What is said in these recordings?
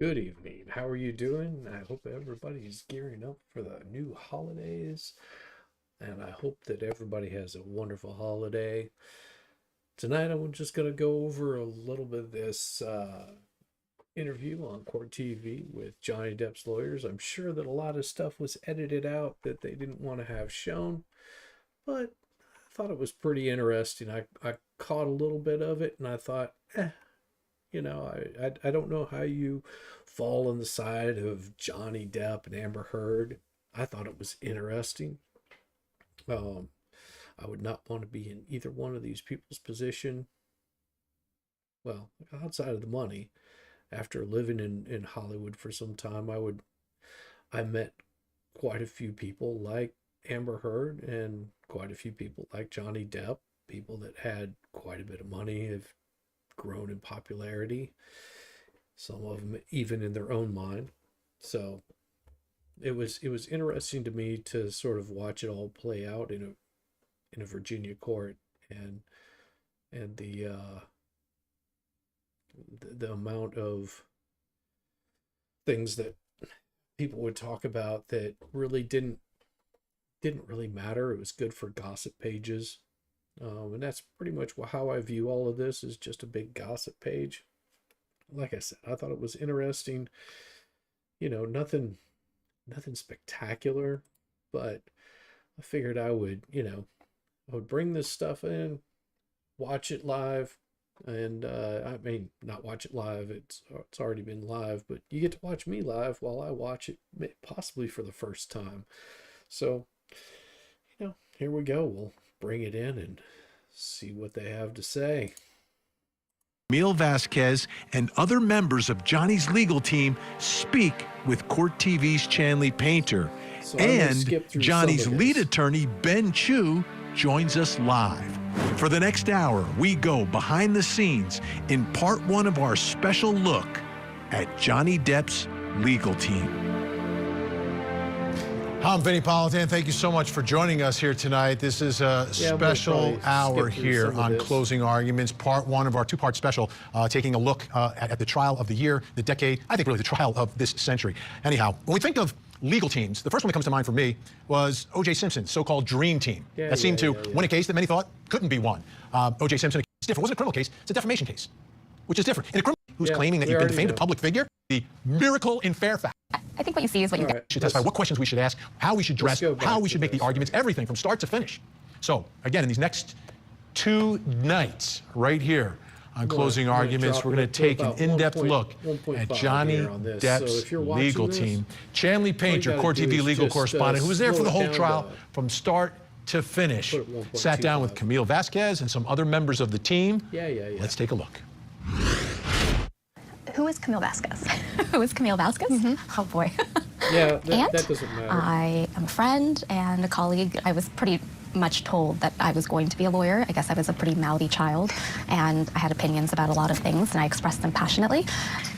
Good evening. How are you doing? I hope everybody's gearing up for the new holidays, and I hope that everybody has a wonderful holiday. Tonight, I'm just going to go over a little bit of this interview on Court TV with Johnny Depp's lawyers. I'm sure that a lot of stuff was edited out that they didn't want to have shown, but I thought it was pretty interesting. I caught a little bit of it, and I thought, I don't know how you fall on the side of Johnny Depp and Amber Heard. I thought it was interesting. I would not want to be in either one of these people's position. Well, outside of the money, after living in Hollywood for some time, I met quite a few people like Amber Heard and quite a few people like Johnny Depp, people that had quite a bit of money, have grown in popularity, some of them even in their own mind. So it was interesting to me to sort of watch it all play out in a Virginia court, and the amount of things that people would talk about that really didn't really matter. It was good for gossip pages. And that's pretty much how I view all of this, is just a big gossip page. Like I said, I thought it was interesting. Nothing spectacular, but I figured I would bring this stuff in, watch it live, and I mean, not watch it live. It's already been live, but you get to watch me live while I watch it, possibly for the first time. So, here we go. We'll bring it in and see what they have to say. Camille Vasquez and other members of Johnny's legal team speak with Court TV's Chanley Painter. So and Johnny's lead attorney, Ben Chu, joins us live. For the next hour, we go behind the scenes in part one of our special look at Johnny Depp's legal team. I'm Vinny Politan. Thank you so much for joining us here tonight. This is a special hour here on Closing Arguments, part one of our two-part special, taking a look at the trial of the year, the decade, I think really the trial of this century. Anyhow, when we think of legal teams, the first one that comes to mind for me was O.J. Simpson's so-called dream team that seemed to win a case that many thought couldn't be won. O.J. Simpson, it's different. It wasn't a criminal case. It's a defamation case, which is different. In a criminal who's claiming that you've been defamed a public figure, the miracle in Fairfax. I think what you see is what you get. Should testify what questions we should ask, how we should dress, how we should make the arguments, everything from start to finish. So, again, in these next two nights, right here on Closing Arguments, we're going to take an in-depth look at Johnny Depp's legal team. Chanley Painter, Court TV legal correspondent, who was there for the whole trial from start to finish, sat down with Camille Vasquez and some other members of the team. Let's take a look. Who is Camille Vasquez? Who is Camille Vasquez? Oh, boy. That doesn't matter. I am a friend and a colleague. I was pretty much told that I was going to be a lawyer. I guess I was a pretty mouthy child, and I had opinions about a lot of things, and I expressed them passionately.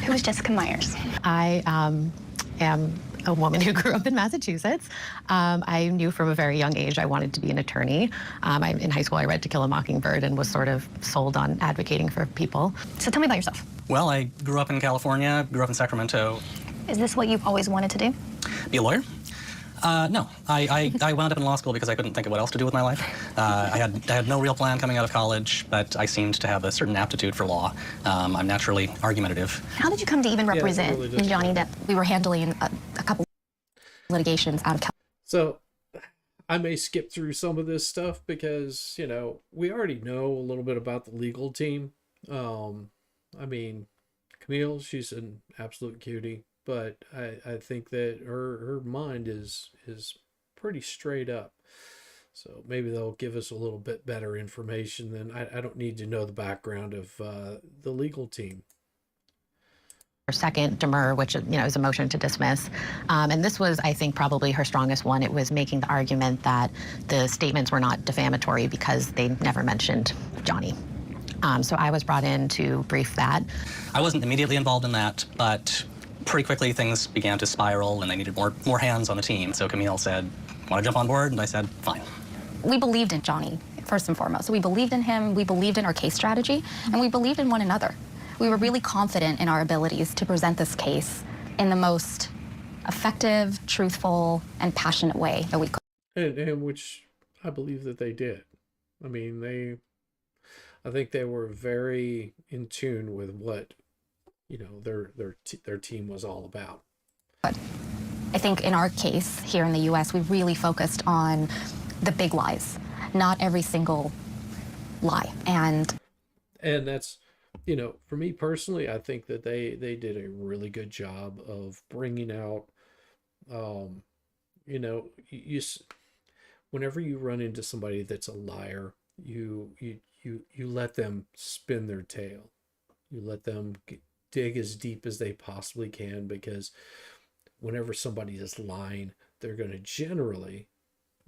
Who is Jessica Myers? I am a woman who grew up in Massachusetts. I knew from a very young age I wanted to be an attorney. In high school, I read To Kill a Mockingbird and was sort of sold on advocating for people. So tell me about yourself. Well, I grew up in California, grew up in Sacramento. Is this what you've always wanted to do? Be a lawyer? No. I wound up in law school because I couldn't think of what else to do with my life. I had no real plan coming out of college, but I seemed to have a certain aptitude for law. I'm naturally argumentative. How did you come to even represent Johnny Depp? We were handling a couple litigations out of California. So I may skip through some of this stuff because, we already know a little bit about the legal team. I mean, Camille, she's an absolute cutie, but I think that her mind is pretty straight up. So maybe they'll give us a little bit better information than I don't need to know the background of the legal team. Her second demur, which is a motion to dismiss, and this was, I think, probably her strongest one. It was making the argument that the statements were not defamatory because they never mentioned Johnny. So I was brought in to brief that. I wasn't immediately involved in that, but pretty quickly things began to spiral and they needed more hands on the team. So Camille said, want to jump on board? And I said, fine. We believed in Johnny, first and foremost. So we believed in him, we believed in our case strategy, and we believed in one another. We were really confident in our abilities to present this case in the most effective, truthful, and passionate way that we could. And which I believe that they did. I mean, I think they were very in tune with what, you know, their team was all about. I think in our case here in the U.S., we really focused on the big lies, not every single lie. And that's, you know, for me personally, I think that they did a really good job of bringing out, you know, whenever you run into somebody that's a liar, you let them spin their tail. You let them dig as deep as they possibly can, because whenever somebody is lying, they're going to generally,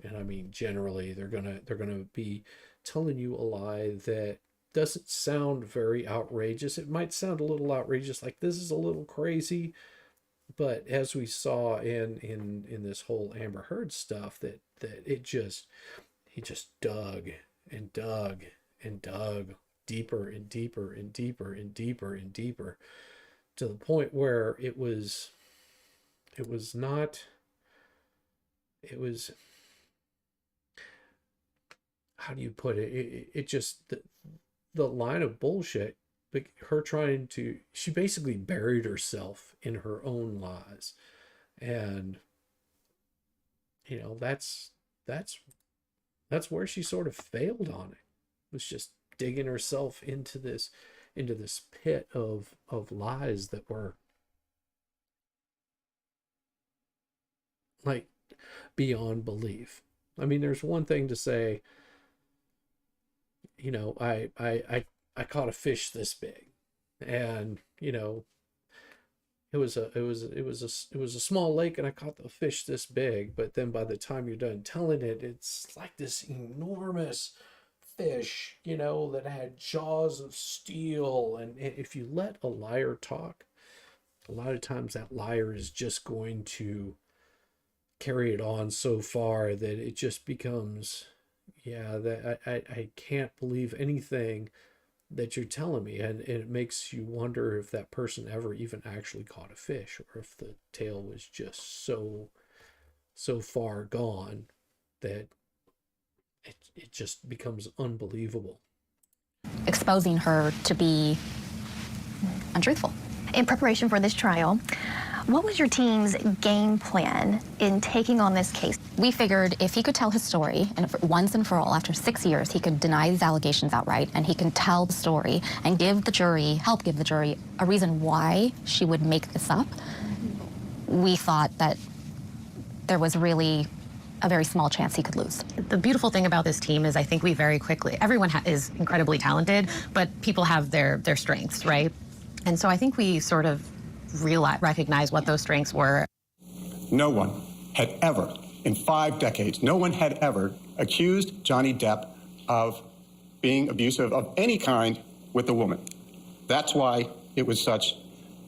and I mean generally, they're going to be telling you a lie that doesn't sound very outrageous. It might sound a little outrageous, like this is a little crazy, but as we saw in this whole Amber Heard stuff, that he just dug and dug and dug deeper and deeper and deeper and deeper and deeper, to the point where it was how do you put it? It just, the line of bullshit, her she basically buried herself in her own lies. And, you know, that's where she sort of failed on it, was just digging herself into this pit of lies that were like beyond belief. I mean, there's one thing to say, you know, I caught a fish this big, and, you know, it was a small lake and I caught the fish this big, but then by the time you're done telling it, it's like this enormous fish, you know, that had jaws of steel. And if you let a liar talk, a lot of times that liar is just going to carry it on so far that it just becomes, yeah, that I can't believe anything that you're telling me. And it makes you wonder if that person ever even actually caught a fish, or if the tail was just so far gone that it just becomes unbelievable. Exposing her to be untruthful. In preparation for this trial, what was your team's game plan in taking on this case? We figured if he could tell his story, and once and for all, after 6 years, he could deny these allegations outright, and he can tell the story and help give the jury a reason why she would make this up. We thought that there was really a very small chance he could lose. The beautiful thing about this team is I think we very quickly, everyone is incredibly talented, but people have their strengths, right? And so I think we sort of recognize what those strengths were. No one had ever, in 5 decades, no one had ever accused Johnny Depp of being abusive of any kind with a woman. That's why it was such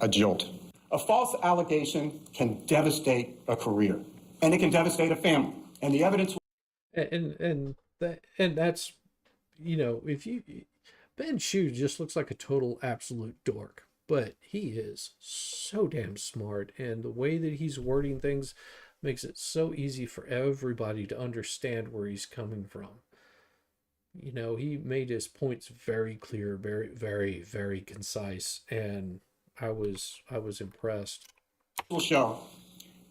a jolt. A false allegation can devastate a career, and it can devastate a family. And the evidence. And that's, you know, Ben Shue just looks like a total absolute dork, but he is so damn smart, and the way that he's wording things makes it so easy for everybody to understand where he's coming from. You know, he made his points very clear, very, very, very concise, and I was impressed. Will show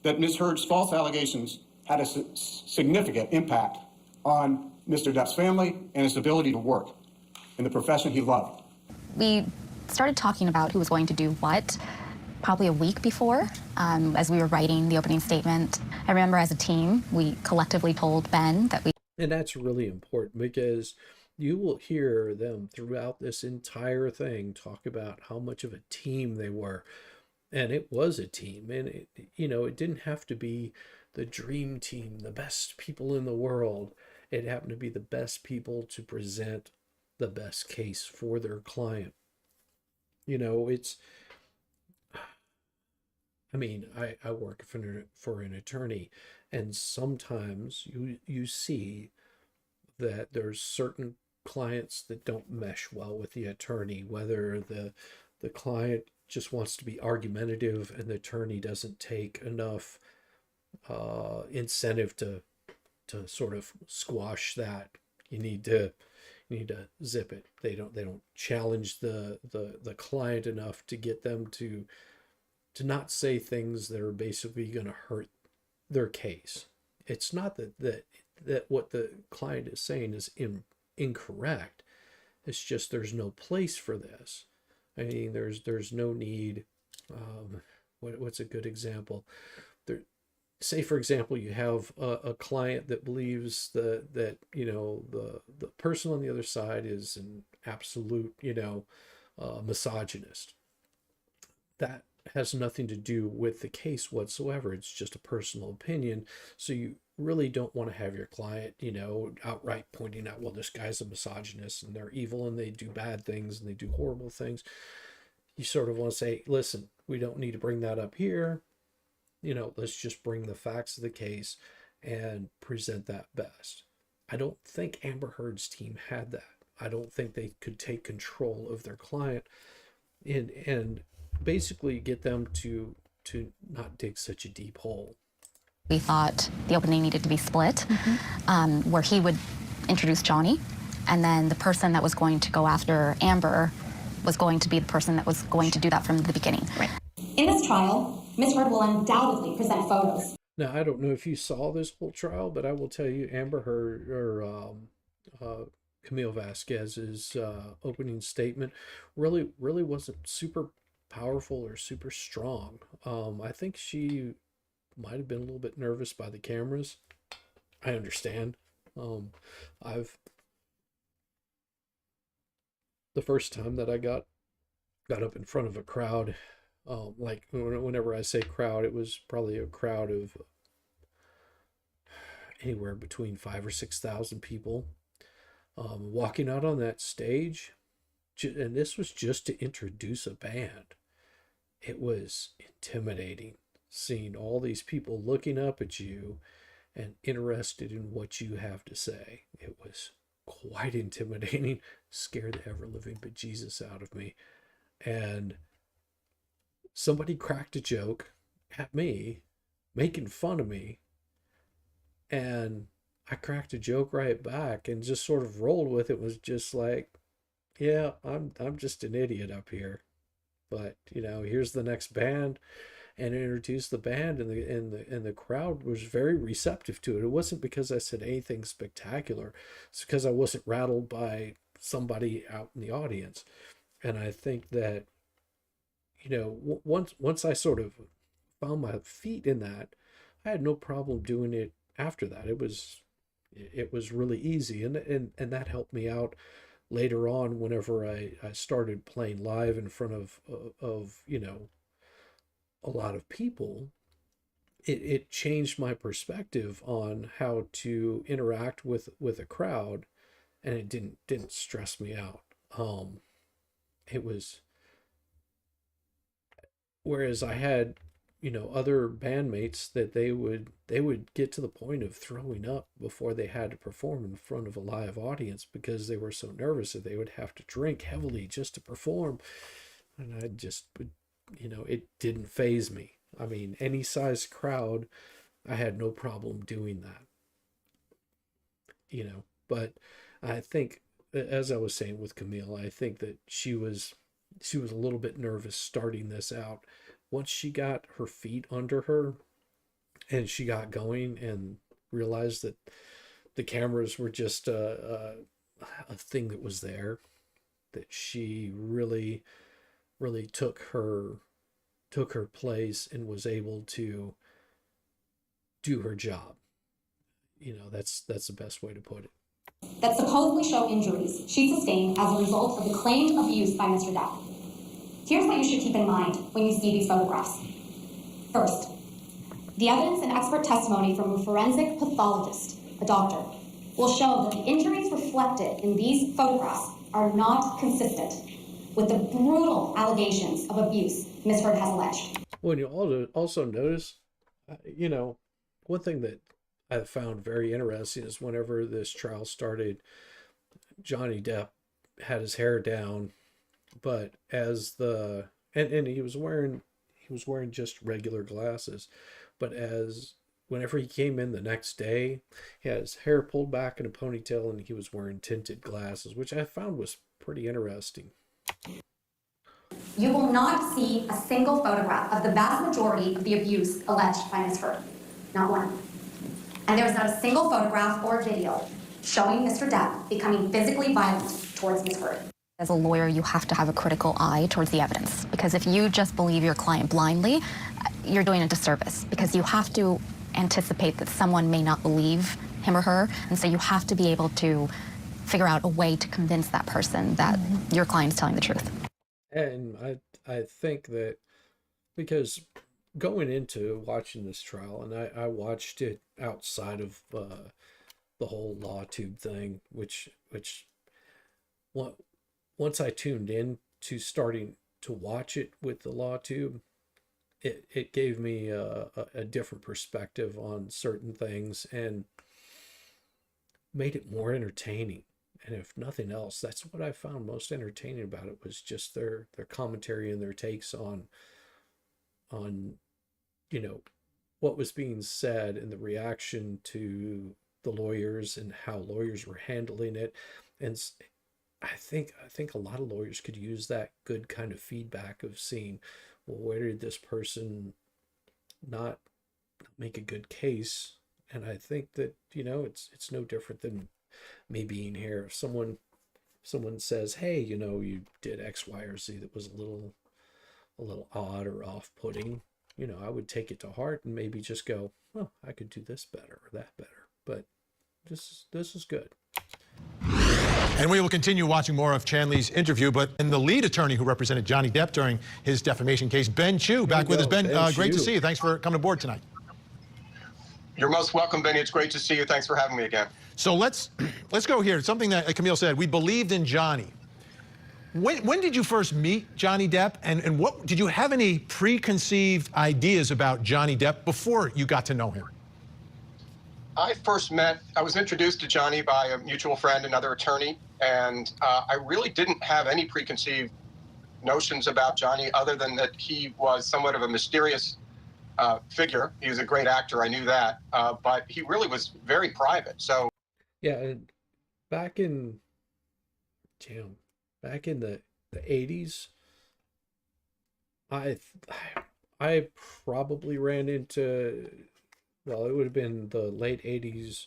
that Ms. Heard's false allegations had a significant impact on Mr. Depp's family and his ability to work in the profession he loved. We started talking about who was going to do what probably a week before, as we were writing the opening statement. I remember as a team, we collectively told Ben that we... And that's really important, because you will hear them throughout this entire thing talk about how much of a team they were. And it was a team. And, it didn't have to be the dream team, the best people in the world. It happened to be the best people to present the best case for their client. I work for an attorney, and sometimes you see that there's certain clients that don't mesh well with the attorney, whether the client just wants to be argumentative and the attorney doesn't take enough incentive to sort of squash that. You need to zip it. They don't challenge the client enough to get them to not say things that are basically going to hurt their case. It's not that what the client is saying is incorrect. It's just there's no place for this. I mean, there's no need. What's a good example? Say, for example, you have a client that believes that you know the person on the other side is an absolute misogynist. That has nothing to do with the case whatsoever. It's just a personal opinion. So you really don't want to have your client, outright pointing out, well, this guy's a misogynist and they're evil and they do bad things and they do horrible things. You sort of want to say, listen, we don't need to bring that up here. Let's just bring the facts of the case and present that best. I don't think Amber Heard's team had that. I don't think they could take control of their client and basically get them to not dig such a deep hole. We thought the opening needed to be split, where he would introduce Johnny, and then the person that was going to go after Amber was going to be the person that was going to do that from the beginning. Right. In this trial, Ms. Heard will undoubtedly present photos. Now, I don't know if you saw this whole trial, but I will tell you, Amber Heard or Camille Vasquez's opening statement really wasn't super powerful or super strong. I think she might have been a little bit nervous by the cameras. I understand. The first time that I got up in front of a crowd, like whenever I say crowd, it was probably a crowd of anywhere between 5,000 or 6,000 people, walking out on that stage, and this was just to introduce a band. It was intimidating, seeing all these people looking up at you and interested in what you have to say. It was quite intimidating, scared the ever-living bejesus out of me. And somebody cracked a joke at me, making fun of me, and I cracked a joke right back and just sort of rolled with it. It was just like, yeah, I'm just an idiot up here. But here's the next band, and introduced the band, and the crowd was very receptive to it. It wasn't because I said anything spectacular. It's because I wasn't rattled by somebody out in the audience. And I think that once I sort of found my feet in that, I had no problem doing it after that. It was really easy, and that helped me out later on whenever I started playing live in front of a lot of people. It changed my perspective on how to interact with a crowd, and it didn't stress me out. It was, whereas I had other bandmates that they would get to the point of throwing up before they had to perform in front of a live audience because they were so nervous that they would have to drink heavily just to perform. And I just would, it didn't faze me. I mean, any size crowd, I had no problem doing that. But I think, as I was saying with Camille, I think that she was a little bit nervous starting this out. Once she got her feet under her and she got going and realized that the cameras were just a thing that was there, that she really took her place and was able to do her job. That's the best way to put it. That supposedly show injuries she sustained as a result of the claimed abuse by Mr. Depp. Here's what you should keep in mind when you see these photographs. First, the evidence and expert testimony from a forensic pathologist, a doctor, will show that the injuries reflected in these photographs are not consistent with the brutal allegations of abuse Ms. Heard has alleged. Well, you also notice, one thing that I found very interesting is whenever this trial started, Johnny Depp had his hair down, But as and he was wearing just regular glasses, but whenever he came in the next day, he had his hair pulled back in a ponytail and he was wearing tinted glasses, which I found was pretty interesting. You will not see a single photograph of the vast majority of the abuse alleged by Ms. Heard. Not one. And there is not a single photograph or video showing Mr. Depp becoming physically violent towards Ms. Heard. As a lawyer, you have to have a critical eye towards the evidence, because if you just believe your client blindly, you're doing a disservice, because you have to anticipate that someone may not believe him or her, and so you have to be able to figure out a way to convince that person that your client is telling the truth. And I think that because going into watching this trial, and I watched it outside of the whole LawTube thing, which once I tuned in to starting to watch it with the LawTube, it gave me a different perspective on certain things and made it more entertaining. And if nothing else, that's what I found most entertaining about it, was just their commentary and their takes on what was being said and the reaction to the lawyers and how lawyers were handling it. And I think a lot of lawyers could use that good kind of feedback of seeing, well, where did this person not make a good case? And I think that, it's no different than me being here. If someone says, hey, you did X, Y, or Z that was a little odd or off-putting, I would take it to heart and maybe just go, oh, I could do this better or that better. But this is good. And we will continue watching more of Chanley's interview, but the lead attorney who represented Johnny Depp during his defamation case, Ben Chew, back with us. Ben, great to see you. Thanks for coming aboard tonight. You're most welcome, Benny. It's great to see you. Thanks for having me again. So let's go here. Something that Camille said, we believed in Johnny. When did you first meet Johnny Depp, and what did you have any preconceived ideas about Johnny Depp before you got to know him? I was introduced to Johnny by a mutual friend, another attorney, and I really didn't have any preconceived notions about Johnny other than that he was somewhat of a mysterious figure. He was a great actor, I knew that, but he really was very private. So yeah, and back in the 80s, I probably ran into, well, it would have been the late 80s,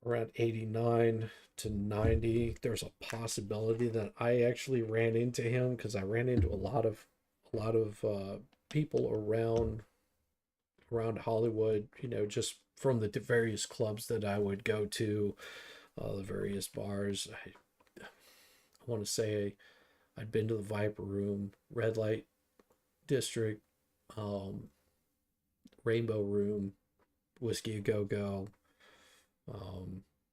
around 89 to 90. There's a possibility that I actually ran into him, because I ran into a lot of people around Hollywood, just from the various clubs that I would go to, the various bars. I want to say I'd been to the Viper Room, Red Light District, Rainbow Room, Whiskey A Go Go,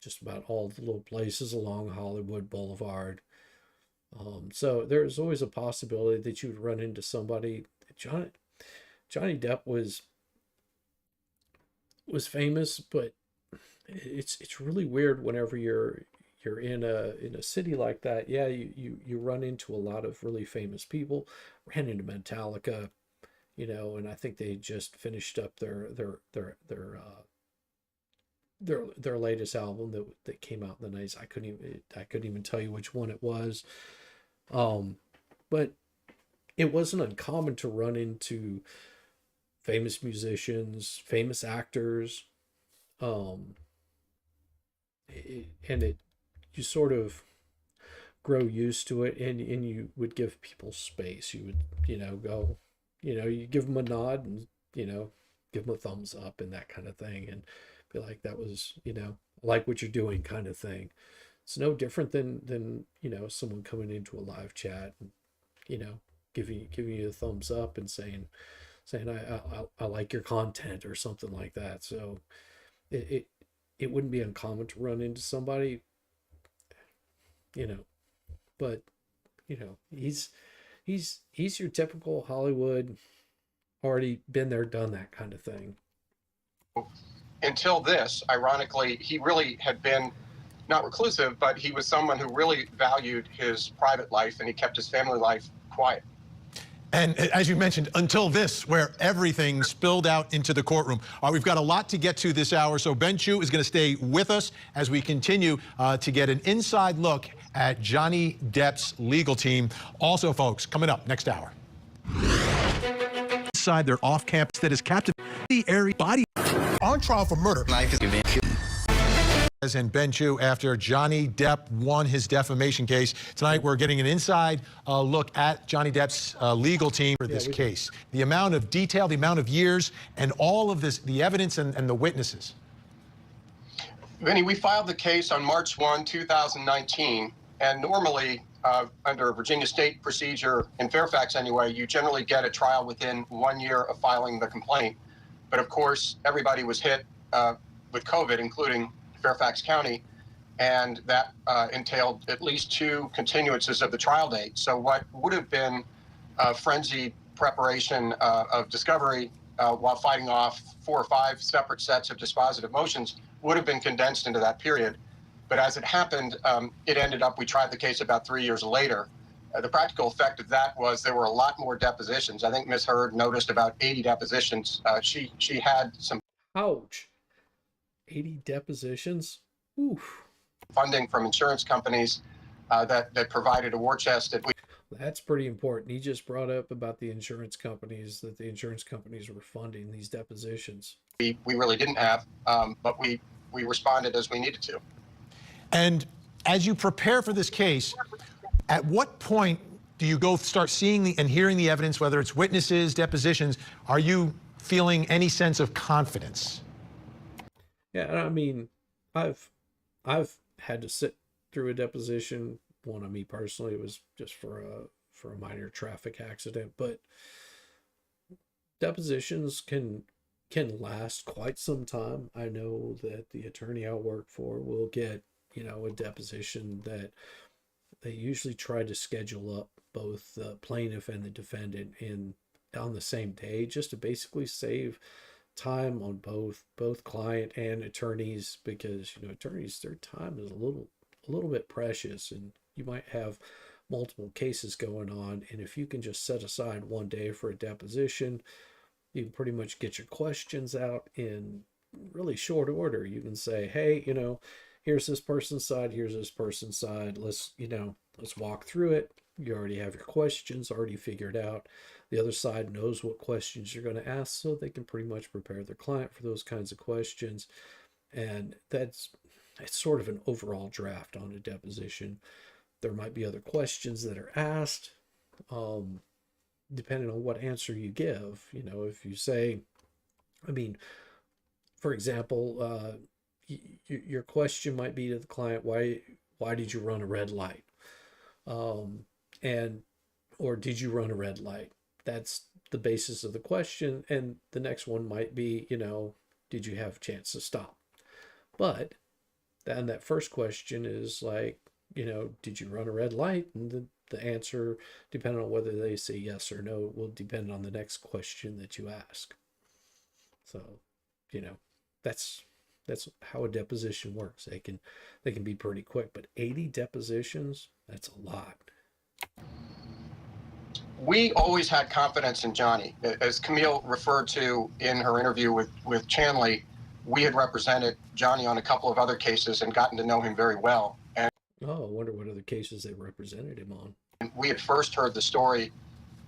just about all the little places along Hollywood Boulevard. So there's always a possibility that you would run into somebody. Johnny Depp was famous, but it's really weird whenever you're in a city like that. Yeah, you run into a lot of really famous people. Ran into Metallica, and I think they just finished up their latest album that came out in the 90s. I couldn't even tell you which one it was. But it wasn't uncommon to run into famous musicians, famous actors, you sort of grow used to it, and you would give people space. You would, go, you give them a nod and, give them a thumbs up and that kind of thing, and be like, that was, like what you're doing kind of thing. It's no different than someone coming into a live chat and, giving you a thumbs up and saying I like your content or something like that. So it wouldn't be uncommon to run into somebody, but he's your typical Hollywood, already been there, done that kind of thing. Until this, ironically, he really had been not reclusive, but he was someone who really valued his private life, and he kept his family life quiet. And as you mentioned, until this, where everything spilled out into the courtroom. We've got a lot to get to this hour, so Ben Chu is going to stay with us as we continue to get an inside look at Johnny Depp's legal team. Also, folks, coming up next hour. Inside their off-campus that is captivating the area body on trial for murder. And Ben Chu, after Johnny Depp won his defamation case. Tonight, we're getting an inside look at Johnny Depp's legal team for this case. The amount of detail, the amount of years, and all of this, the evidence and the witnesses. Vinny, we filed the case on March 1, 2019, and normally, under Virginia state procedure, in Fairfax anyway, you generally get a trial within 1 year of filing the complaint. But of course, everybody was hit with COVID, including Fairfax County, and that entailed at least 2 continuances of the trial date. So what would have been a frenzied preparation of discovery while fighting off 4 or 5 separate sets of dispositive motions would have been condensed into that period. But as it happened, it ended up, we tried the case about 3 years later. The practical effect of that was there were a lot more depositions. I think Ms. Heard noticed about 80 depositions. She had some Ouch. 80 depositions? Oof. funding from insurance companies that provided a war chest that we... That's pretty important. He just brought up about the insurance companies, that the insurance companies were funding these depositions. We really didn't have, but we responded as we needed to. And as you prepare for this case, at what point do you go start seeing and hearing the evidence, whether it's witnesses, depositions? Are you feeling any sense of confidence? Yeah, I mean, I've had to sit through a deposition. One of me personally, it was just for a minor traffic accident, but depositions can last quite some time. I know that the attorney I work for will get, a deposition that they usually try to schedule up both the plaintiff and the defendant on the same day, just to basically save time on both client and attorneys, because attorneys, their time is a little bit precious, and you might have multiple cases going on, and if you can just set aside one day for a deposition, you can pretty much get your questions out in really short order. You can say, hey, here's this person's side, here's this person's side, let's walk through it. You already have your questions already figured out. The other side knows what questions you're going to ask, so they can pretty much prepare their client for those kinds of questions. And it's sort of an overall draft on a deposition. There might be other questions that are asked, depending on what answer you give. If you say, for example, your question might be to the client, why did you run a red light? Or did you run a red light? That's the basis of the question. And the next one might be, did you have a chance to stop? But then that first question is like, did you run a red light? And the answer, depending on whether they say yes or no, will depend on the next question that you ask. So, that's how a deposition works. They can be pretty quick, but 80 depositions, that's a lot. We always had confidence in Johnny. As Camille referred to in her interview with Chanley, we had represented Johnny on a couple of other cases and gotten to know him very well. And I wonder what other cases they represented him on. We had first heard the story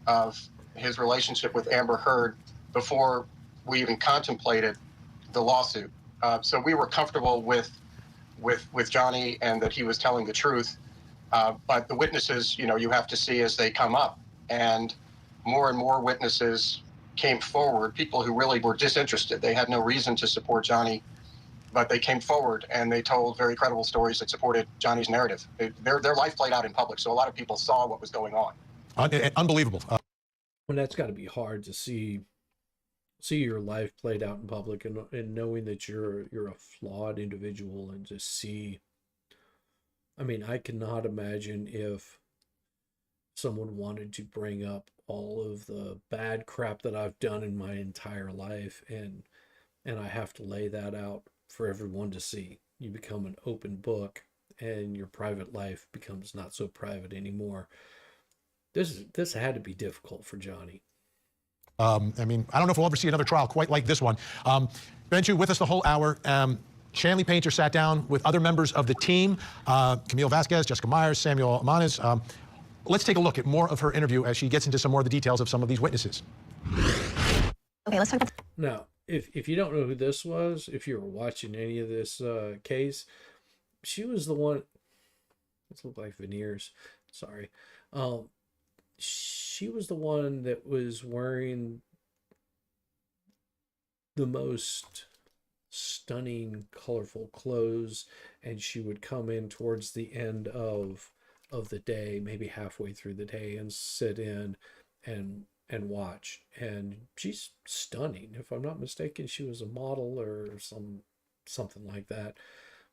of his relationship with Amber Heard before we even contemplated the lawsuit. So we were comfortable with Johnny and that he was telling the truth. But the witnesses, you have to see as they come up. And more witnesses came forward, people who really were disinterested. They had no reason to support Johnny, but they came forward and they told very credible stories that supported Johnny's narrative. Their life played out in public, so a lot of people saw what was going on. Unbelievable. Well, that's got to be hard to see your life played out in public, and knowing that you're a flawed individual, and just see. I cannot imagine if someone wanted to bring up all of the bad crap that I've done in my entire life, and I have to lay that out for everyone to see. You become an open book, and your private life becomes not so private anymore. This had to be difficult for Johnny. I mean, I don't know if we'll ever see another trial quite like this one. Benju with us the whole hour. Shanley Painter sat down with other members of the team, Camille Vasquez, Jessica Myers, Samuel Amanes. Let's take a look at more of her interview as she gets into some more of the details of some of these witnesses. Okay, let's talk about. Now, if you don't know who this was, if you were watching any of this case, she was the one. This look like veneers. Sorry. She was the one that was wearing the most stunning, colorful clothes, and she would come in towards the end of the day, maybe halfway through the day, and sit in and watch. And she's stunning. If I'm not mistaken, she was a model or something like that.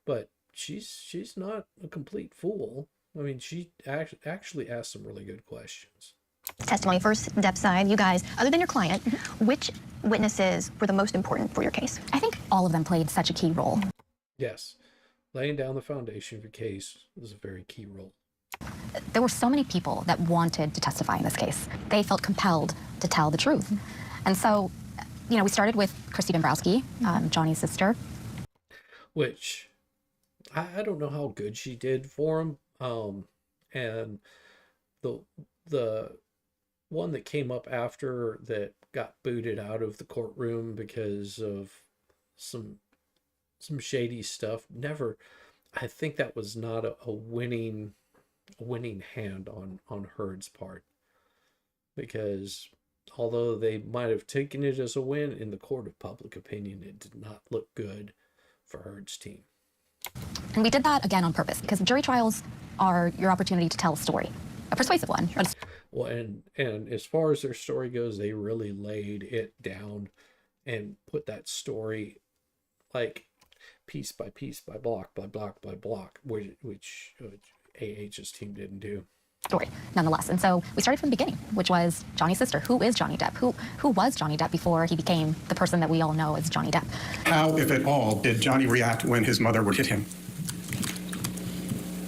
But she's not a complete fool. I mean, she actually asked some really good questions. Testimony first, Depp side. You guys, other than your client, which witnesses were the most important for your case? I think all of them played such a key role. Yes, laying down the foundation of your case was a very key role. There were so many people that wanted to testify in this case. They felt compelled to tell the truth. And so, you know, we started with Christy Dombrowski, Johnny's sister. Which, I don't know how good she did for him. And the one that came up after that got booted out of the courtroom because of some shady stuff. I think that was not a winning hand on Heard's part, because although they might have taken it as a win, in the court of public opinion, it did not look good for Heard's team. And we did that again on purpose, because jury trials are your opportunity to tell a story, a persuasive one. Well, and as far as their story goes, they really laid it down and put that story like piece by piece, by block by block by block, which AH's team didn't do. Story, nonetheless. And so we started from the beginning, which was Johnny's sister. Who is Johnny Depp? Who was Johnny Depp before he became the person that we all know as Johnny Depp? How, if at all, did Johnny react when his mother would hit him?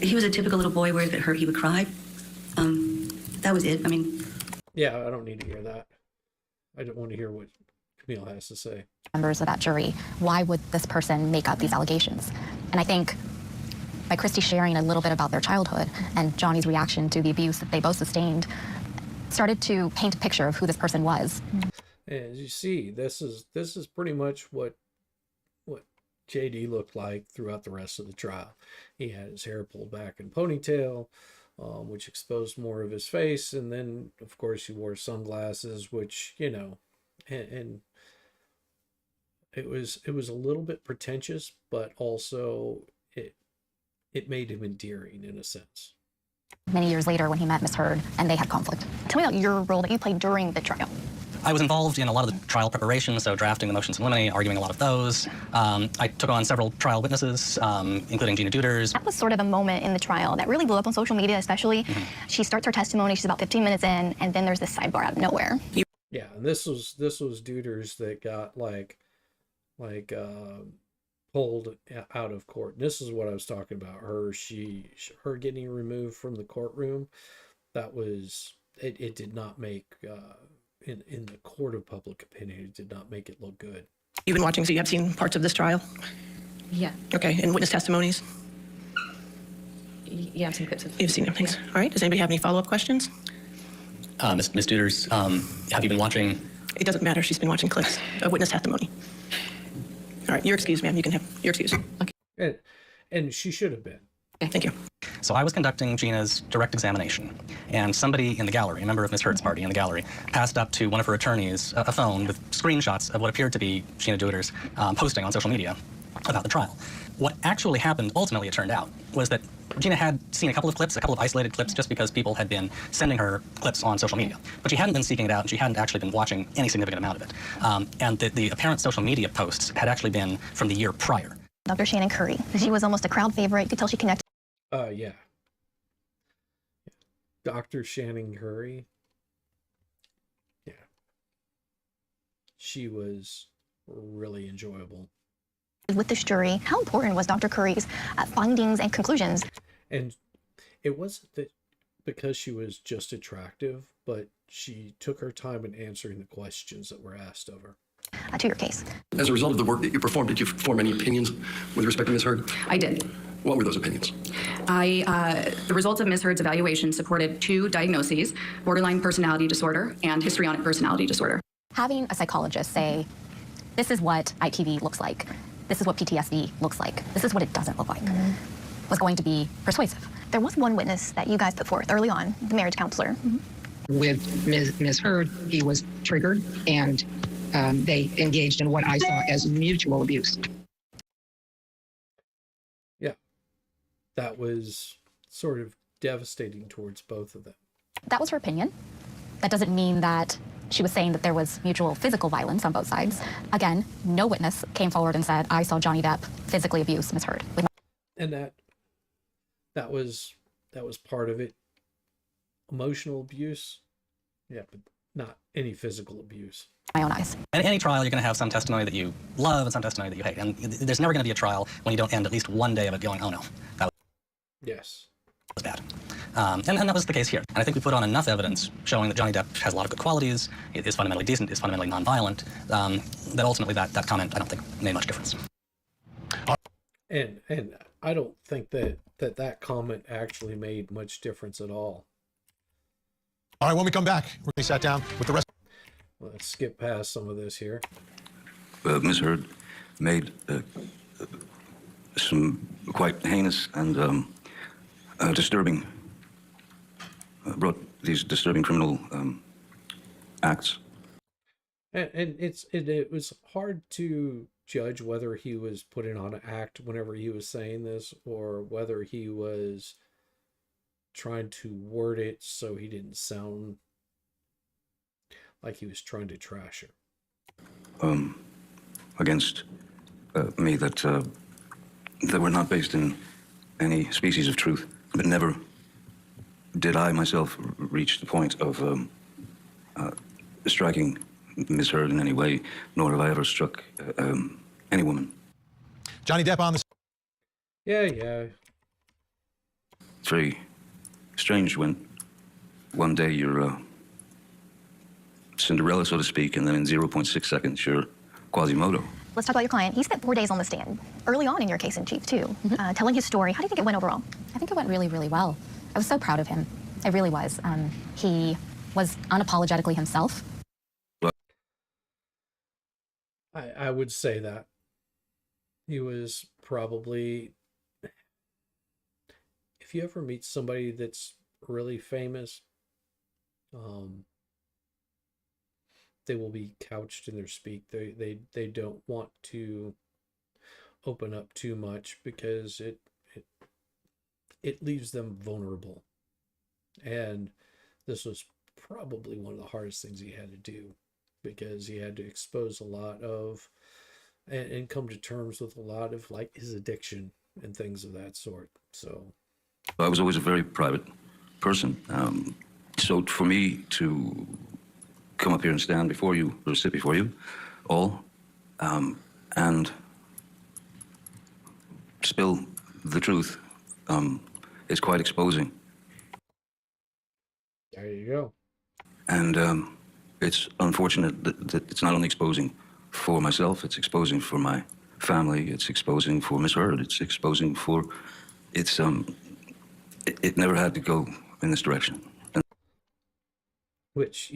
He was a typical little boy where if it hurt, he would cry. That was it. I mean... Yeah, I don't need to hear that. I don't want to hear what Camille has to say. Members of that jury, why would this person make up these allegations? And I think by Christy sharing a little bit about their childhood and Johnny's reaction to the abuse that they both sustained, started to paint a picture of who this person was. And as you see, this is pretty much what JD looked like throughout the rest of the trial. He had his hair pulled back in ponytail, which exposed more of his face, and then of course he wore sunglasses, which, you know, and it was a little bit pretentious, but also it made him endearing in a sense. Many years later, when he met Miss Heard, and they had conflict. Tell me about your role that you played during the trial. I was involved in a lot of the trial preparation, so drafting the motions in limine, arguing a lot of those. I took on several trial witnesses, including Gina Deuters. That was sort of a moment in the trial that really blew up on social media, especially. She starts her testimony, she's about 15 minutes in, and then there's this sidebar out of nowhere. Yeah, and this was Deuters that got like pulled out of court. And this is what I was talking about. Her getting removed from the courtroom. That was it did not make in the court of public opinion, it did not make it look good. You've been watching, so you have seen parts of this trial? Yeah. Okay, and witness testimonies? Yeah, I've seen clips of. You've seen them, thanks. All right, does anybody have any follow-up questions? Miss Deuters, have you been watching? It doesn't matter, she's been watching clips of witness testimony. All right, you're excused, ma'am. You can have your excuse. Okay. And she should have been. Okay, thank you. So I was conducting Gina's direct examination, and somebody in the gallery, a member of Miss Heard's party in the gallery, passed up to one of her attorneys a phone with screenshots of what appeared to be Gina Deuters posting on social media about the trial. What actually happened, ultimately it turned out, was that Gina had seen a couple of isolated clips, just because people had been sending her clips on social media. But she hadn't been seeking it out, and she hadn't actually been watching any significant amount of it. And the apparent social media posts had actually been from the year prior. Dr. Shannon Curry. She was almost a crowd favorite. You could tell she connected. Yeah. Dr. Shannon Curry. Yeah. She was really enjoyable. With this jury, how important was Dr. Curry's findings and conclusions? And it wasn't that because she was just attractive, but she took her time in answering the questions that were asked of her. To your case. As a result of the work that you performed, did you form any opinions with respect to Ms. Heard? I did. What were those opinions? The results of Ms. Heard's evaluation supported 2 diagnoses: borderline personality disorder and histrionic personality disorder. Having a psychologist say, this is what ITV looks like, this is what PTSD looks like, this is what it doesn't look like, was going to be persuasive. There was one witness that you guys put forth early on, the marriage counselor. With Ms. Heard, he was triggered, and they engaged in what I saw as mutual abuse. Yeah, that was sort of devastating towards both of them. That was her opinion. That doesn't mean that she was saying that there was mutual physical violence on both sides. Again, no witness came forward and said, I saw Johnny Depp physically abuse Ms. Heard. And that was part of it. Emotional abuse, yeah, but not any physical abuse. My own eyes. In any trial, you're going to have some testimony that you love and some testimony that you hate. And there's never going to be a trial when you don't end at least one day of it going, oh no, that Yes. was bad. And that was the case here. And I think we put on enough evidence showing that Johnny Depp has a lot of good qualities, is fundamentally decent, is fundamentally nonviolent, that ultimately that comment, I don't think, made much difference. And I don't think that comment actually made much difference at all. All right, when we come back, we're going to sat down with the rest. Let's skip past some of this here. Ms. Heard made some quite heinous and disturbing, brought these disturbing criminal acts. And it was hard to judge whether he was putting on an act whenever he was saying this, or whether he was trying to word it so he didn't sound like he was trying to trash her. Against me that were not based in any species of truth, but never did I myself reach the point of striking Ms. Heard in any way, nor have I ever struck any woman. Johnny Depp on the... Yeah. It's very strange when one day you're Cinderella, so to speak, and then in 0.6 seconds you're Quasimodo. Let's talk about your client. He spent 4 days on the stand, early on in your case in chief, too, telling his story. How do you think it went overall? I think it went really, really well. I was so proud of him. I really was. He was unapologetically himself. I would say that. He was probably... If you ever meet somebody that's really famous, they will be couched in their speak. They don't want to open up too much because it leaves them vulnerable. And this was probably one of the hardest things he had to do, because he had to expose a lot of and come to terms with a lot of like his addiction and things of that sort. So I was always a very private person. So for me to come up here and stand before you, or sit before you all, and spill the truth is quite exposing. There you go. And it's unfortunate that it's not only exposing for myself, it's exposing for my family, it's exposing for Ms. Heard, it's exposing for... It never had to go in this direction. Which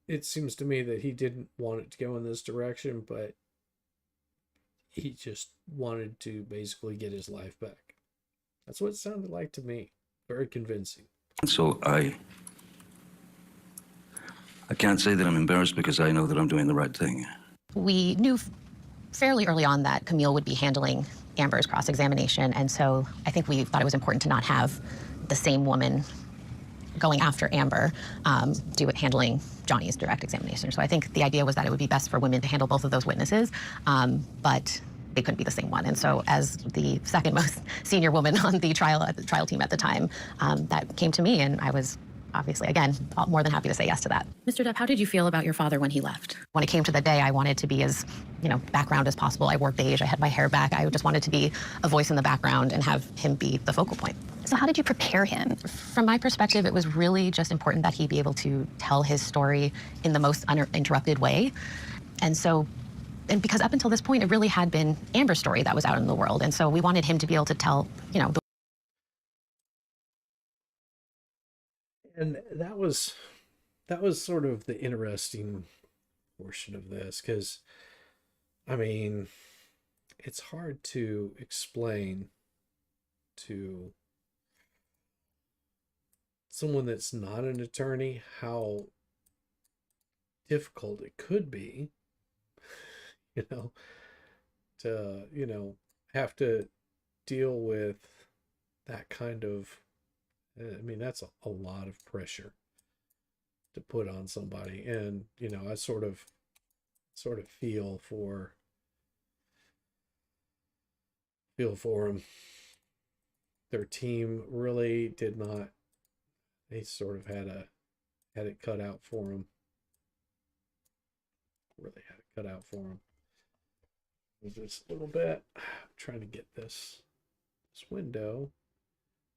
it seems to me that he didn't want it to go in this direction, but he just wanted to basically get his life back. That's what it sounded like to me. Very convincing. So I can't say that I'm embarrassed, because I know that I'm doing the right thing. We knew fairly early on that Camille would be handling Amber's cross-examination, and so I think we thought it was important to not have the same woman going after Amber handling Johnny's direct examination. So I think the idea was that it would be best for women to handle both of those witnesses, but they couldn't be the same one. And so as the second most senior woman on the trial team at the time, that came to me, and I was obviously, again, more than happy to say yes to that. Mr. Depp, how did you feel about your father when he left? When it came to the day, I wanted to be as, background as possible. I wore beige, I had my hair back. I just wanted to be a voice in the background and have him be the focal point. So how did you prepare him? From my perspective, it was really just important that he be able to tell his story in the most uninterrupted way. And because up until this point, it really had been Amber's story that was out in the world. And so we wanted him to be able to tell, And that was sort of the interesting portion of this, because, I mean, it's hard to explain to someone that's not an attorney how difficult it could be, to, have to deal with that kind of, I mean, that's a lot of pressure to put on somebody. And, I sort of feel for them. Their team really did not, they sort of had it cut out for them. Really had it cut out for them. Just a little bit. I'm trying to get this window.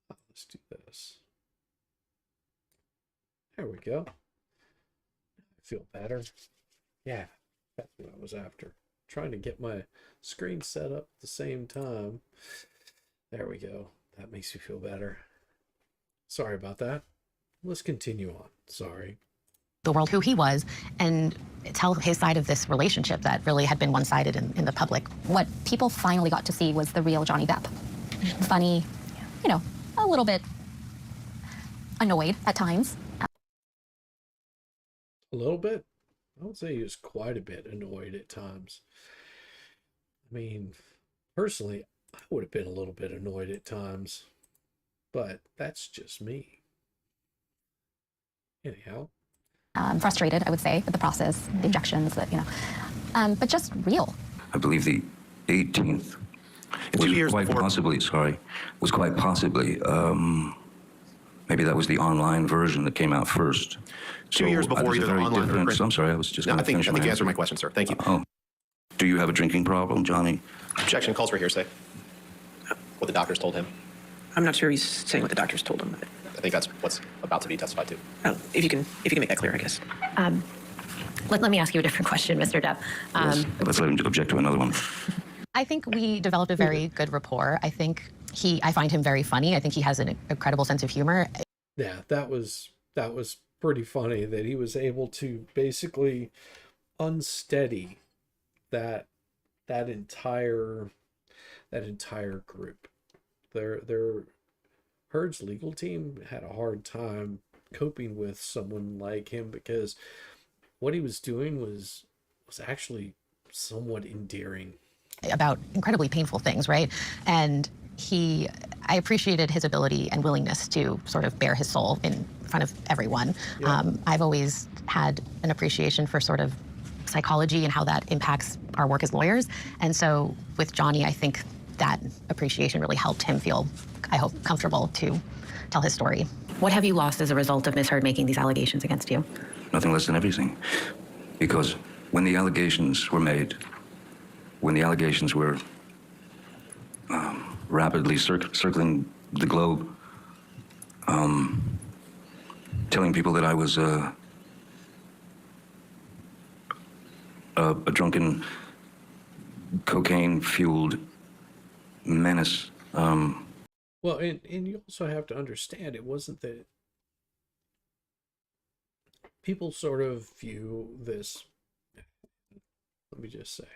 Let's do this. There we go. I feel better. Yeah, that's what I was after. Trying to get my screen set up at the same time. There we go. That makes me feel better. Sorry about that. Let's continue on. Sorry. The world who he was and tell his side of this relationship that really had been one-sided in the public. What people finally got to see was the real Johnny Depp. Funny, a little bit annoyed at times. A little bit? I would say he was quite a bit annoyed at times. I mean, personally, I would have been a little bit annoyed at times, but that's just me. Anyhow. Frustrated, I would say, with the process, the objections, but just real. I believe the 18th was quite possibly, maybe that was the online version that came out first. 2 years before either the online or print. I'm sorry, I was just going to finish. I think you answered my question, sir. Thank you. Oh. Do you have a drinking problem, Johnny? Objection, calls for hearsay. What the doctors told him. I'm not sure he's saying what the doctors told him. I think that's what's about to be testified to. Oh, if you can make that clear, I guess. Let me ask you a different question, Mr. Depp. Yes. Let's let him object to another one. I think we developed a very good rapport. I find him very funny. I think he has an incredible sense of humor. Yeah, that was pretty funny that he was able to basically unsteady that entire group. Their Heard's legal team had a hard time coping with someone like him, because what he was doing was somewhat endearing. About incredibly painful things, right? And I appreciated his ability and willingness to sort of bare his soul in front of everyone. Yeah. I've always had an appreciation for sort of psychology and how that impacts our work as lawyers. And so with Johnny, I think that appreciation really helped him feel, I hope, comfortable to tell his story. What have you lost as a result of Ms. Heard making these allegations against you? Nothing less than everything. Because when the allegations were made, when the allegations were rapidly circling the globe, telling people that I was a drunken, cocaine-fueled menace. Well, and you also have to understand, it wasn't that people sort of view this, let me just say,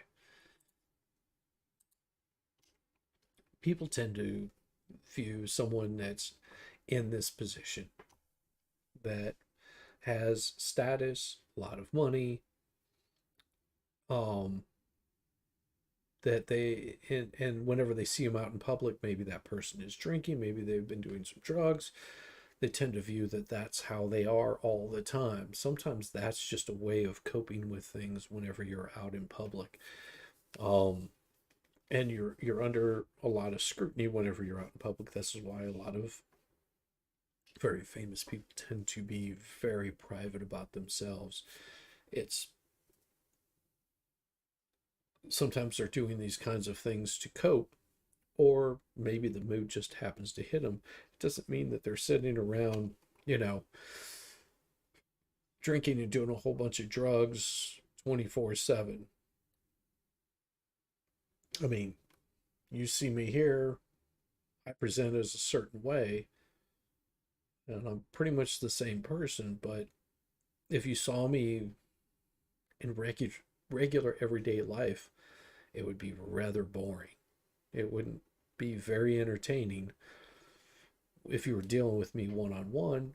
people tend to view someone that's in this position, that has status, a lot of money, that they, and whenever they see them out in public, maybe that person is drinking, maybe they've been doing some drugs, they tend to view that that's how they are all the time. Sometimes that's just a way of coping with things whenever you're out in public. And you're under a lot of scrutiny whenever you're out in public. This is why a lot of very famous people tend to be very private about themselves. It's sometimes they're doing these kinds of things to cope, or maybe the mood just happens to hit them. It doesn't mean that they're sitting around, you know, drinking and doing a whole bunch of drugs 24/7. I mean, you see me here, I present as a certain way, and I'm pretty much the same person, but if you saw me in regular everyday life, it would be rather boring. It wouldn't be very entertaining if you were dealing with me one-on-one.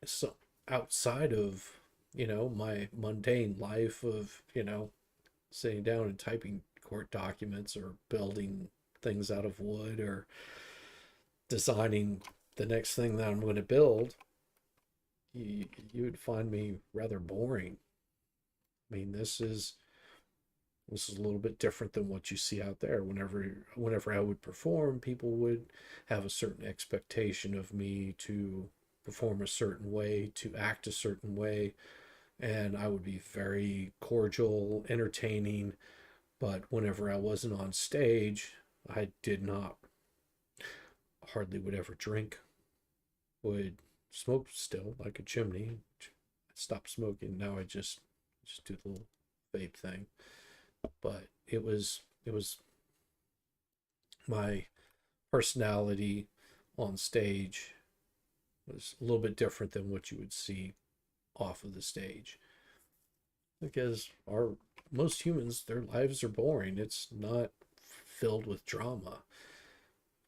So outside of, you know, my mundane life of, you know, sitting down and typing court documents or building things out of wood or designing the next thing that I'm going to build, you would find me rather boring. I mean, this is a little bit different than what you see out there. Whenever I would perform, people would have a certain expectation of me to perform a certain way, to act a certain way, and I would be very cordial, entertaining. But whenever I wasn't on stage, I did not, hardly would ever drink, would smoke still like a chimney. I stopped smoking. Now I just do the little vape thing. But it was my personality on stage was a little bit different than what you would see off of the stage, because most humans, their lives are boring. It's not filled with drama.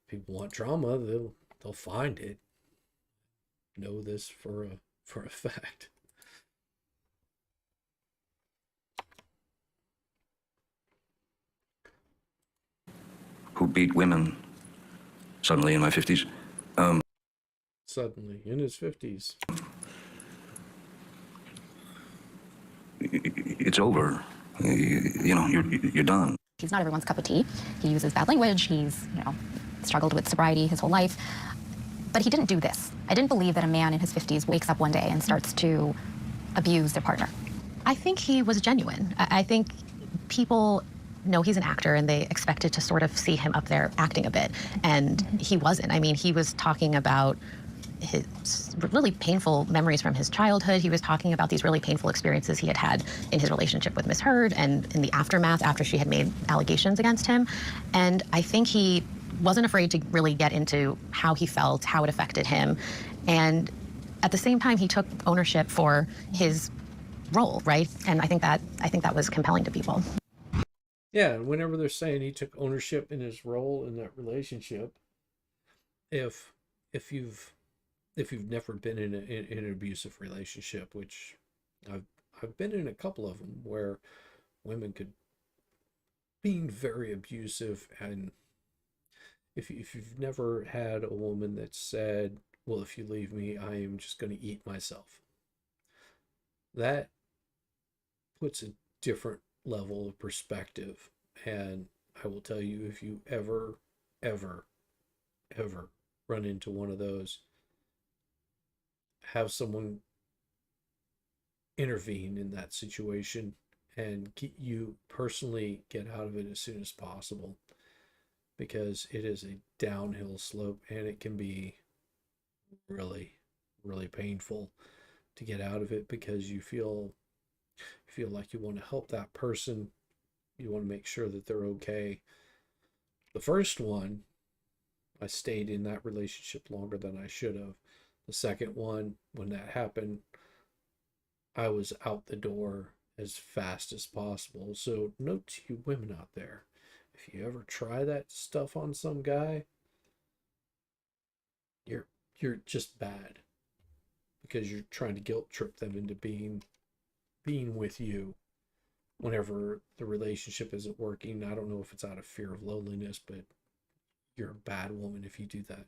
People want drama, they'll find it. Know this for a fact. Who beat women suddenly in my 50s. Suddenly in his 50s. It's over. You know, you're done. He's not everyone's cup of tea. He uses bad language. He's, you know, struggled with sobriety his whole life. But he didn't do this. I didn't believe that a man in his 50s wakes up one day and starts to abuse their partner. I think he was genuine. I think people know he's an actor and they expected to sort of see him up there acting a bit. And he wasn't. I mean, he was talking about his really painful memories from his childhood. He was talking about these really painful experiences he had had in his relationship with Miss Heard and in the aftermath after she had made allegations against him. And I think he wasn't afraid to really get into how he felt, how it affected him. And at the same time, he took ownership for his role, right? And I think that was compelling to people. Yeah, and whenever they're saying he took ownership in his role in that relationship, if you've never been in an abusive relationship, which I've been in a couple of them where women could be very abusive, and if you've never had a woman that said, well, if you leave me, I am just going to eat myself, that puts a different level of perspective. And I will tell you, if you ever run into one of those, have someone intervene in that situation and you personally get out of it as soon as possible, because it is a downhill slope and it can be really, really painful to get out of it, because you feel like you want to help that person. You want to make sure that they're okay. The first one, I stayed in that relationship longer than I should have. The second one, when that happened, I was out the door as fast as possible. So note to you women out there, if you ever try that stuff on some guy, you're just bad, because you're trying to guilt trip them into being with you whenever the relationship isn't working. I don't know if it's out of fear of loneliness, but you're a bad woman if you do that.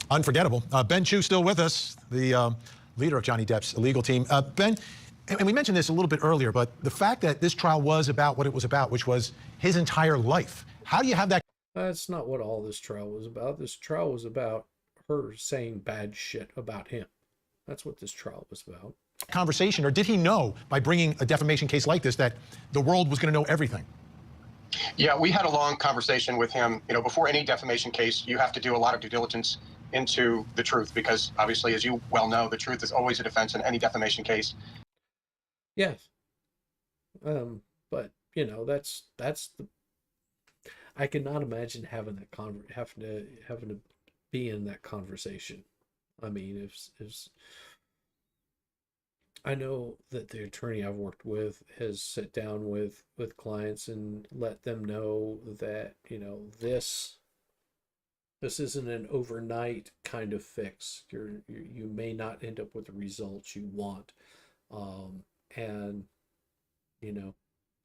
Unforgettable. Ben Chu still with us, the leader of Johnny Depp's legal team. Ben, and we mentioned this a little bit earlier, but the fact that this trial was about what it was about, which was his entire life. How do you have that? That's not what all this trial was about. This trial was about her saying bad shit about him. That's what this trial was about. Conversation, or did he know by bringing a defamation case like this that the world was going to know everything? Yeah, we had a long conversation with him. You know, before any defamation case, you have to do a lot of due diligence into the truth, because obviously, as you well know, the truth is always a defense in any defamation case. Yes. But you know, that's the, I cannot imagine having that having to be in that conversation. I mean, if I know that the attorney I've worked with has sat down with clients and let them know that, you know, this isn't an overnight kind of fix. You may not end up with the results you want. And you know,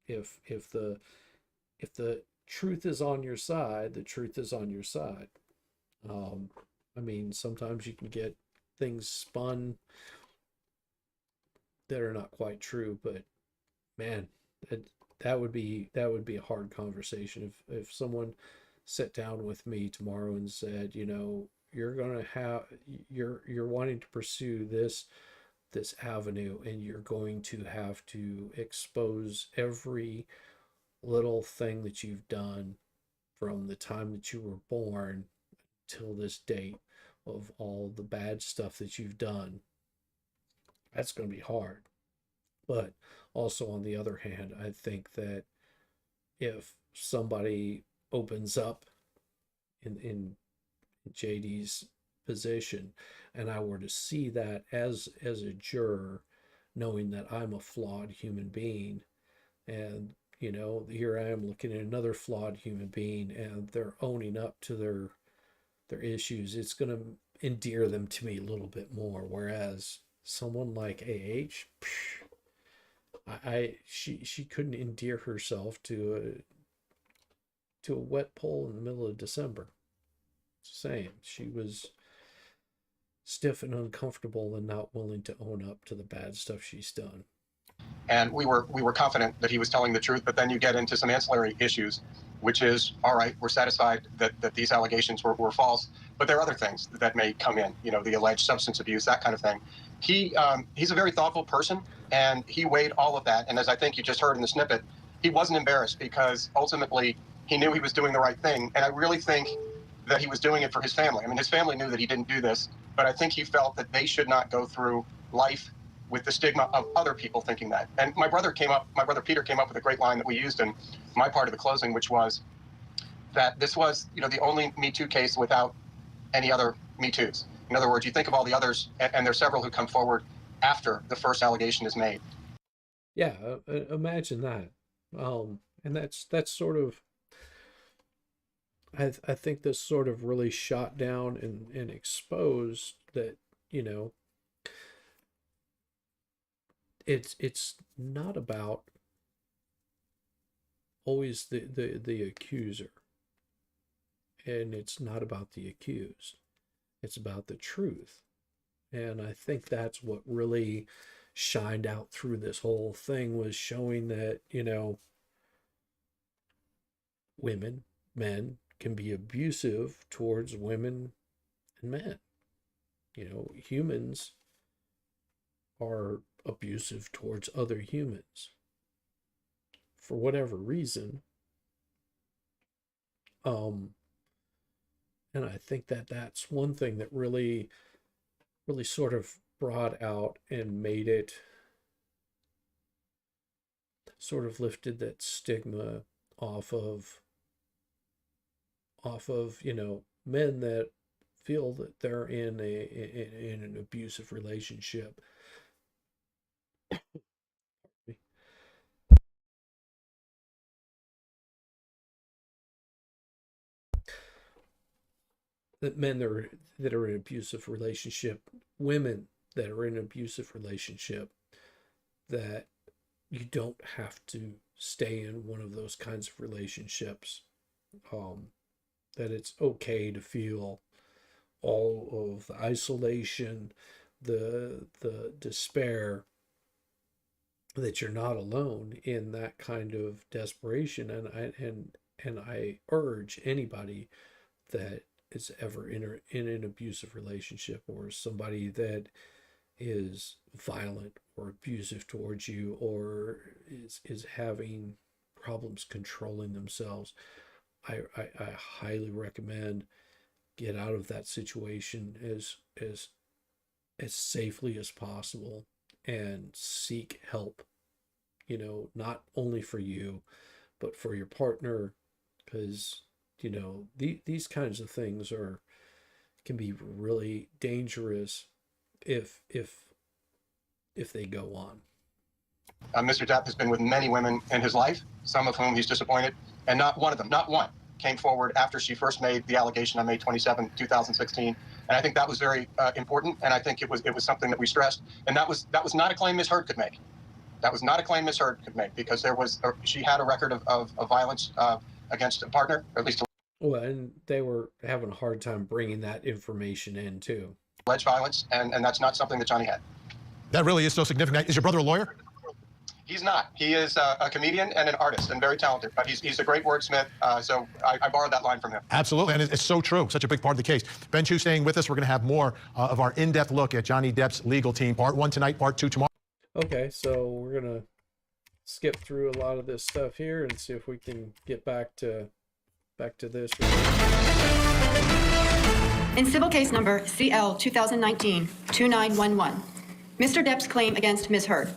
if the truth is on your side, the truth is on your side. I mean, sometimes you can get things spun that are not quite true, but man, that would be a hard conversation if someone sat down with me tomorrow and said, you know, you're wanting to pursue this avenue, and you're going to have to expose every little thing that you've done from the time that you were born till this date, of all the bad stuff that you've done. That's going to be hard. But also, on the other hand, I think that if somebody opens up in JD's position, and I were to see that as a juror, knowing that I'm a flawed human being, and you know, here I am looking at another flawed human being, and they're owning up to their issues, it's going to endear them to me a little bit more. Whereas someone like AH, she couldn't endear herself to a wet pole in the middle of December. Same. She was stiff and uncomfortable and not willing to own up to the bad stuff she's done. And we were confident that he was telling the truth, but then you get into some ancillary issues, which is, all right, we're satisfied that these allegations were false, but there are other things that may come in, you know, the alleged substance abuse, that kind of thing. He's a very thoughtful person, and he weighed all of that. And as I think you just heard in the snippet, he wasn't embarrassed, because ultimately he knew he was doing the right thing. And I really think that he was doing it for his family. I mean, his family knew that he didn't do this, but I think he felt that they should not go through life with the stigma of other people thinking that. And my brother Peter came up with a great line that we used in my part of the closing, which was that this was, you know, the only Me Too case without any other Me Too's. In other words, you think of all the others, and there's several who come forward after the first allegation is made. Yeah, imagine that. And that's sort of, I think this sort of really shot down and exposed that, you know, it's not about always the accuser, and it's not about the accused. It's about the truth. And I think that's what really shined out through this whole thing, was showing that, you know, women, men can be abusive towards women and men. You know, humans are abusive towards other humans for whatever reason. And I think that that's one thing that really sort of brought out and made it, sort of lifted that stigma off of, you know, men that feel that they're in an abusive relationship. That men that are in an abusive relationship, women that are in an abusive relationship, that you don't have to stay in one of those kinds of relationships. That it's okay to feel all of the isolation, the despair, that you're not alone in that kind of desperation. And I urge anybody that is ever in an abusive relationship, or somebody that is violent or abusive towards you, or is having problems controlling themselves, I highly recommend get out of that situation as safely as possible and seek help, you know, not only for you, but for your partner, because, you know, these kinds of things can be really dangerous if they go on. Mr. Depp has been with many women in his life, some of whom he's disappointed, and not one of them, not one, came forward after she first made the allegation on May 27, 2016. And I think that was very important, and I think it was something that we stressed. And that was not a claim Ms. Heard could make. That was not a claim Ms. Heard could make, because she had a record of violence against a partner, or at least well, and they were having a hard time bringing that information in too. Alleged violence, and that's not something that Johnny had. That really is so significant. Is your brother a lawyer? He's not. He is a comedian and an artist, and very talented, but he's a great wordsmith, so I borrowed that line from him. Absolutely, and it's so true. Such a big part of the case. Ben Chu staying with us. We're going to have more of our in-depth look at Johnny Depp's legal team. Part 1 tonight, Part 2 tomorrow. Okay, so we're going to skip through a lot of this stuff here and see if we can get back to this. In civil case number CL 2019-2911, Mr. Depp's claim against Ms. Heard.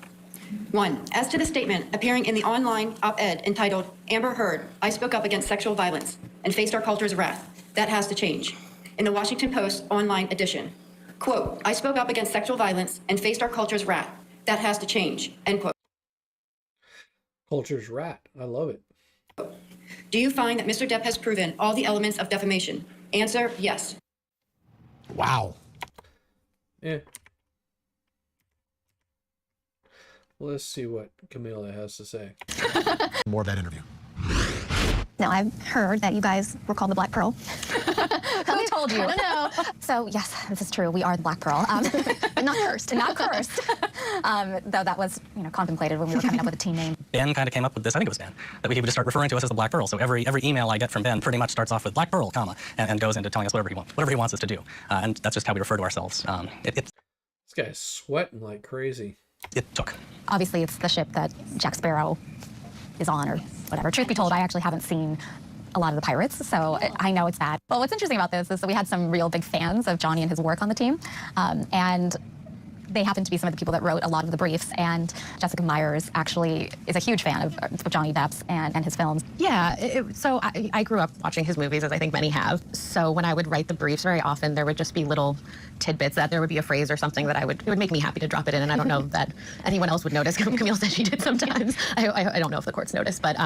1. As to the statement appearing in the online op-ed entitled, "Amber Heard, I spoke up against sexual violence and faced our culture's wrath. That has to change." In the Washington Post online edition, quote, "I spoke up against sexual violence and faced our culture's wrath. That has to change," end quote. Culture's wrath. I love it. Do you find that Mr. Depp has proven all the elements of defamation? Answer, yes. Wow. Yeah. Let's see what Camila has to say. More of that interview. Now, I've heard that you guys were called the Black Pearl. Who told you? I don't know. So, yes, this is true. We are the Black Pearl. Not cursed. Not cursed. Though that was, contemplated when we were coming up with a team name. Ben kind of came up with this, I think it was Ben, that he would just start referring to us as the Black Pearl. So every email I get from Ben pretty much starts off with Black Pearl, comma, and goes into telling us whatever he wants us to do. And that's just how we refer to ourselves. This guy's sweating like crazy. It took. Obviously, it's the ship that Jack Sparrow is on, or whatever. Truth be told, I actually haven't seen a lot of the Pirates, so I know it's bad. Well, what's interesting about this is that we had some real big fans of Johnny and his work on the team, and they happen to be some of the people that wrote a lot of the briefs, and Jessica Myers actually is a huge fan of Johnny Depp's and his films. Yeah, so I grew up watching his movies, as I think many have. So when I would write the briefs, very often there would just be little tidbits that there would be a phrase or something that it would make me happy to drop it in, and I don't know that anyone else would notice. Camille said she did sometimes. I don't know if the court's noticed, but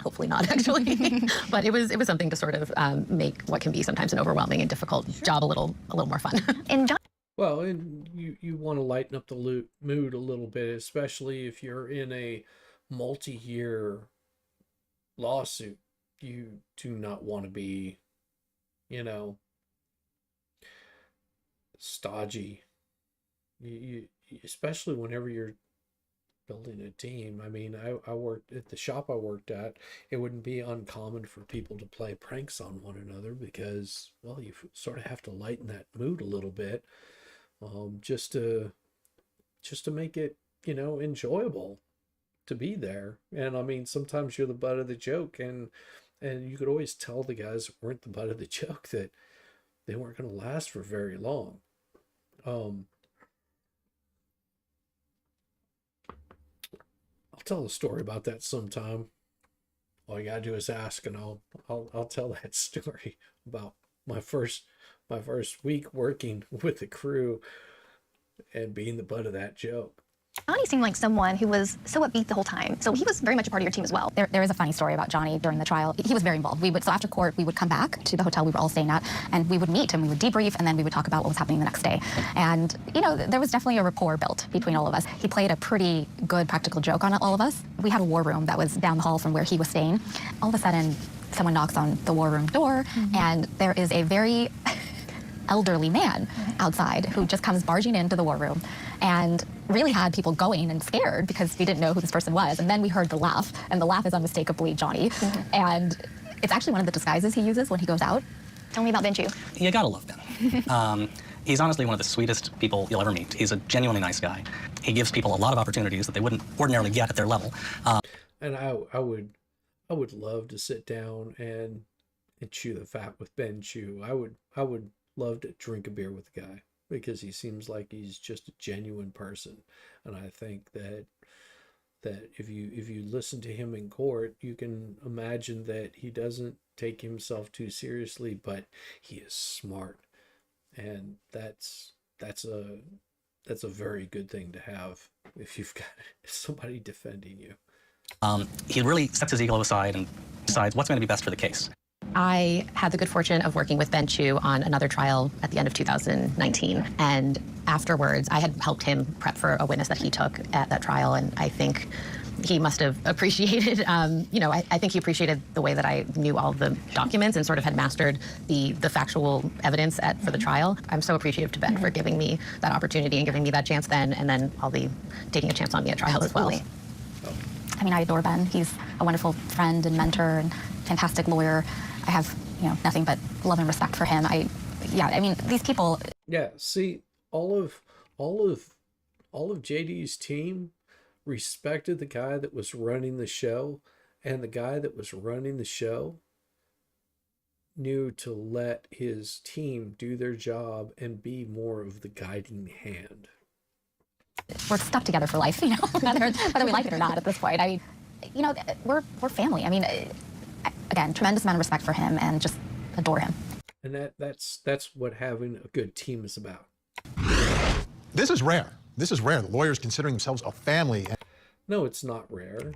hopefully not, actually. But it was something to sort of make what can be sometimes an overwhelming and difficult job a little more fun. Well, and you want to lighten up the mood a little bit, especially if you're in a multi-year lawsuit. You do not want to be, stodgy. You especially whenever you're building a team. I mean, I worked at the shop I worked at. It wouldn't be uncommon for people to play pranks on one another because, well, you sort of have to lighten that mood a little bit. Just to make it, enjoyable to be there. And I mean, sometimes you're the butt of the joke, and you could always tell the guys that weren't the butt of the joke that they weren't going to last for very long. I'll tell a story about that sometime. All you gotta do is ask, and I'll tell that story about my first week working with the crew and being the butt of that joke. Johnny seemed like someone who was so upbeat the whole time. So he was very much a part of your team as well. There is a funny story about Johnny during the trial. He was very involved. So after court, we would come back to the hotel we were all staying at, and we would meet, and we would debrief, and then we would talk about what was happening the next day. And, there was definitely a rapport built between all of us. He played a pretty good practical joke on all of us. We had a war room that was down the hall from where he was staying. All of a sudden, someone knocks on the war room door, and there is a very elderly man outside who just comes barging into the war room and really had people going and scared because we didn't know who this person was. And then we heard the laugh, and the laugh is unmistakably Johnny. And it's actually one of the disguises he uses when he goes out Tell me about Ben Chu. You gotta love Ben. He's honestly one of the sweetest people you'll ever meet. He's a genuinely nice guy. He gives people a lot of opportunities that they wouldn't ordinarily get at their level. And I would love to sit down and chew the fat with Ben Chu. I would love to drink a beer with the guy because he seems like he's just a genuine person. And I think that if you listen to him in court, you can imagine that he doesn't take himself too seriously, but he is smart. And that's a very good thing to have if you've got somebody defending you. He really sets his ego aside and decides what's going to be best for the case. I had the good fortune of working with Ben Chu on another trial at the end of 2019. And afterwards, I had helped him prep for a witness that he took at that trial. And I think he must have appreciated, I think he appreciated the way that I knew all the documents and sort of had mastered the factual evidence for the trial. I'm so appreciative to Ben for giving me that opportunity and giving me that chance then, and then I'll be taking a chance on me at trial as well. I mean, I adore Ben. He's a wonderful friend and mentor and fantastic lawyer. I have, nothing but love and respect for him. I mean, these people. Yeah, see, all of JD's team respected the guy that was running the show, and the guy that was running the show knew to let his team do their job and be more of the guiding hand. We're stuck together for life, whether we like it or not at this point. I mean, we're family. I mean, again, tremendous amount of respect for him and just adore him. And that's what having a good team is about. This is rare. This is rare. The lawyers considering themselves a family. No, it's not rare.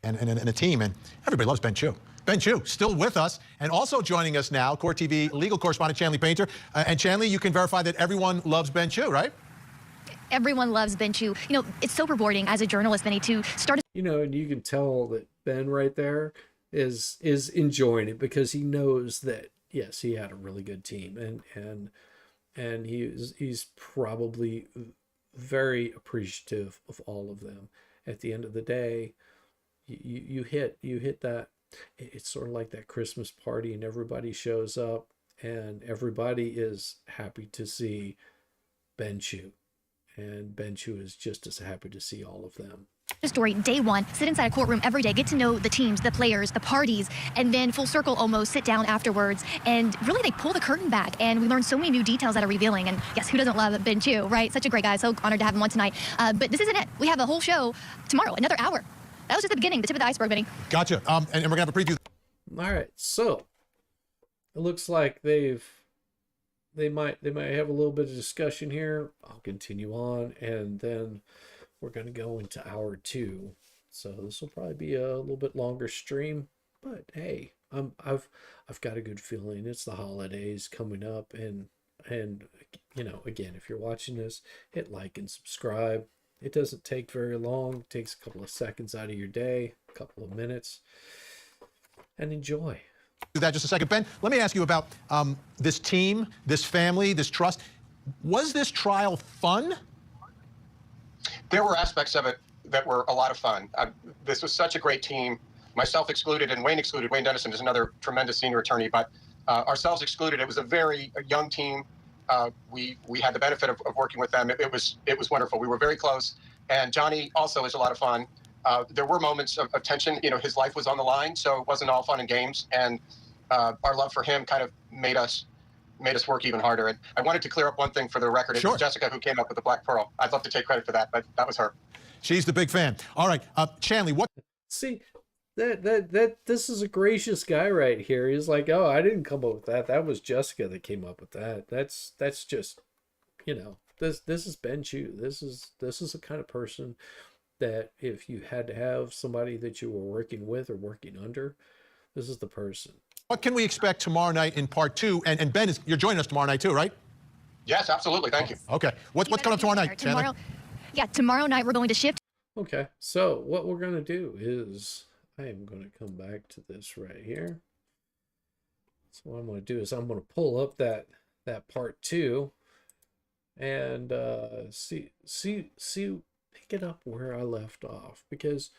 And a team, and everybody loves Ben Chu. Ben Chu, still with us, and also joining us now, Court TV legal correspondent Chanley Painter. And Chanley, you can verify that everyone loves Ben Chu, right? Everyone loves Ben Chu. It's so rewarding as a journalist, Benny, to start. And you can tell that Ben right there is enjoying it because he knows that, yes, he had a really good team, and he's probably very appreciative of all of them. At the end of the day, you hit that. It's sort of like that Christmas party, and everybody shows up, and everybody is happy to see Ben Chu, and Ben Chu is just as happy to see all of them. Story day one, sit inside a courtroom every day, get to know the teams, the players, the parties, and then full circle almost sit down afterwards, and really they pull the curtain back, and we learn so many new details that are revealing. And yes, who doesn't love Ben Chu, right? Such a great guy. So honored to have him on tonight. But this isn't it. We have a whole show tomorrow, another hour. That was just the beginning, the tip of the iceberg, Benny. Gotcha. And we're gonna have a preview. All right, so it looks like they might have a little bit of discussion here. I'll continue on, and then we're going to go into hour 2. So this will probably be a little bit longer stream, but hey, I've got a good feeling. It's the holidays coming up, and again, if you're watching this, hit like and subscribe. It doesn't take very long. It takes a couple of seconds out of your day, a couple of minutes, and enjoy. Do that just a second. Ben, let me ask you about this team, this family, this trust. Was this trial fun? There were aspects of it that were a lot of fun. This was such a great team, myself excluded and Wayne excluded. Wayne Dennison is another tremendous senior attorney, but ourselves excluded. It was a very young team. We had the benefit of working with them. It was wonderful. We were very close. And Johnny also is a lot of fun. There were moments of tension. His life was on the line, so it wasn't all fun and games. And our love for him kind of made us work even harder. And I wanted to clear up one thing for the record. It was Jessica who came up with the Black Pearl. I'd love to take credit for that, but that was her. She's the big fan. All right, Chanley, what? See, this is a gracious guy right here. He's like, oh, I didn't come up with that. That was Jessica that came up with that. That's just, this is Ben Chu. This is the kind of person that if you had to have somebody that you were working with or working under, this is the person. What can we expect tomorrow night in part 2? And Ben, you're joining us tomorrow night too, right? Yes, absolutely. Thank you. Okay. What's coming up tomorrow night, Chanley? Tomorrow night we're going to shift. Okay, so what we're going to do is I am going to come back to this right here. So what I'm going to do is I'm going to pull up that part 2 and see pick it up where I left off, because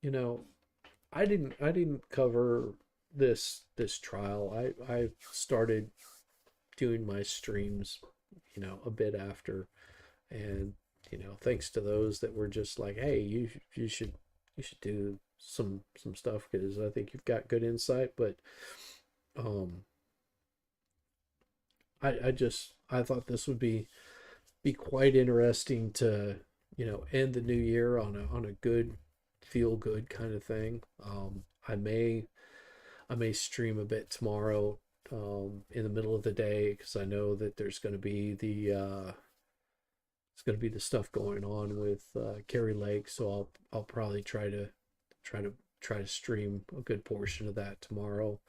I didn't cover this trial. I started doing my streams, a bit after, and thanks to those that were just like, hey, you should do some stuff, because I think you've got good insight. But I thought this would be quite interesting to end the new year on a good, feel good kind of thing. I may stream a bit tomorrow in the middle of the day, because I know that there's going to be the stuff going on with Carrie Lake, so I'll probably try to stream a good portion of that tomorrow,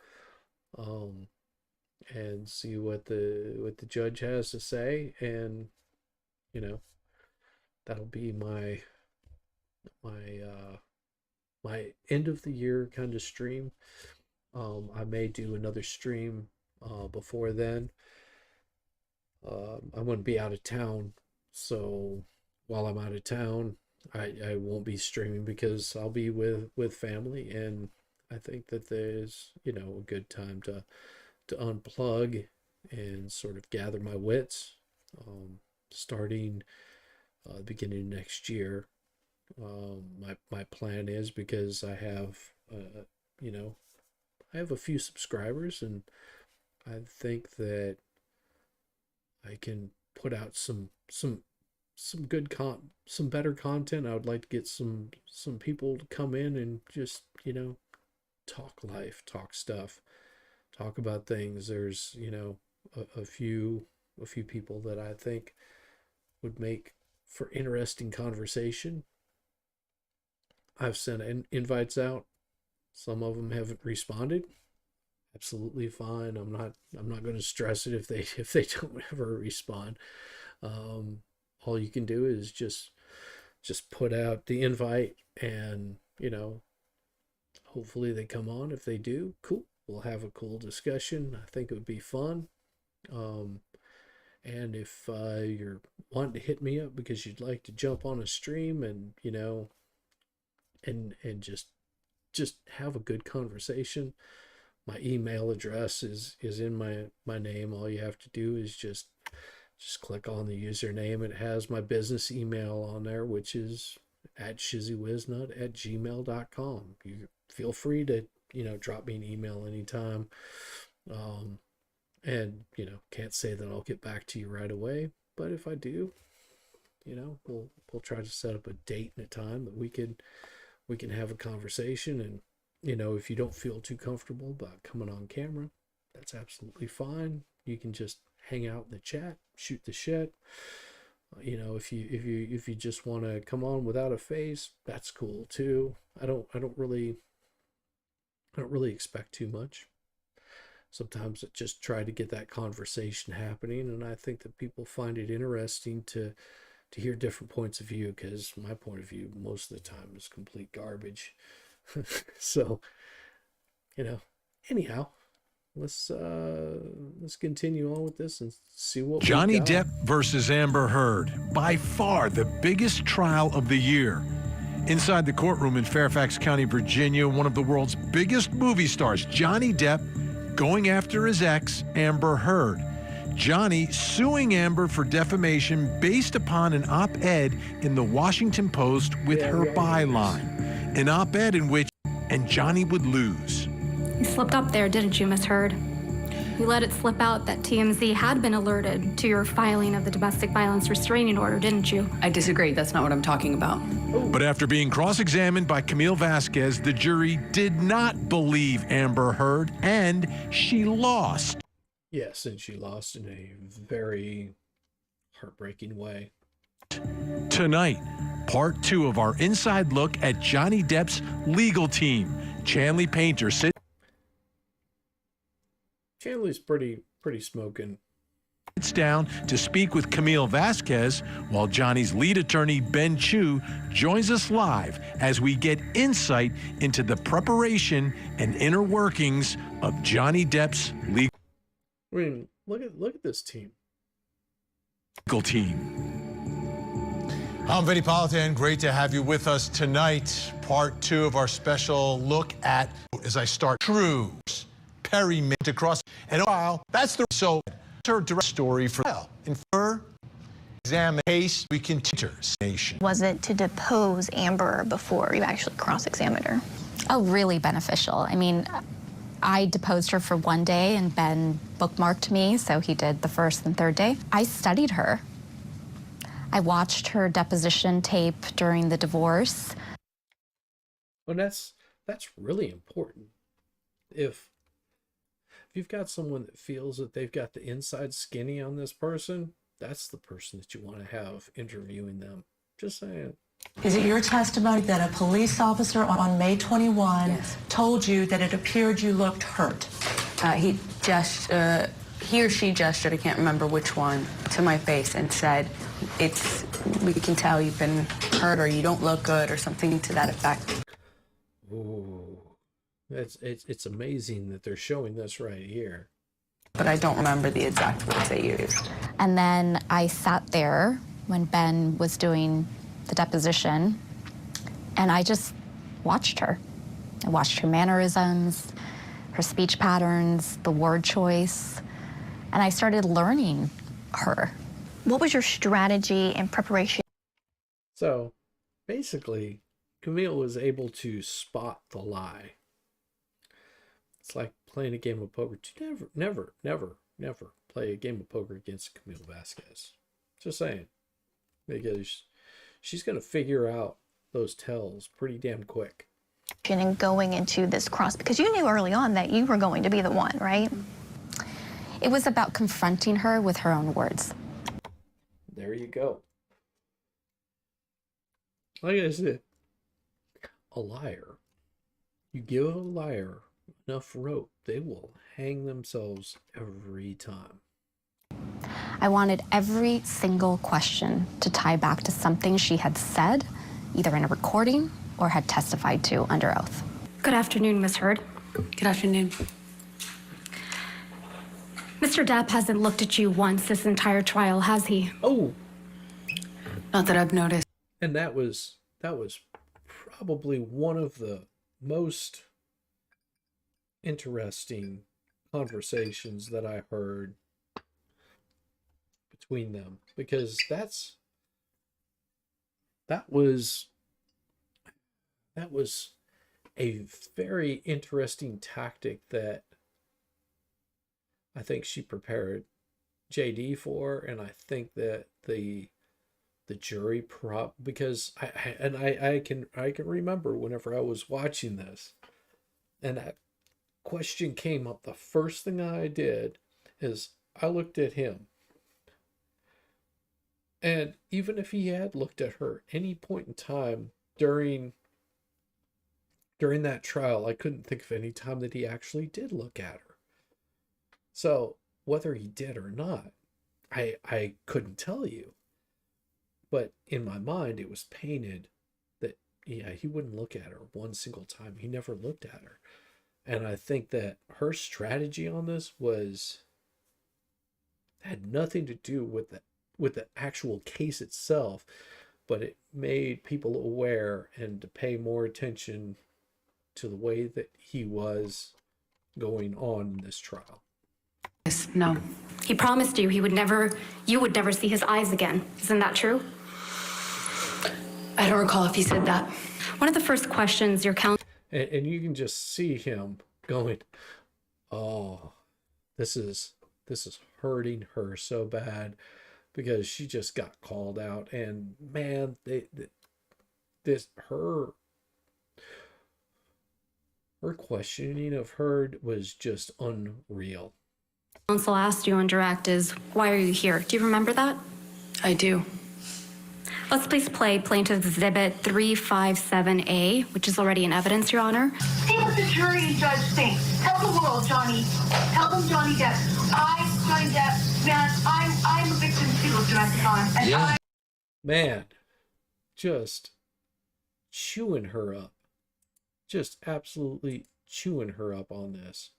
and see what the judge has to say, and that'll be my end of the year kind of stream. I may do another stream before then. I'm going to be out of town, so while I'm out of town, I won't be streaming, because I'll be with family, and I think that there's a good time to unplug and sort of gather my wits, starting the beginning of next year. My plan is, because I have I have a few subscribers, and I think that I can put out some good some better content. I would like to get some people to come in and just talk life, talk stuff, talk about things. There's a few people that I think would make for interesting conversation. I've sent invites out. Some of them haven't responded. Absolutely fine. I'm not going to stress it if they don't ever respond. All you can do is just put out the invite, and hopefully they come on. If they do, cool. We'll have a cool discussion. I think it would be fun. And if you're wanting to hit me up because you'd like to jump on a stream and and just have a good conversation, my email address is in my name. All you have to do is just click on the username. It has my business email on there, which is @shizzywiznut@gmail.com. You feel free to drop me an email anytime. And can't say that I'll get back to you right away, but if I do, we'll try to set up a date and a time that we can have a conversation. And if you don't feel too comfortable about coming on camera, that's absolutely fine. You can just hang out in the chat, shoot the shit. If you just want to come on without a face, that's cool too. I don't really expect too much. Sometimes I just try to get that conversation happening, and I think that people find it interesting to hear different points of view, because my point of view most of the time is complete garbage. So, anyhow, let's continue on with this and see what Johnny Depp versus Amber Heard, by far the biggest trial of the year. Inside the courtroom in Fairfax County, Virginia, one of the world's biggest movie stars, Johnny Depp, going after his ex, Amber Heard. Johnny suing Amber for defamation based upon an op-ed in the Washington Post with her byline. An op-ed in which, and Johnny would lose. You slipped up there, didn't you, Miss Heard? You let it slip out that TMZ had been alerted to your filing of the domestic violence restraining order, didn't you? I disagree. That's not what I'm talking about. But after being cross-examined by Camille Vasquez, the jury did not believe Amber Heard, and she lost. Yes, and she lost in a very heartbreaking way. Tonight, part 2 of our inside look at Johnny Depp's legal team. Chanley Painter Chanley's pretty smoking. Sits down to speak with Camille Vasquez, while Johnny's lead attorney, Ben Chu, joins us live as we get insight into the preparation and inner workings of Johnny Depp's legal Look at this team. Team. I'm Vinny Politan. Great to have you with us tonight. Part 2 of our special look at, as I start, true Perry Mint across. And while that's the so her direct story for in her examine case we continue nation. Was it to depose Amber before you actually cross-examined her? Oh, really beneficial. I mean, I deposed her for one day and Ben bookmarked me, so he did the first and third day. I studied her. I watched her deposition tape during the divorce. Well, that's really important. If you've got someone that feels that they've got the inside skinny on this person, that's the person that you want to have interviewing them. Just saying. Is it your testimony that a police officer on May 21 told you that it appeared you looked hurt? He or she gestured, I can't remember which one, to my face and said, we can tell you've been hurt or you don't look good or something to that effect. Ooh, it's amazing that they're showing this right here. But I don't remember the exact words they used. And then I sat there when Ben was doing the deposition, and I just watched her. I watched her mannerisms, her speech patterns, the word choice, and I started learning her. What was your strategy in preparation? So, basically, Camille was able to spot the lie. It's like playing a game of poker. Never play a game of poker against Camille Vasquez. Just saying. Because she's going to figure out those tells pretty damn quick. And going into this cross, because you knew early on that you were going to be the one, right? It was about confronting her with her own words. There you go. Like I said, a liar. You give a liar enough rope, they will hang themselves every time. I wanted every single question to tie back to something she had said, either in a recording or had testified to under oath. Good afternoon, Ms. Heard. Good afternoon. Mr. Depp hasn't looked at you once this entire trial, has he? Oh. Not that I've noticed. And that was probably one of the most interesting conversations that I heard between them, because that was a very interesting tactic that I think she prepared JD for, and I think that the jury because I can remember whenever I was watching this and that question came up, the first thing I did is I looked at him. And even if he had looked at her any point in time during that trial, I couldn't think of any time that he actually did look at her. So whether he did or not, I couldn't tell you. But in my mind, it was painted that, yeah, he wouldn't look at her one single time. He never looked at her. And I think that her strategy on this had nothing to do with the actual case itself, but it made people aware and to pay more attention to the way that he was going on in this trial. No. He promised you you would never see his eyes again. Isn't that true? I don't recall if he said that. One of the first questions your counsel... And you can just see him going, oh, this is hurting her so bad because she just got called out. And man, her questioning of Heard was just unreal. Counsel asked you on direct is, why are you here? Do you remember that? I do. Let's please play Plaintiff's Exhibit 357A, which is already in evidence, Your Honor. See what the jury and judge think. Tell the world, Johnny. Tell them Johnny Depp. Johnny Depp, man, I'm a victim too of domestic violence. And yeah. Man, just chewing her up. Just absolutely chewing her up on this.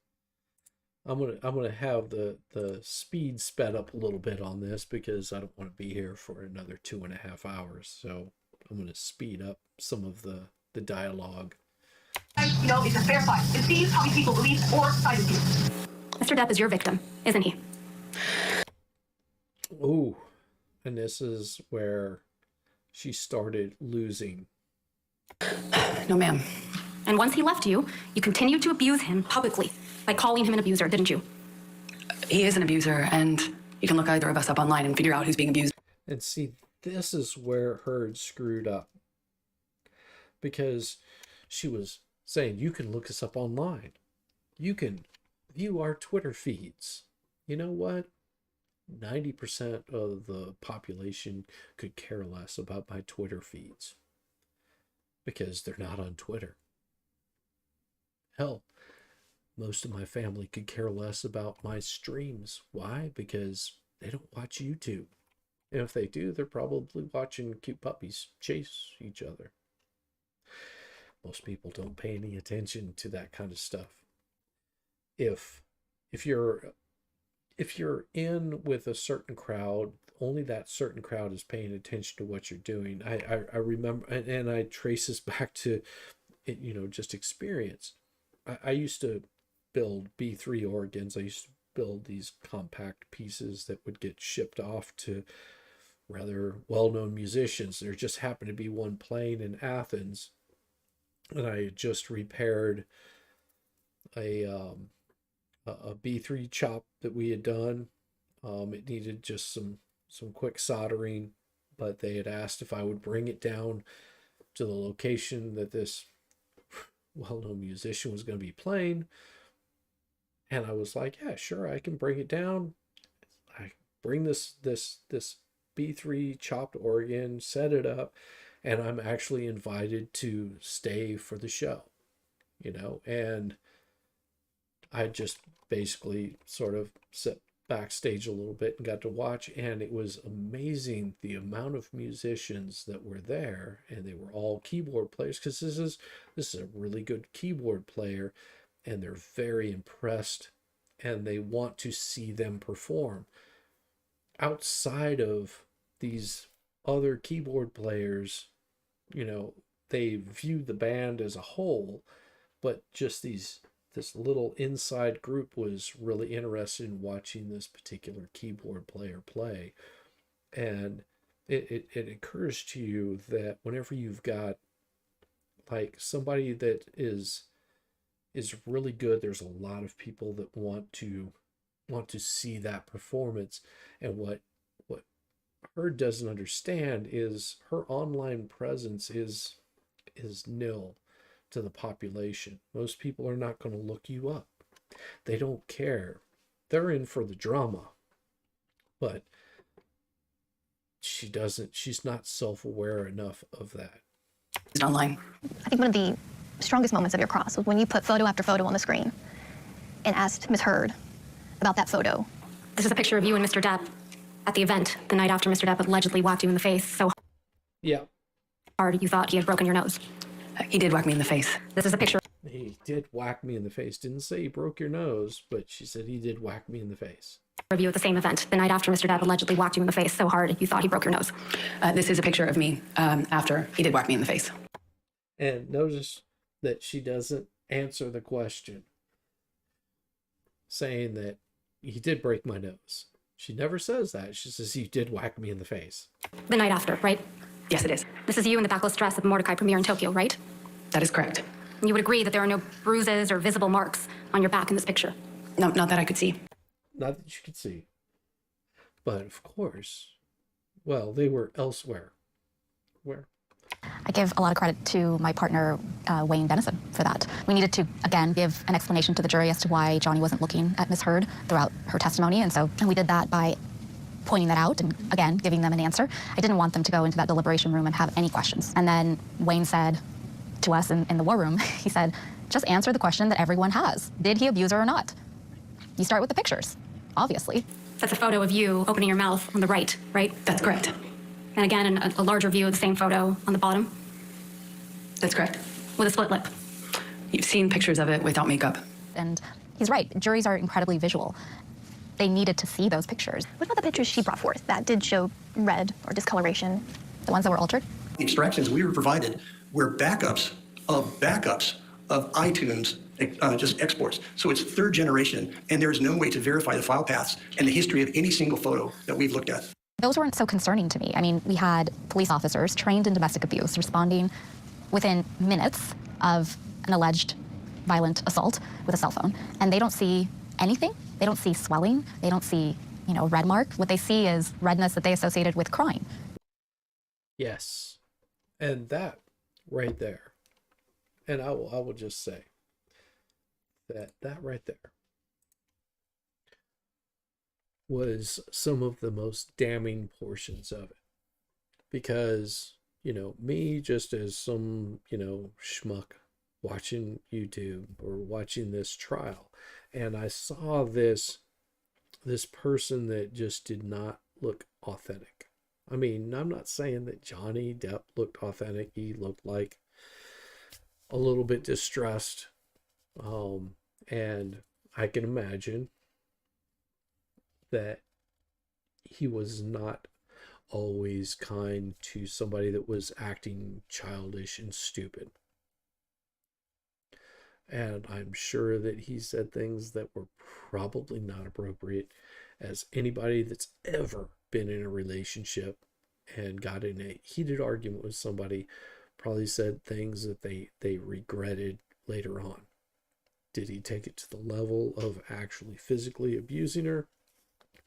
I'm gonna have the speed sped up a little bit on this because I don't want to be here for another 2.5 hours. So I'm gonna speed up some of the dialogue. You know, it's a fair fight. It seems how many people believe or side with you. Mr. Depp is your victim, isn't he? Ooh, and this is where she started losing. No, ma'am. And once he left you, you continued to abuse him publicly by calling him an abuser, didn't you? He is an abuser, and you can look either of us up online and figure out who's being abused. And see, this is where Heard screwed up. Because she was saying, you can look us up online. You can view our Twitter feeds. You know what? 90% of the population could care less about my Twitter feeds. Because they're not on Twitter. Hell, most of my family could care less about my streams. Why? Because they don't watch YouTube. And if they do, they're probably watching cute puppies chase each other. Most people don't pay any attention to that kind of stuff. If you're in with a certain crowd, only that certain crowd is paying attention to what you're doing. I remember, and I trace this back to, just experience. I used to build B3 organs. I used to build these compact pieces that would get shipped off to rather well-known musicians. There just happened to be one playing in Athens, and I had just repaired a B3 chop that we had done. It needed just some quick soldering, but they had asked if I would bring it down to the location that this well-known musician was going to be playing. And I was like, yeah, sure, I can bring it down. I bring this B3 chopped organ, set it up, and I'm actually invited to stay for the show, and I just basically sort of sat backstage a little bit and got to watch, and it was amazing the amount of musicians that were there, and they were all keyboard players, because this is a really good keyboard player, and they're very impressed, and they want to see them perform. Outside of these other keyboard players, they view the band as a whole, but just this little inside group was really interested in watching this particular keyboard player play. And it occurs to you that whenever you've got like somebody that is really good, there's a lot of people that want to see that performance. And what Heard doesn't understand is her online presence is nil to the population. Most people are not going to look you up. They don't care. They're in for the drama. But she's not self-aware enough of that. It's online. I think one of the strongest moments of your cross was when you put photo after photo on the screen and asked Ms. Heard about that photo. This is a picture of you and Mr. Depp at the event the night after Mr. Depp allegedly whacked you in the face so hard you thought he had broken your nose. He did whack me in the face. This is a picture. He did whack me in the face. Didn't say he broke your nose, but she said he did whack me in the face. Of you at the same event the night after Mr. Depp allegedly whacked you in the face so hard you thought he broke your nose. This is a picture of me after he did whack me in the face. And notice that she doesn't answer the question, saying that he did break my nose. She never says that. She says he did whack me in the face. The night after, right? Yes, it is. This is you in the backless dress at the Mordecai premiere in Tokyo, right? That is correct. You would agree that there are no bruises or visible marks on your back in this picture? No, not that I could see. Not that you could see. But of course, well, they were elsewhere. Where? I give a lot of credit to my partner, Wayne Dennison, for that. We needed to, again, give an explanation to the jury as to why Johnny wasn't looking at Ms. Heard throughout her testimony, and we did that by pointing that out and, again, giving them an answer. I didn't want them to go into that deliberation room and have any questions. And then Wayne said to us in the war room, he said, just answer the question that everyone has. Did he abuse her or not? You start with the pictures, obviously. That's a photo of you opening your mouth on the right? That's correct. And again, a larger view of the same photo on the bottom? That's correct. With a split lip? You've seen pictures of it without makeup. And He's right. Juries are incredibly visual. They needed to see those pictures. What about the pictures she brought forth that did show red or discoloration? The ones that were altered? The extractions we were provided were backups of iTunes, just exports. So it's third generation, and there's no way to verify the file paths and the history of any single photo that we've looked at. Those weren't so concerning to me. I mean, we had police officers trained in domestic abuse responding within minutes of an alleged violent assault with a cell phone, and they don't see anything. They don't see swelling. They don't see, a red mark. What they see is redness that they associated with crime. Yes. And that right there, and I will just say that right there was some of the most damning portions of it. Because, me just as some, schmuck watching YouTube or watching this trial, and I saw this person that just did not look authentic. I mean, I'm not saying that Johnny Depp looked authentic. He looked like a little bit distressed. And I can imagine that he was not always kind to somebody that was acting childish and stupid. And I'm sure that he said things that were probably not appropriate, as anybody that's ever been in a relationship and got in a heated argument with somebody probably said things that they regretted later on. Did he take it to the level of actually physically abusing her?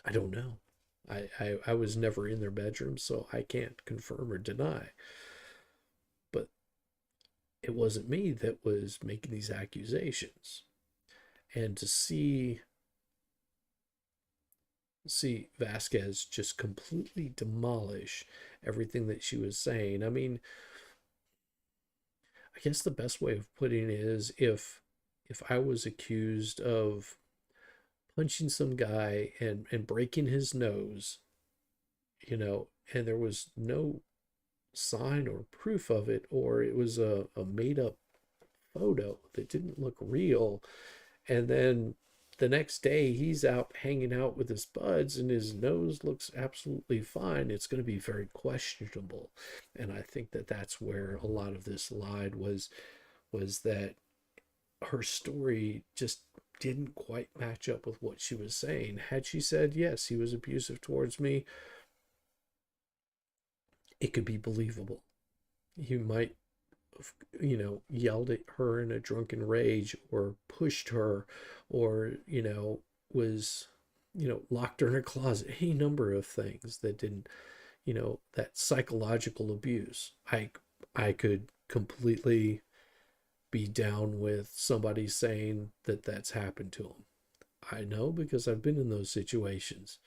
I don't know. I was never in their bedroom, so I can't confirm or deny. But it wasn't me that was making these accusations. And to see Vasquez just completely demolish everything that she was saying. I mean, I guess the best way of putting it is if I was accused of punching some guy and breaking his nose, and there was no sign or proof of it, or it was a made up photo that didn't look real, and then the next day he's out hanging out with his buds and his nose looks absolutely fine, it's going to be very questionable. And I think that that's where a lot of this lied, was that her story just didn't quite match up with what she was saying. Had she said, yes, he was abusive towards me, it could be believable. He might have, yelled at her in a drunken rage, or pushed her, or, was, locked her in a closet, any number of things that didn't, that psychological abuse. I could completely be down with somebody saying that that's happened to them. I know, because I've been in those situations.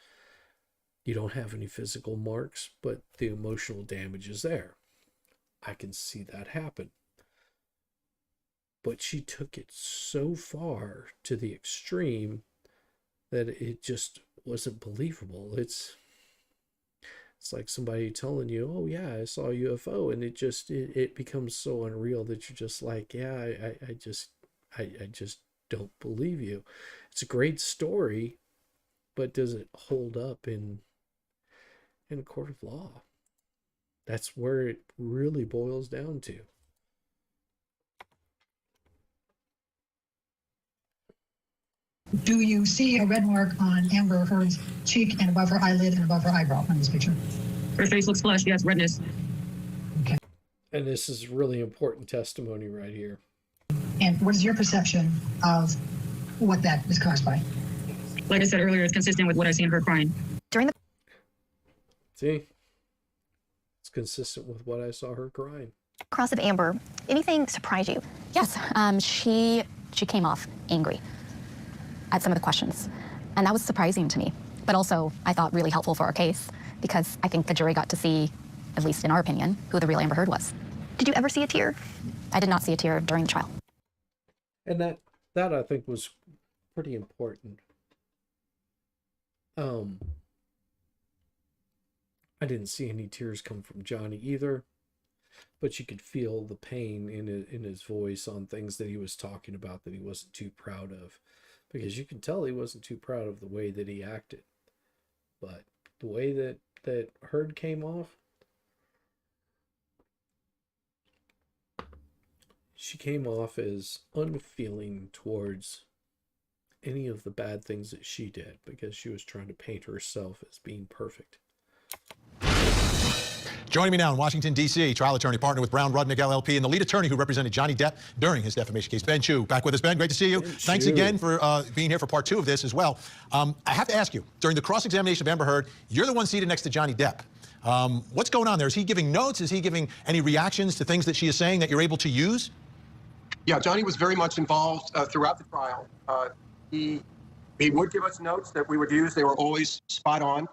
You don't have any physical marks, but the emotional damage is there. I can see that happen. But she took it so far to the extreme that it just wasn't believable. It's like somebody telling you, oh yeah, I saw a UFO, and it becomes so unreal that you're just like, yeah, I just don't believe you. It's a great story, but does it hold up in a court of law? That's where it really boils down to. Do you see a red mark on Amber Heard's cheek and above her eyelid and above her eyebrow on this picture? Her face looks flushed, yes, redness. Okay. And this is really important testimony right here. And what is your perception of what that is caused by? Like I said earlier, it's consistent with what I seen her crying. See? It's consistent with what I saw her crying. Cross of Amber, anything surprise you? Yes, she came off angry at some of the questions, and that was surprising to me, but also I thought really helpful for our case, because I think the jury got to see, at least in our opinion, who the real Amber Heard was. Did you ever see a tear? I did not see a tear during the trial. And that I think was pretty important. I didn't see any tears come from Johnny either, but you could feel the pain in his voice on things that he was talking about that he wasn't too proud of. because you can tell he wasn't too proud of the way that he acted. But the way that Heard came off, she came off as unfeeling towards any of the bad things that she did, because she was trying to paint herself as being perfect. Joining me now in Washington, D.C., trial attorney, partner with Brown Rudnick LLP, and the lead attorney who represented Johnny Depp during his defamation case, Ben Chu. Back with us, Ben. Great to see you. Thanks again for being here for part 2 of this as well. I have to ask you, during the cross-examination of Amber Heard, you're the one seated next to Johnny Depp. What's going on there? Is he giving notes? Is he giving any reactions to things that she is saying that you're able to use? Yeah, Johnny was very much involved throughout the trial. He would give us notes that we would use. They were always spot on.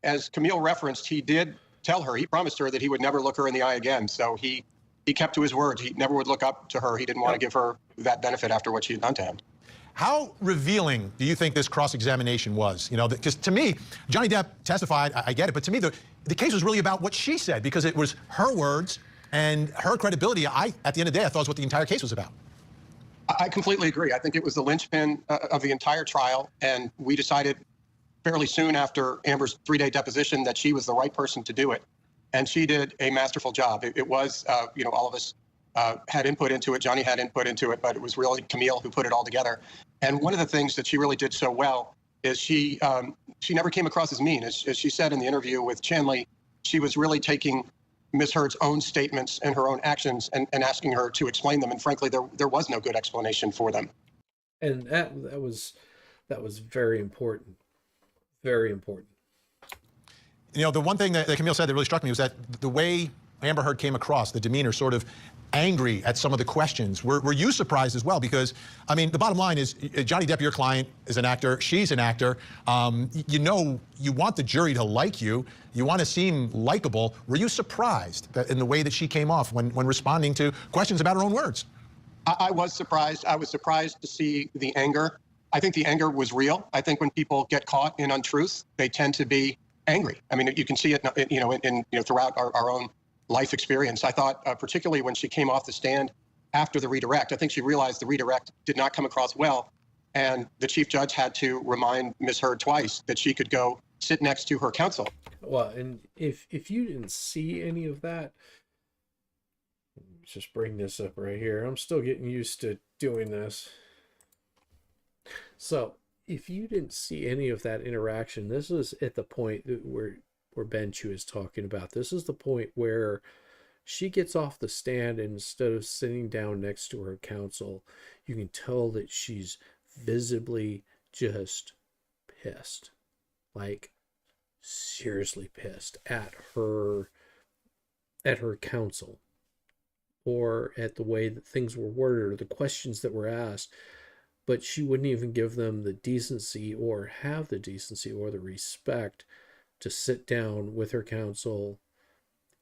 As Camille referenced, he did tell her, he promised her that he would never look her in the eye again. So he kept to his word. He never would look up to her. He didn't want to give her that benefit after what she had done to him. How revealing do you think this cross-examination was? You know, because to me, Johnny Depp testified, I get it, but to me, the case was really about what she said, because it was her words and her credibility. At the end of the day, I thought was what the entire case was about. I completely agree. I think it was the linchpin of the entire trial, and we decided fairly soon after Amber's 3-day deposition that she was the right person to do it, and she did a masterful job. It was, you know, all of us had input into it. Johnny had input into it, but it was really Camille who put it all together. And one of the things that she really did so well is she never came across as mean. As she said in the interview with Chanley, she was really taking Ms. Heard's own statements and her own actions and asking her to explain them. And frankly, there was no good explanation for them. And that was very important. Very important. You know, the one thing that Camille said that really struck me was that the way Amber Heard came across, the demeanor, sort of angry at some of the questions. Were you surprised as well? Because, I mean, the bottom line is Johnny Depp, your client, is an actor. She's an actor. You know, you want the jury to like you. You want to seem likable. Were you surprised in the way that she came off when responding to questions about her own words? I was surprised. I was surprised to see the anger. I think the anger was real. I think when people get caught in untruth, they tend to be angry. I mean, you can see it, you know, throughout our own life experience. I thought, particularly when she came off the stand after the redirect, I think she realized the redirect did not come across well, and the chief judge had to remind Ms. Heard twice that she could go sit next to her counsel. Well, and if you didn't see any of that, let's just bring this up right here. I'm still getting used to doing this. So if you didn't see any of that interaction, this is at the point where Ben Chu is talking about. This is the point where she gets off the stand, and instead of sitting down next to her counsel, you can tell that she's visibly just pissed, like seriously pissed at her counsel, or at the way that things were worded or the questions that were asked. But she wouldn't even give them the decency or have the decency or the respect to sit down with her counsel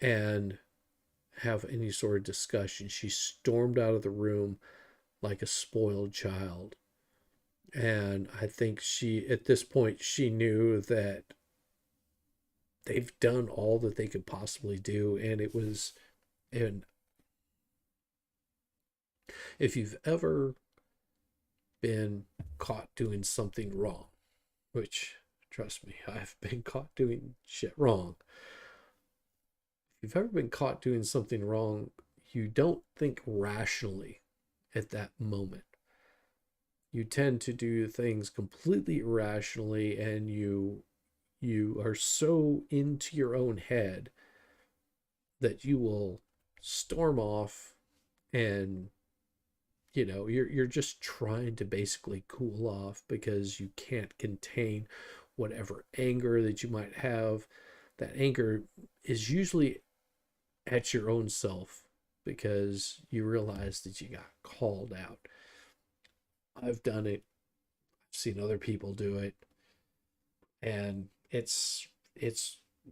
and have any sort of discussion. She stormed out of the room like a spoiled child. And I think at this point, she knew that they've done all that they could possibly do. And if you've ever been caught doing something wrong, which, trust me, I've been caught doing shit wrong. If you've ever been caught doing something wrong, you don't think rationally at that moment. You tend to do things completely irrationally, and you are so into your own head that you will storm off, and you know, you're just trying to basically cool off because you can't contain whatever anger that you might have. That anger is usually at your own self because you realize that you got called out. I've done it. I've seen other people do it. And it's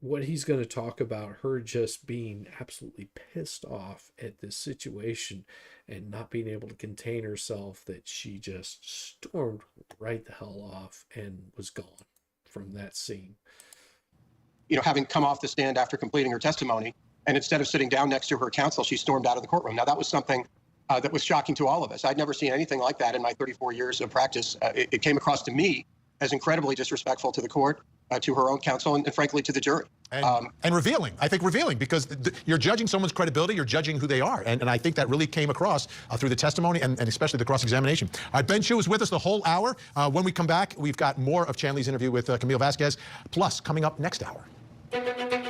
what he's going to talk about, her just being absolutely pissed off at this situation and not being able to contain herself, that she just stormed right the hell off and was gone from that scene. You know, having come off the stand after completing her testimony, and instead of sitting down next to her counsel, she stormed out of the courtroom. Now, that was something that was shocking to all of us. I'd never seen anything like that in my 34 years of practice. It came across to me as incredibly disrespectful to the court, to her own counsel, and frankly, to the jury. And revealing, I think revealing, because you're judging someone's credibility, you're judging who they are. And I think that really came across through the testimony and especially the cross-examination. All right, Ben Chu is with us the whole hour. When we come back, we've got more of Chanley's interview with Camille Vasquez, plus coming up next hour.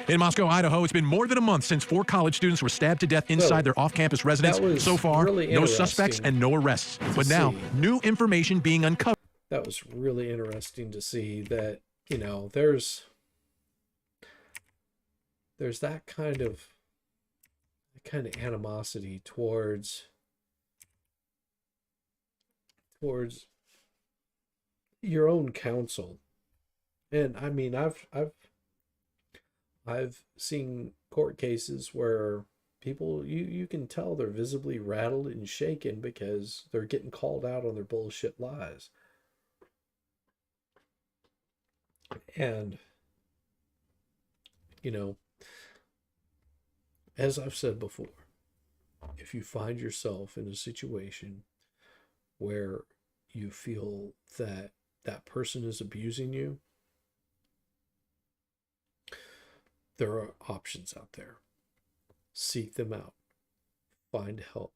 In Moscow, Idaho, it's been more than a month since 4 college students were stabbed to death inside their off-campus residence. So far, really no suspects and no arrests. But now, new information being uncovered. That was really interesting to see that, you know, there's that kind of animosity towards your own counsel. And I mean, I've seen court cases where people, you can tell they're visibly rattled and shaken because they're getting called out on their bullshit lies. And, you know, as I've said before, if you find yourself in a situation where you feel that that person is abusing you, there are options out there. Seek them out. Find help.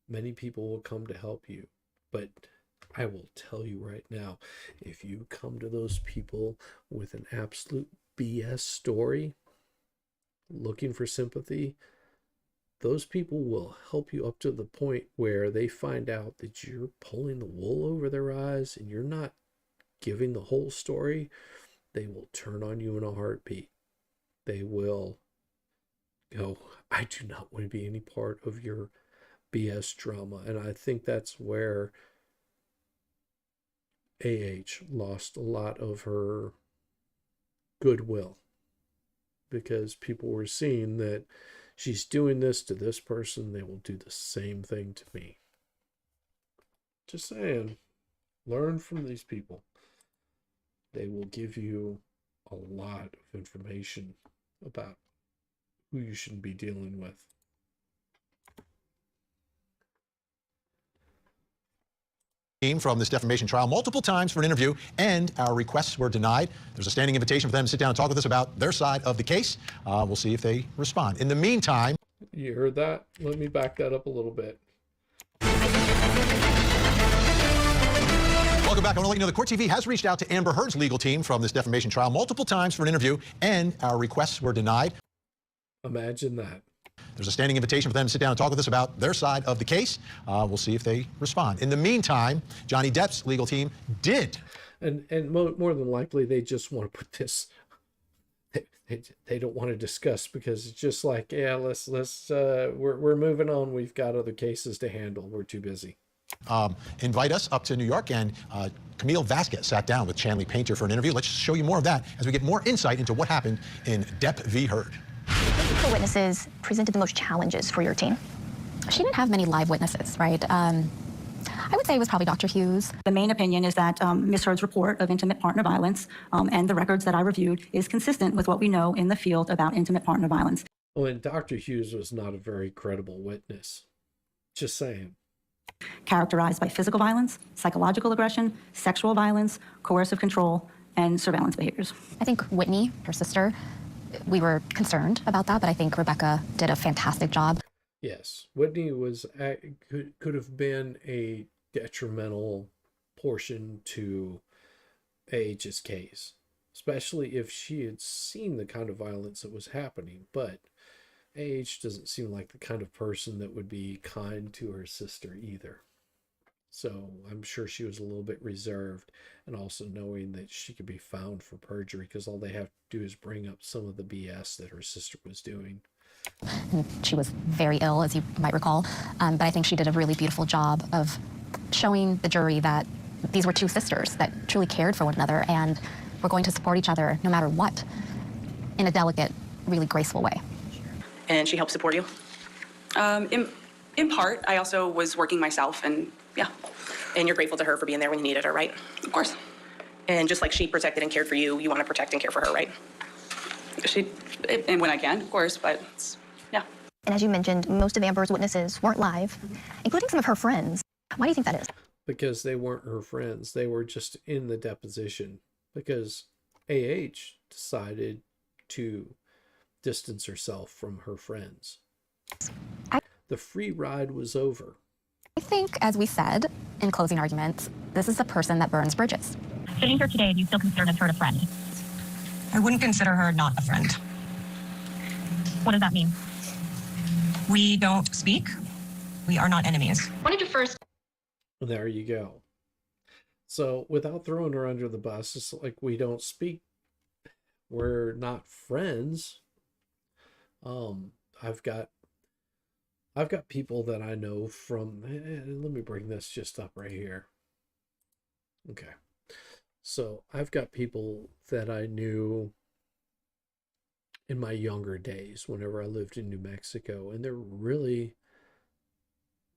Many people will come to help you, but I will tell you right now, if you come to those people with an absolute BS story, looking for sympathy, those people will help you up to the point where they find out that you're pulling the wool over their eyes and you're not giving the whole story. They will turn on you in a heartbeat. They will go, I do not want to be any part of your BS drama. And I think that's where AH lost a lot of her goodwill, because people were seeing that she's doing this to this person, they will do the same thing to me. Just saying, learn from these people. They will give you a lot of information about who you shouldn't be dealing with. From this defamation trial multiple times for an interview, and our requests were denied. There's a standing invitation for them to sit down and talk with us about their side of the case. We'll see if they respond. In the meantime... You heard that? Let me back that up a little bit. Welcome back. I want to let you know that Court TV has reached out to Amber Heard's legal team from this defamation trial multiple times for an interview, and our requests were denied. Imagine that. There's a standing invitation for them to sit down and talk with us about their side of the case. We'll see if they respond. In the meantime, Johnny Depp's legal team did. And more than likely, they just want to put this, they don't want to discuss, because it's just like, yeah, we're moving on. We've got other cases to handle. We're too busy. Invite us up to New York, and Camille Vasquez sat down with Chanley Painter for an interview. Let's show you more of that as we get more insight into what happened in Depp v. Heard. The witnesses presented the most challenges for your team? She didn't have many live witnesses, right? I would say it was probably Dr. Hughes. The main opinion is that Ms. Heard's report of intimate partner violence and the records that I reviewed is consistent with what we know in the field about intimate partner violence. Well, and Dr. Hughes was not a very credible witness. Just saying. Characterized by physical violence, psychological aggression, sexual violence, coercive control, and surveillance behaviors. I think Whitney, her sister, we were concerned about that, but I think Rebecca did a fantastic job. Yes, Whitney was could have been a detrimental portion to AH's case, especially if she had seen the kind of violence that was happening. But AH doesn't seem like the kind of person that would be kind to her sister either. So I'm sure she was a little bit reserved, and also knowing that she could be found for perjury, because all they have to do is bring up some of the BS that her sister was doing. And she was very ill, as you might recall, but I think she did a really beautiful job of showing the jury that these were two sisters that truly cared for one another and were going to support each other no matter what, in a delicate, really graceful way. And she helped support you? In part. I also was working myself, and yeah. And you're grateful to her for being there when you needed her, right? Of course. And just like she protected and cared for you, you want to protect and care for her, right? And when I can, of course, but yeah. And as you mentioned, most of Amber's witnesses weren't live, including some of her friends. Why do you think that is? Because they weren't her friends. They were just in the deposition because AH decided to distance herself from her friends. The free ride was over. I think, as we said in closing arguments, this is a person that burns bridges. Sitting here today, do you still consider Ms. Heard a friend? I wouldn't consider her not a friend. What does that mean? We don't speak. We are not enemies. When did you first? There you go. So without throwing her under the bus, it's like we don't speak. We're not friends. I've got people that I know from, let me bring this just up right here. Okay. So I've got people that I knew in my younger days whenever I lived in New Mexico, and they're really,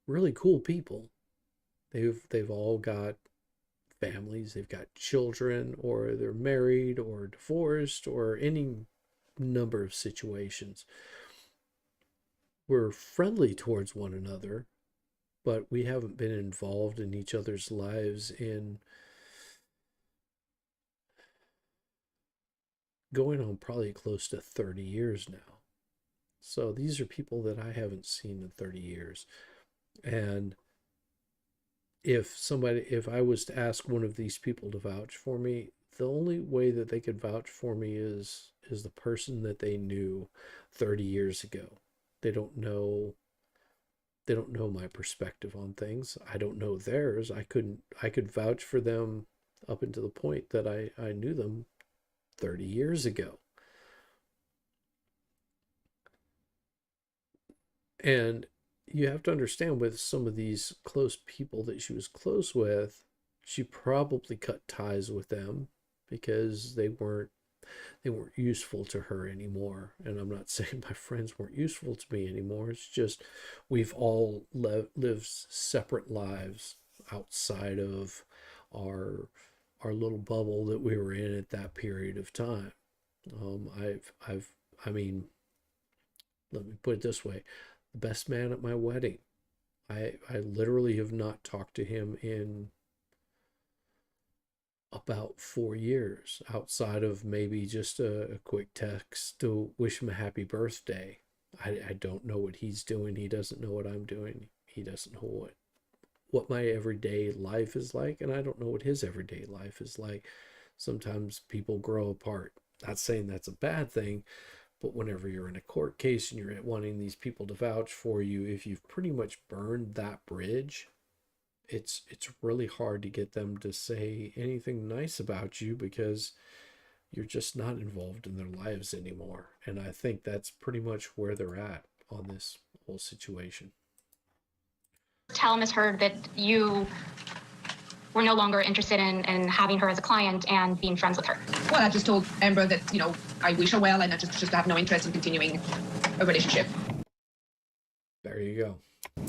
really cool people. They've all got families, they've got children, or they're married or divorced or any number of situations. We're friendly towards one another, but we haven't been involved in each other's lives in going on probably close to 30 years now. So these are people that I haven't seen in 30 years. And if I was to ask one of these people to vouch for me, the only way that they could vouch for me is the person that they knew 30 years ago. They don't know my perspective on things. I don't know theirs. I could vouch for them up until the point that I knew them 30 years ago. And you have to understand, with some of these close people that she was close with, she probably cut ties with them because they weren't useful to her anymore. And I'm not saying my friends weren't useful to me anymore. It's just we've all lived separate lives outside of our little bubble that we were in at that period of time. I mean, let me put it this way. The best man at my wedding, I literally have not talked to him in about 4 years, outside of maybe just a quick text to wish him a happy birthday. I don't know what he's doing. He doesn't know what I'm doing. He doesn't know what my everyday life is like, and I don't know what his everyday life is like. Sometimes people grow apart. Not saying that's a bad thing, but whenever you're in a court case and you're wanting these people to vouch for you, if you've pretty much burned that bridge, it's really hard to get them to say anything nice about you because you're just not involved in their lives anymore. And I think that's pretty much where they're at on this whole situation. Tell Ms. Heard that you were no longer interested in having her as a client and being friends with her. Well, I just told Amber that, I wish her well and I just have no interest in continuing a relationship. There you go.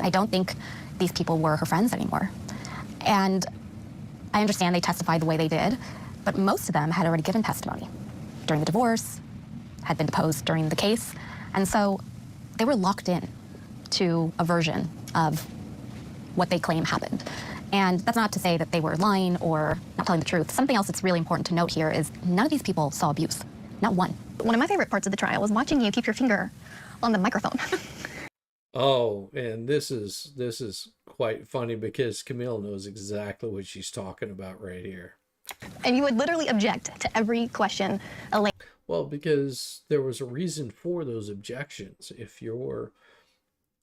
I don't think these people were her friends anymore. And I understand they testified the way they did, but most of them had already given testimony during the divorce, had been deposed during the case, and so they were locked in to a version of what they claim happened. And that's not to say that they were lying or not telling the truth. Something else that's really important to note here is none of these people saw abuse. Not one. One of my favorite parts of the trial was watching you keep your finger on the microphone. Oh, and this is quite funny because Camille knows exactly what she's talking about right here. And you would literally object to every question Elaine. Well, because there was a reason for those objections.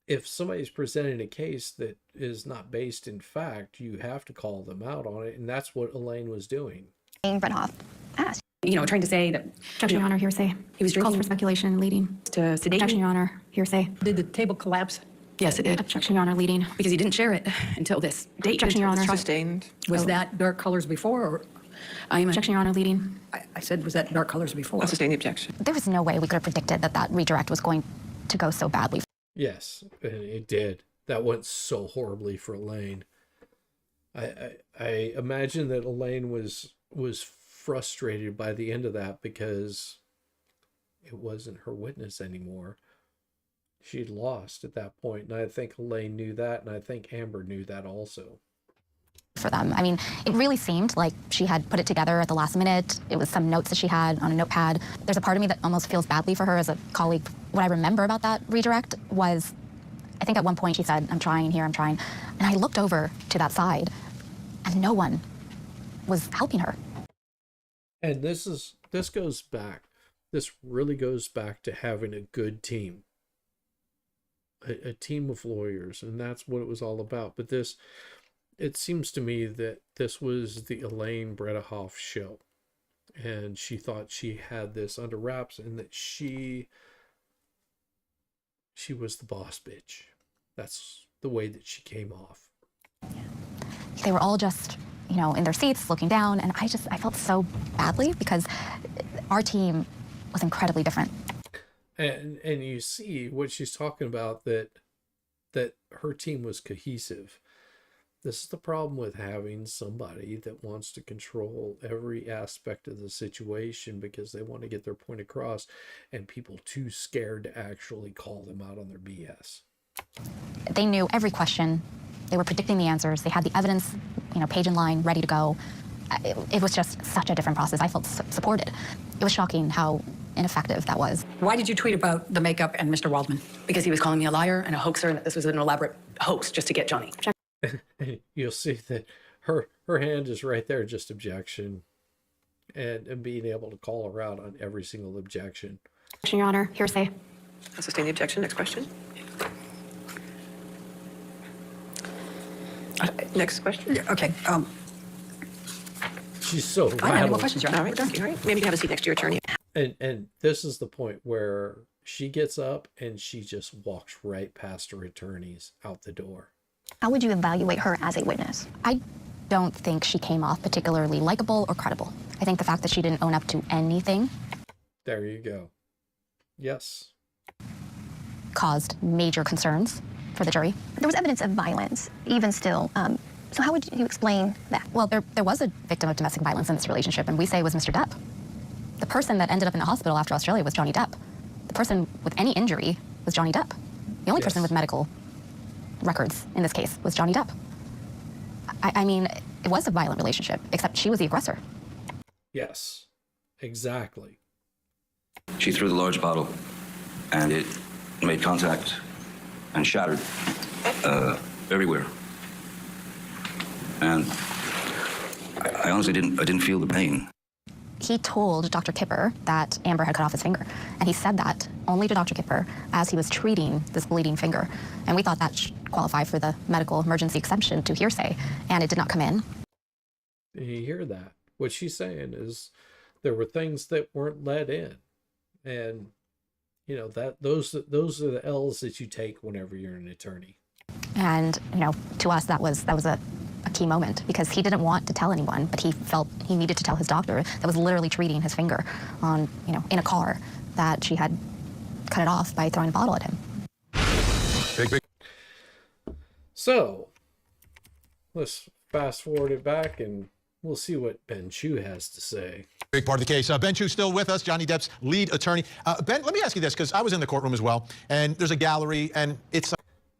If somebody's presenting a case that is not based in fact, you have to call them out on it, and that's what Elaine was doing. Brenhoff asked. Trying to say that... Objection, Your Honor, hearsay. He was drinking... Calls for speculation and leading. To sedate... Objection, Your Honor, hearsay. Did the table collapse? Yes, it did. Objection, Your Honor, leading. Because he didn't share it until this date. Objection, Your Honor. Sustained. Was that dark colors before, or... Objection, Your Honor, leading. I said, was that dark colors before? I'll sustain the objection. There was no way we could have predicted that redirect was going to go so badly. Yes, it did. That went so horribly for Elaine. I imagine that Elaine was frustrated by the end of that because it wasn't her witness anymore. she'd lost at that point. And I think Elaine knew that, and I think Amber knew that also. For them. I mean, it really seemed like she had put it together at the last minute. It was some notes that she had on a notepad. There's a part of me that almost feels badly for her as a colleague. What I remember about that redirect was, I think at one point she said, "I'm trying here, I'm trying." And I looked over to that side and no one was helping her. And this really goes back to having a good team. A team of lawyers, and that's what it was all about. But it seems to me that this was the Elaine Bredehoff show, and she thought she had this under wraps, and that she was the boss bitch. That's the way that she came off. They were all just, in their seats looking down, and I felt so badly because our team was incredibly different. And you see what she's talking about, that her team was cohesive. This is the problem with having somebody that wants to control every aspect of the situation because they want to get their point across, and people too scared to actually call them out on their BS. They knew every question. They were predicting the answers. They had the evidence, page and line, ready to go. It was just such a different process. I felt supported. It was shocking how ineffective that was. Why did you tweet about the makeup and Mr. Waldman? Because he was calling me a liar and a hoaxer, and that this was an elaborate hoax just to get Johnny. You'll see that her hand is right there, just objection, and being able to call her out on every single objection. Your Honor, hearsay. I'll sustain the objection. Next question. Next question. Okay. She's so I don't have any more questions, Your Honor. All right, thank you. All right. Maybe you have a seat next to your attorney. And this is the point where she gets up and she just walks right past her attorneys out the door. How would you evaluate her as a witness? I don't think she came off particularly likable or credible. I think the fact that she didn't own up to anything. There you go. Yes. Caused major concerns for the jury. There was evidence of violence, even still. So how would you explain that? Well, there was a victim of domestic violence in this relationship, and we say it was Mr. Depp. The person that ended up in the hospital after Australia was Johnny Depp. The person with any injury was Johnny Depp. The only person with medical records in this case was Johnny Depp. I mean, it was a violent relationship, except she was the aggressor. Yes, exactly. She threw the large bottle, and it made contact and shattered everywhere. And I honestly didn't feel the pain. He told Dr. Kipper that Amber had cut off his finger, and he said that only to Dr. Kipper as he was treating this bleeding finger. And we thought that should qualify for the medical emergency exception to hearsay, and it did not come in. You hear that? What she's saying is there were things that weren't let in, and that those are the L's that you take whenever you're an attorney. And to us that was a key moment, because he didn't want to tell anyone, but he felt he needed to tell his doctor that was literally treating his finger on, in a car, that she had cut it off by throwing a bottle at him. Big. So let's fast forward it back and we'll see what Ben Chu has to say. Big part of the case. Ben Chu still with us, Johnny Depp's lead attorney. Ben, let me ask you this, because I was in the courtroom as well, and there's a gallery, and it's...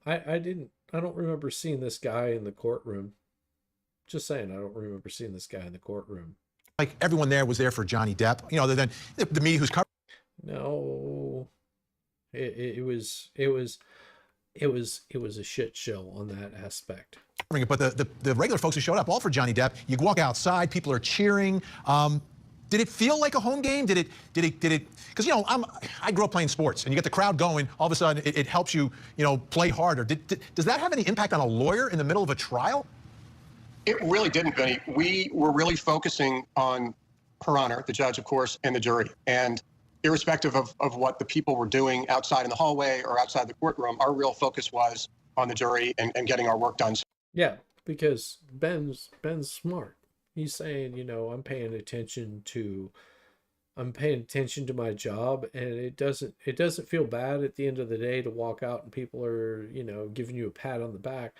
I don't remember seeing this guy in the courtroom. Just saying, I don't remember seeing this guy in the courtroom. Like, everyone there was there for Johnny Depp, other than the media who's covering. No, it was a shit show on that aspect. But the regular folks who showed up, all for Johnny Depp, you walk outside, people are cheering. Did it feel like a home game? Did it? Because I grew up playing sports, and you get the crowd going. All of a sudden, it helps you, play harder. Does that have any impact on a lawyer in the middle of a trial? It really didn't, Benny. We were really focusing on Her Honor, the judge, of course, and the jury. And irrespective of what the people were doing outside in the hallway or outside the courtroom, our real focus was on the jury and getting our work done. Yeah, because Ben's smart. He's saying, I'm paying attention to my job, and it doesn't feel bad at the end of the day to walk out and people are, giving you a pat on the back,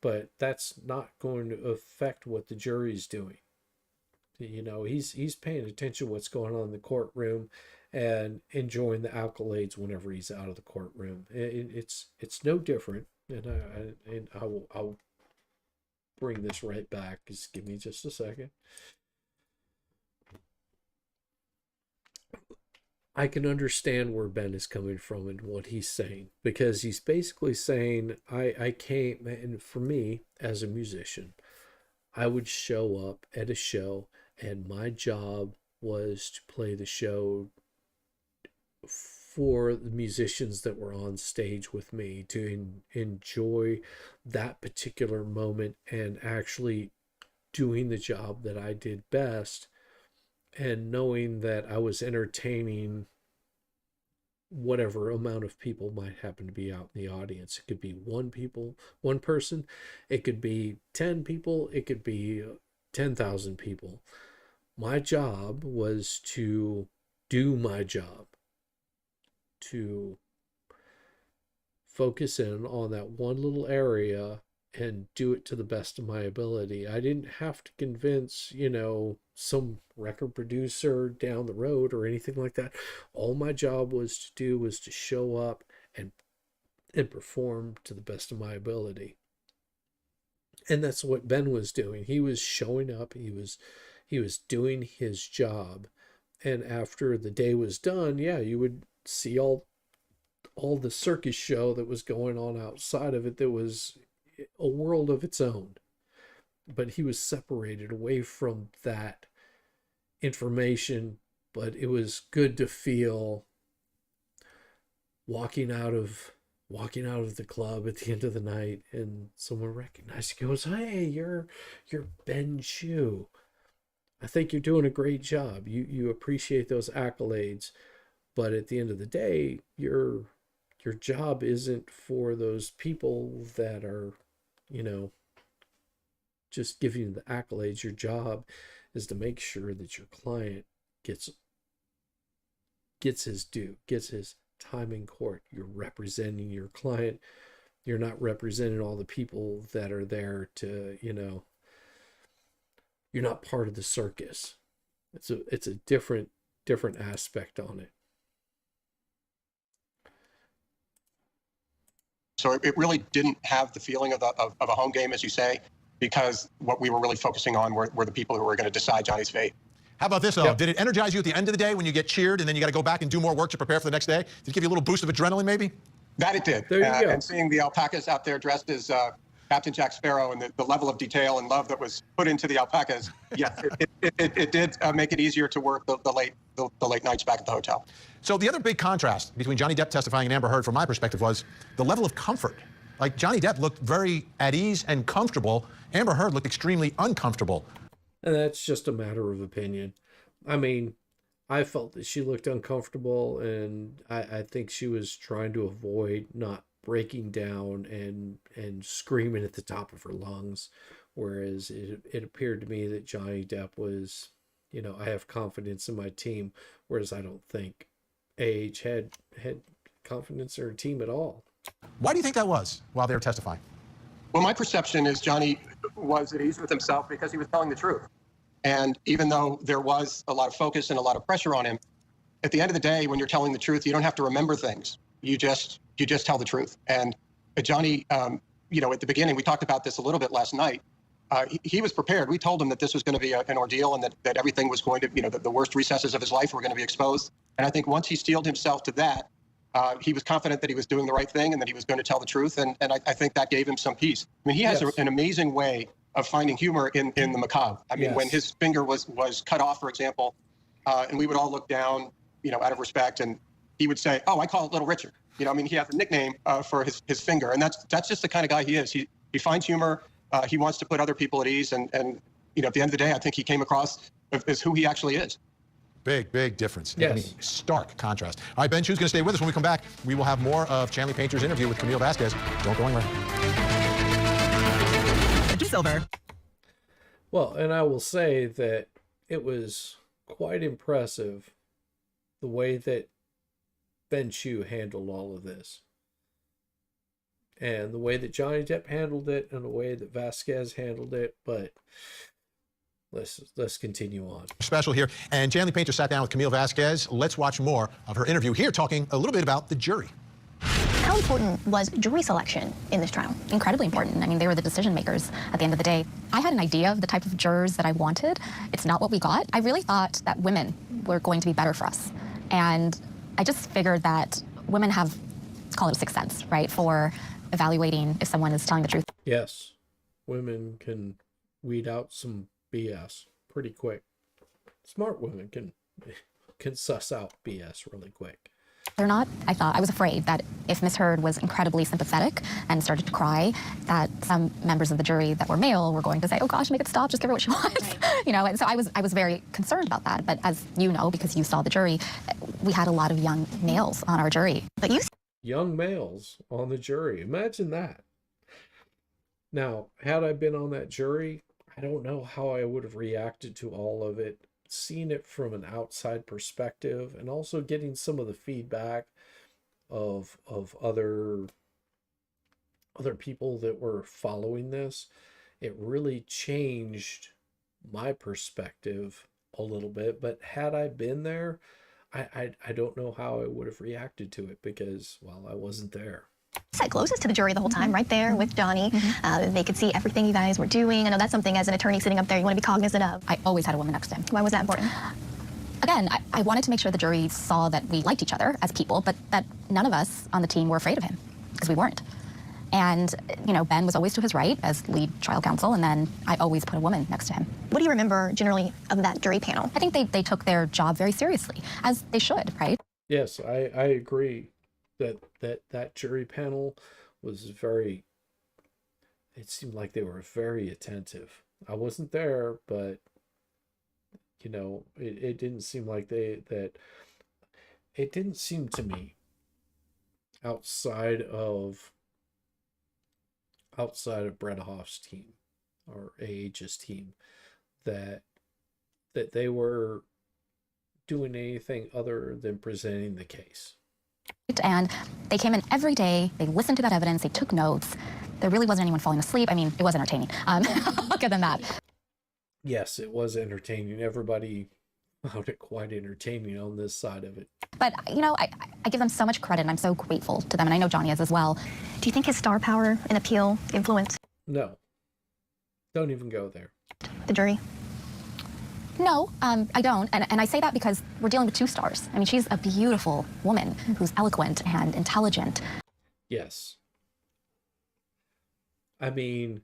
but that's not going to affect what the jury's doing. He's paying attention to what's going on in the courtroom, and enjoying the accolades whenever he's out of the courtroom. It's no different. And I'll bring this right back. Just give me just a second. I can understand where Ben is coming from and what he's saying, because he's basically saying, I came, and for me as a musician, I would show up at a show and my job was to play the show for the musicians that were on stage with me, to enjoy that particular moment and actually doing the job that I did best, and knowing that I was entertaining whatever amount of people might happen to be out in the audience. It could be one person, it could be 10 people, it could be 10,000 people. My job was to do my job, to focus in on that one little area and do it to the best of my ability. I didn't have to convince, some record producer down the road or anything like that. All my job was to do was to show up and perform to the best of my ability. And that's what Ben was doing. He was showing up, he was doing his job. And after the day was done, you would see all the circus show that was going on outside of it that was a world of its own. But he was separated away from that information. But it was good to feel walking out of the club at the end of the night, and someone recognized you, goes, "Hey, you're Ben Chu. I think you're doing a great job. You appreciate those accolades, but at the end of the day, your job isn't for those people that are, just giving you the accolades. Your job is to make sure that your client gets his due, gets his time in court. You're representing your client. You're not representing all the people that are there to, you're not part of the circus. It's a different aspect on it." So it really didn't have the feeling of a home game, as you say, because what we were really focusing on were the people who were going to decide Johnny's fate. How about this, though? Yep. Did it energize you at the end of the day when you get cheered and then you got to go back and do more work to prepare for the next day? Did it give you a little boost of adrenaline, maybe? That it did. There you go. And seeing the alpacas out there dressed as Captain Jack Sparrow and the level of detail and love that was put into the alpacas, yes, it did make it easier to work the late nights back at the hotel. So the other big contrast between Johnny Depp testifying and Amber Heard, from my perspective, was the level of comfort. Like, Johnny Depp looked very at ease and comfortable. Amber Heard looked extremely uncomfortable. And that's just a matter of opinion. I mean, I felt that she looked uncomfortable, and I think she was trying to avoid not breaking down and screaming at the top of her lungs, whereas it appeared to me that Johnny Depp was, I have confidence in my team, whereas I don't think AH had confidence in her team at all. Why do you think that was while they were testifying? Well, my perception is Johnny was at ease with himself because he was telling the truth. And even though there was a lot of focus and a lot of pressure on him, at the end of the day, when you're telling the truth, you don't have to remember things. You just tell the truth. And Johnny, at the beginning, we talked about this a little bit last night. He was prepared. We told him that this was going to be an ordeal, and that everything was going to, the worst recesses of his life were going to be exposed. And I think once he steeled himself to that, he was confident that he was doing the right thing and that he was going to tell the truth. And I think that gave him some peace. I mean, he has an amazing way of finding humor in the macabre. I mean, when his finger was cut off, for example, and we would all look down, out of respect, and he would say, "Oh, I call it Little Richard." He has a nickname for his finger, and that's just the kind of guy he is. He finds humor. He wants to put other people at ease, and at the end of the day, I think he came across as who he actually is. Big difference. Yes. I mean, stark contrast. All right, Ben Chu's going to stay with us. When we come back, we will have more of Chanley Painter's interview with Camille Vasquez. Don't go anywhere. Silver. Well, and I will say that it was quite impressive the way that Ben Chu handled all of this. And the way that Johnny Depp handled it and the way that Vasquez handled it. But let's continue on. Special here, and Janley Painter sat down with Camille Vasquez. Let's watch more of her interview here, talking a little bit about the jury. How important was jury selection in this trial? Incredibly important. I mean, they were the decision makers at the end of the day. I had an idea of the type of jurors that I wanted. It's not what we got. I really thought that women were going to be better for us. And I just figured that women have, let's call it a sixth sense, right, for evaluating if someone is telling the truth. Yes, women can weed out some BS pretty quick. Smart women can suss out BS really quick. Or not, I was afraid that if Miss Heard was incredibly sympathetic and started to cry, that some members of the jury that were male were going to say, oh gosh, make it stop, just give her what she wants. Right. You know, and so I was very concerned about that. But as you know, because you saw the jury, we had a lot of young males on our jury. But young males on the jury, imagine that. Now, had I been on that jury, I don't know how I would have reacted to all of it. Seeing it from an outside perspective, and also getting some of the feedback of other people that were following this, it really changed my perspective a little bit. But had I been there, I don't know how I would have reacted to it, because, well, I wasn't there. Sat closest to the jury the whole time, right there with Johnny. They could see everything you guys were doing. I know that's something as an attorney sitting up there you want to be cognizant of. I always had a woman next to him. Why was that important? Again, I wanted to make sure the jury saw that we liked each other as people, but that none of us on the team were afraid of him, because we weren't. And, you know, Ben was always to his right as lead trial counsel, and then I always put a woman next to him. What do you remember generally of that jury panel? I think they took their job very seriously, as they should, right? Yes, I agree that jury panel was very, it seemed like they were very attentive. I wasn't there, but, you know, it didn't seem like it didn't seem to me outside of Brett Hoff's team or AH's team that they were doing anything other than presenting the case. And they came in every day, they listened to that evidence, they took notes. There really wasn't anyone falling asleep. I mean, it was entertaining. I'll give them that. Yes, it was entertaining. Everybody found it quite entertaining on this side of it. But, you know, I give them so much credit, and I'm so grateful to them, and I know Johnny is as well. Do you think his star power and appeal influenced? No. Don't even go there. The jury? No, I don't. And I say that because we're dealing with two stars. I mean, she's a beautiful woman who's eloquent and intelligent. Yes. I mean,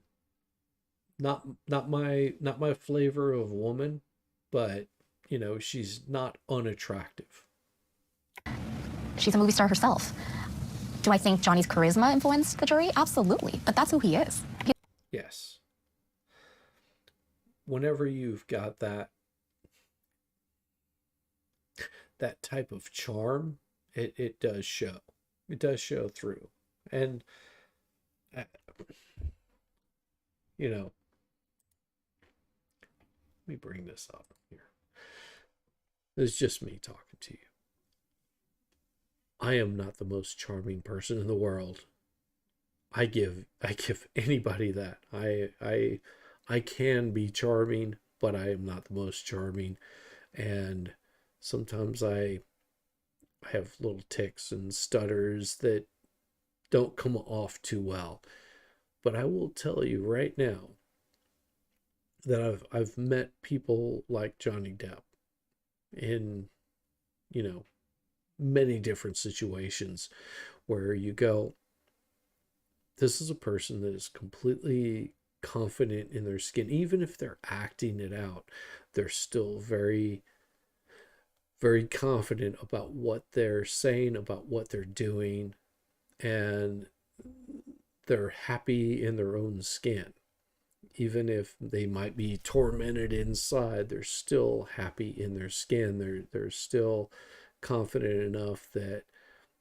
not my flavor of woman, but, you know, she's not unattractive. She's a movie star herself. Do I think Johnny's charisma influenced the jury? Absolutely. But that's who he is. Yes. Whenever you've got that type of charm, it does show. It does show through. And, you know, let me bring this up here. It's just me talking to you. I am not the most charming person in the world. I give anybody that. I can be charming, but I am not the most charming. And sometimes I have little tics and stutters that don't come off too well. But I will tell you right now that I've met people like Johnny Depp in, you know, many different situations where you go, this is a person that is completely confident in their skin. Even if they're acting it out, they're still very, very confident about what they're saying, about what they're doing, and they're happy in their own skin. Even if they might be tormented inside, they're still happy in their skin. They're still confident enough that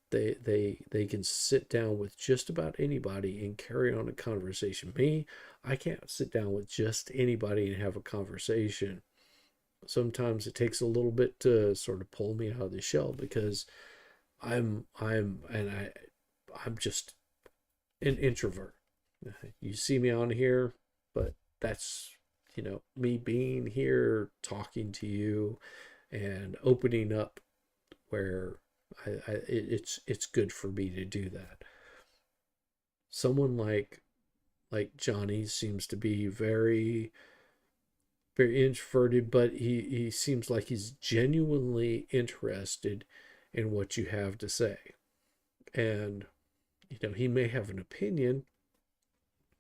they can sit down with just about anybody and carry on a conversation. Me, I can't sit down with just anybody and have a conversation. Sometimes it takes a little bit to sort of pull me out of the shell, because I'm just an introvert. You see me on here, but that's you know, me being here talking to you and opening up where it's good for me to do that. Someone like Johnny seems to be very, very introverted, but he seems like he's genuinely interested in what you have to say. And, you know, he may have an opinion,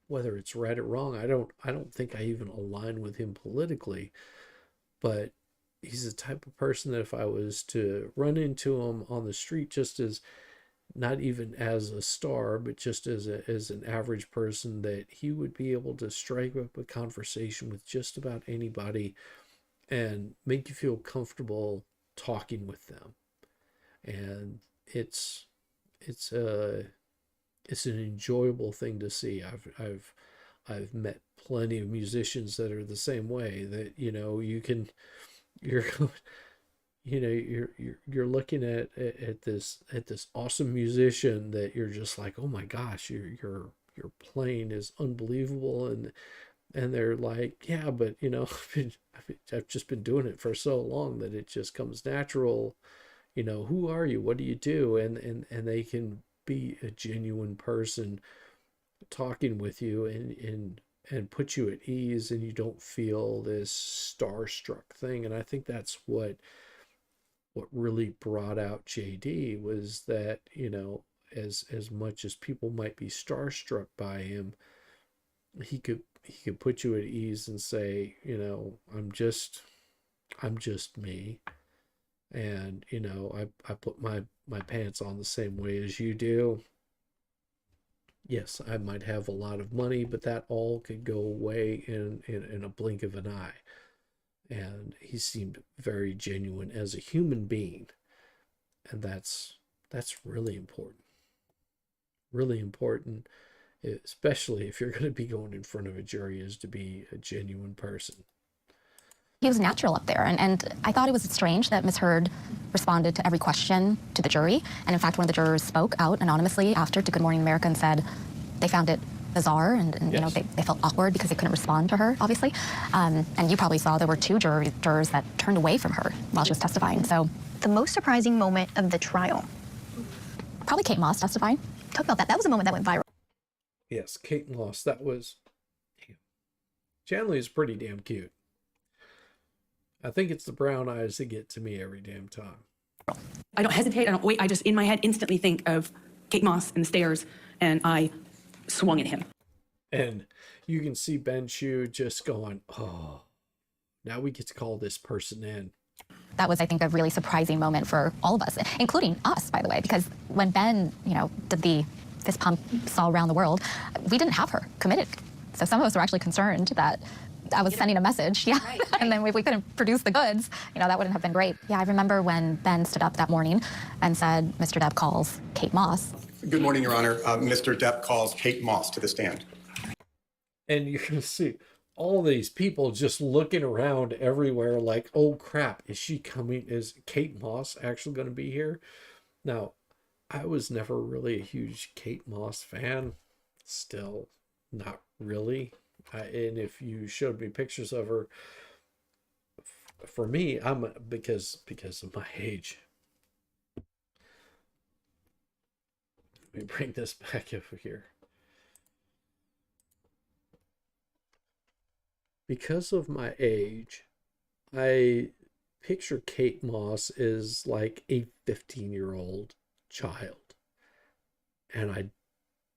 whether it's right or wrong. I don't think I even align with him politically, but he's the type of person that if I was to run into him on the street, just as not even as a star, but just as an average person, that he would be able to strike up a conversation with just about anybody and make you feel comfortable talking with them. And it's an enjoyable thing to see. I've met plenty of musicians that are the same way, that, you know, you're looking at this awesome musician that you're just like, oh my gosh, your playing is unbelievable, and they're like, yeah, but you know, I've just been doing it for so long that it just comes natural. You know, who are you? What do you do? And they can be a genuine person talking with you and put you at ease, and you don't feel this starstruck thing. And I think that's what really brought out JD, was that, you know, as much as people might be starstruck by him, he could put you at ease and say, you know, I'm just me. And, you know, I put my pants on the same way as you do. Yes, I might have a lot of money, but that all could go away in a blink of an eye. And he seemed very genuine as a human being. And that's really important. Really important, especially if you're going to be going in front of a jury, is to be a genuine person. He was natural up there, and I thought it was strange that Ms. Heard responded to every question to the jury. And in fact, one of the jurors spoke out anonymously after to Good Morning America and said they found it bizarre, and yes, you know, they felt awkward because they couldn't respond to her, obviously. And you probably saw there were two jurors that turned away from her while she was testifying. So the most surprising moment of the trial, probably Kate Moss testifying. Talk about that. That was a moment that went viral. Yes, Kate Moss. That was. Chanley is pretty damn cute. I think it's the brown eyes that get to me every damn time. I don't hesitate. I don't wait. I just, in my head, instantly think of Kate Moss and the stairs, and I swung at him. And you can see Ben Chu just going, oh, now we get to call this person in. That was, I think, a really surprising moment for all of us, including us, by the way, because when Ben, you know, did the fist pumps all around the world, we didn't have her committed. So some of us were actually concerned that I was sending a message, yeah, right. And then if we couldn't produce the goods, you know, that wouldn't have been great. Yeah, I remember when Ben stood up that morning and said, Mr. Depp calls Kate Moss. Good morning, Your Honor. Mr. Depp calls Kate Moss to the stand. And you're going to see all these people just looking around everywhere like, oh crap, is she coming? Is Kate Moss actually going to be here? Now, I was never really a huge Kate Moss fan. Still not really. And if you showed me pictures of her, for me, because of my age. Let me bring this back over here. Because of my age, I picture Kate Moss as like a 15-year-old child. And I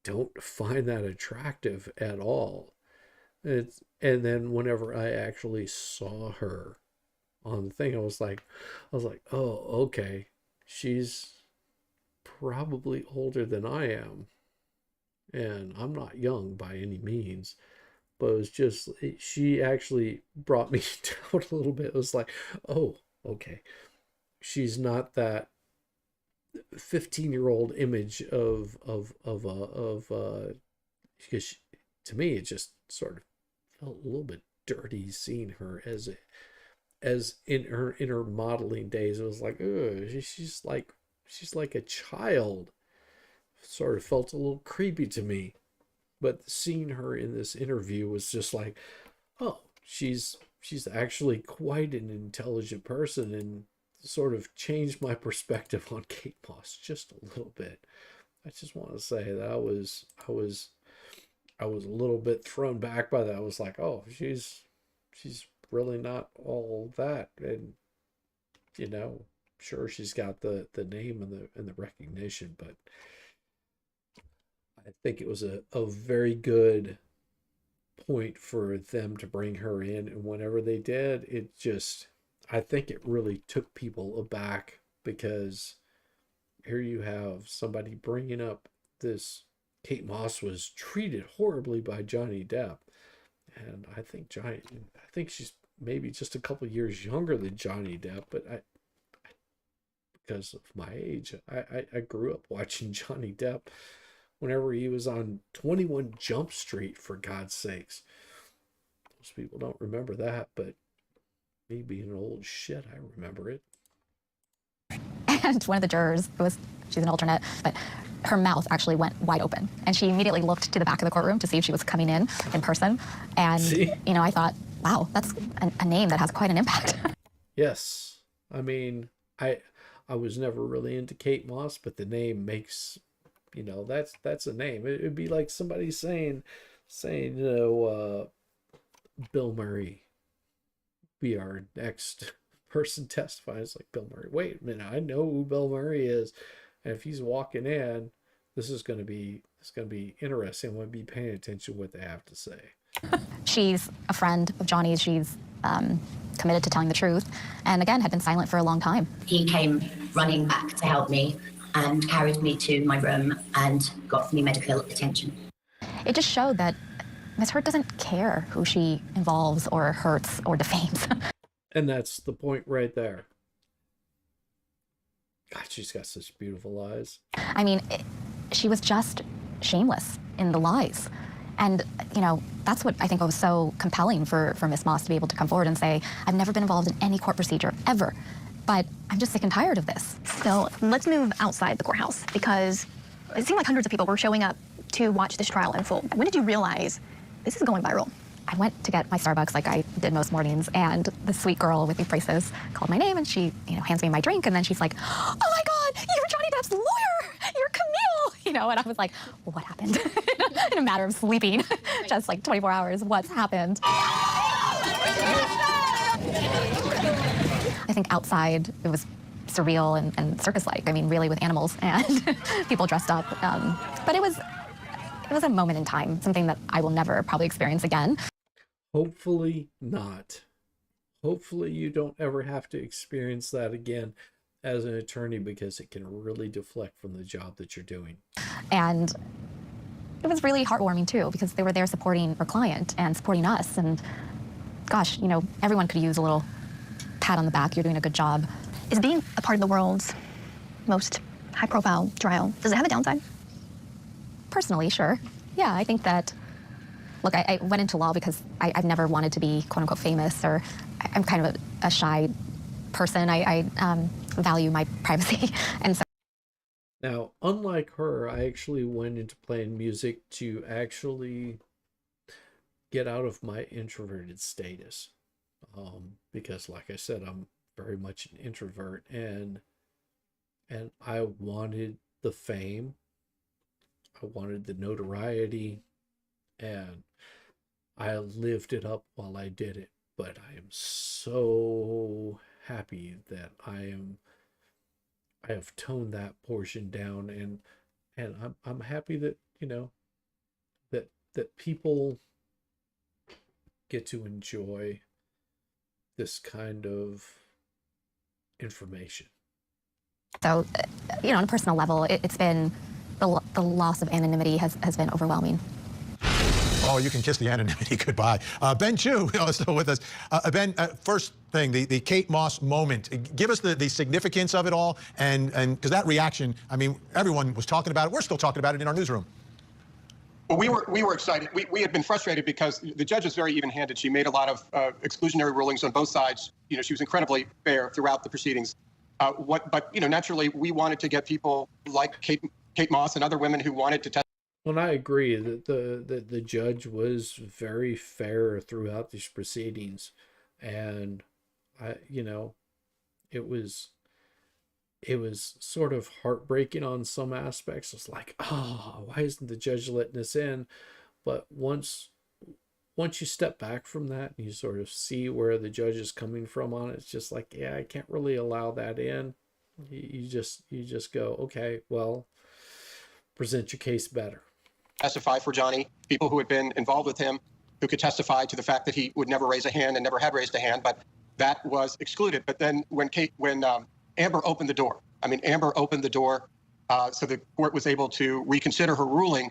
don't find that attractive at all. And then whenever I actually saw her on the thing, I was like, oh, okay, she's probably older than I am, and I'm not young by any means, but it was just, she actually brought me down a little bit. It was like, oh, okay, she's not that 15-year-old image of because she, to me, it just sort of felt a little bit dirty seeing her as in her modeling days. It was like, oh, she's like a child. Sort of felt a little creepy to me. But seeing her in this interview was just like, oh, she's actually quite an intelligent person, and sort of changed my perspective on Kate Moss just a little bit. I just want to say that I was a little bit thrown back by that. I was like, oh, she's really not all that. And, you know, sure, she's got the name and the recognition, but I think it was a very good point for them to bring her in. And whenever they did, it just, I think it really took people aback, because here you have somebody bringing up this. Kate Moss was treated horribly by Johnny Depp, and I think she's maybe just a couple years younger than Johnny Depp, but because of my age, I grew up watching Johnny Depp whenever he was on 21 Jump Street, for God's sakes. Most people don't remember that, but me being an old shit, I remember it. And one of the jurors, she's an alternate, but her mouth actually went wide open, and she immediately looked to the back of the courtroom to see if she was coming in person. And, you know, I thought, wow, that's a name that has quite an impact. Yes. I mean, I was never really into Kate Moss, but the name makes, you know, that's a name. It'd be like somebody saying, you know, Bill Murray be our next person testifying. It's like, Bill Murray. Wait a minute, I know who Bill Murray is. And if he's walking in, this is going to be interesting. I'm going to be paying attention to what they have to say. She's a friend of Johnny's. She's committed to telling the truth, and again, had been silent for a long time. He came running back to help me and carried me to my room and got me medical attention. It just showed that Ms. Heard doesn't care who she involves or hurts or defames. And that's the point right there. God, she's got such beautiful eyes. I mean, she was just shameless in the lies. And, you know, that's what I think was so compelling for Ms. Moss to be able to come forward and say, I've never been involved in any court procedure, ever. But I'm just sick and tired of this. So let's move outside the courthouse, because it seemed like hundreds of people were showing up to watch this trial in full. When did you realize this is going viral? I went to get my Starbucks like I did most mornings, and the sweet girl with the braces called my name, and she, you know, hands me my drink, and then she's like, oh my God, you're Johnny Depp's lawyer! You're Camille! You know, and I was like, well, what happened? In a matter of sleeping, just like 24 hours, what's happened? I think outside, it was surreal and circus-like. I mean, really with animals and people dressed up. But it was a moment in time, something that I will never probably experience again. Hopefully not. Hopefully you don't ever have to experience that again as an attorney, because it can really deflect from the job that you're doing. And it was really heartwarming too, because they were there supporting her client and supporting us. And gosh, you know, everyone could use a little pat on the back. You're doing a good job. Is being a part of the world's most high-profile trial, does it have a downside? Personally, sure. Yeah, I think that, look, I went into law because I've never wanted to be quote-unquote famous, or I'm kind of a shy person. I value my privacy. And so. Now, unlike her, I actually went into playing music to actually get out of my introverted status. Because like I said, I'm very much an introvert, and I wanted the fame. I wanted the notoriety, and I lived it up while I did it. But I am so happy that I have toned that portion down, and I'm happy that, you know, that people get to enjoy this kind of information. So, you know, on a personal level, it's been, the loss of anonymity has been overwhelming. Oh, you can kiss the anonymity goodbye. Ben Chu is still with us. Ben, first thing, the Kate Moss moment. Give us the significance of it all, and because that reaction, I mean, everyone was talking about it. We're still talking about it in our newsroom. Well, we were excited. We had been frustrated because the judge was very even-handed. She made a lot of exclusionary rulings on both sides. You know, she was incredibly fair throughout the proceedings. But you know, naturally, we wanted to get people like Kate Moss and other women who wanted to testify Well, I agree that the judge was very fair throughout these proceedings, and it was sort of heartbreaking on some aspects. It's like, oh, why isn't the judge letting this in? But once you step back from that and you sort of see where the judge is coming from on it, it's just like, yeah, I can't really allow that in. You just go, okay, well, present your case better. Testify for Johnny, people who had been involved with him, who could testify to the fact that he would never raise a hand and never had raised a hand, but that was excluded. But then when Amber opened the door, so the court was able to reconsider her ruling.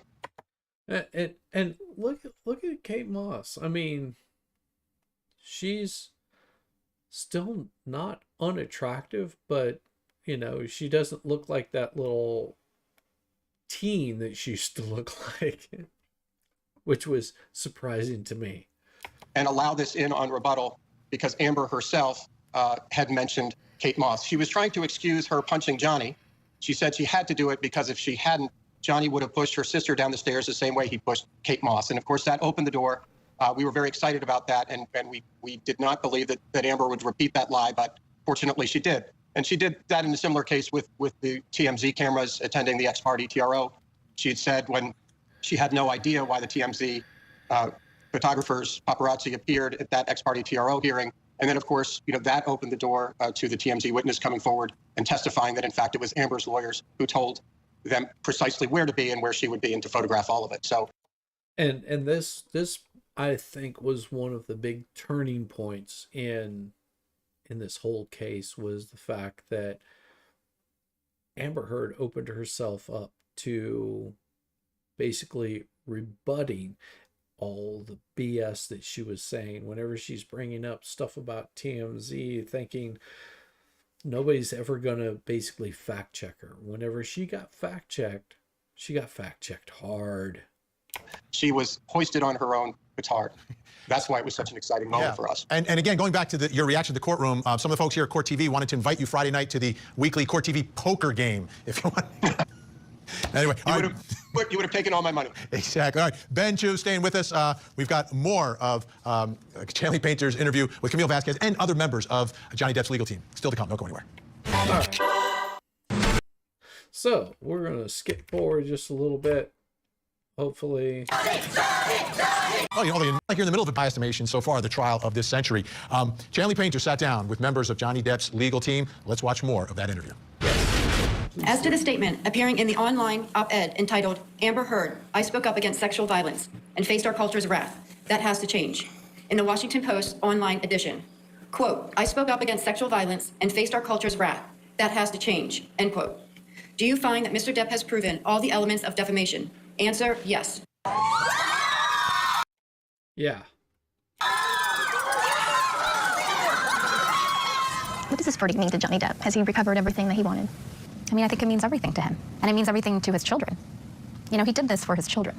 And look at Kate Moss. I mean, she's still not unattractive, but she doesn't look like that little teen that she used to look like, which was surprising to me. And allow this in on rebuttal because Amber herself had mentioned Kate Moss. She was trying to excuse her punching Johnny. She said she had to do it because if she hadn't, Johnny would have pushed her sister down the stairs the same way he pushed Kate Moss. And of course, that opened the door. We were very excited about that. And we did not believe that Amber would repeat that lie, but fortunately she did. And she did that in a similar case with the TMZ cameras attending the ex-parte TRO. She had said when she had no idea why the TMZ photographers, paparazzi, appeared at that ex-parte TRO hearing. And then, of course, that opened the door to the TMZ witness coming forward and testifying that, in fact, it was Amber's lawyers who told them precisely where to be and where she would be and to photograph all of it. So, and this I think was one of the big turning points in this whole case, was the fact that Amber Heard opened herself up to basically rebutting all the BS that she was saying whenever she's bringing up stuff about TMZ, thinking nobody's ever going to basically fact check her. Whenever she got fact checked hard. She was hoisted on her own petard. That's why it was such an exciting moment for us. And again, going back to your reaction to the courtroom, some of the folks here at Court TV wanted to invite you Friday night to the weekly Court TV poker game, if you want. Anyway, you would have taken all my money. Exactly. All right, Ben Chu staying with us. We've got more of Chanley Painter's interview with Camille Vasquez and other members of Johnny Depp's legal team. Still to come. Don't go anywhere. All right. So we're going to skip forward just a little bit. Hopefully. Well, like you're in the middle of a, by estimation so far, the trial of this century. Chanley Painter sat down with members of Johnny Depp's legal team. Let's watch more of that interview. As to the statement appearing in the online op-ed entitled, Amber Heard, I spoke up against sexual violence and faced our culture's wrath. That has to change. In the Washington Post online edition, quote, I spoke up against sexual violence and faced our culture's wrath. That has to change, end quote. Do you find that Mr. Depp has proven all the elements of defamation? Answer, yes. Yeah. What does this verdict mean to Johnny Depp? Has he recovered everything that he wanted? I mean, I think it means everything to him. And it means everything to his children. He did this for his children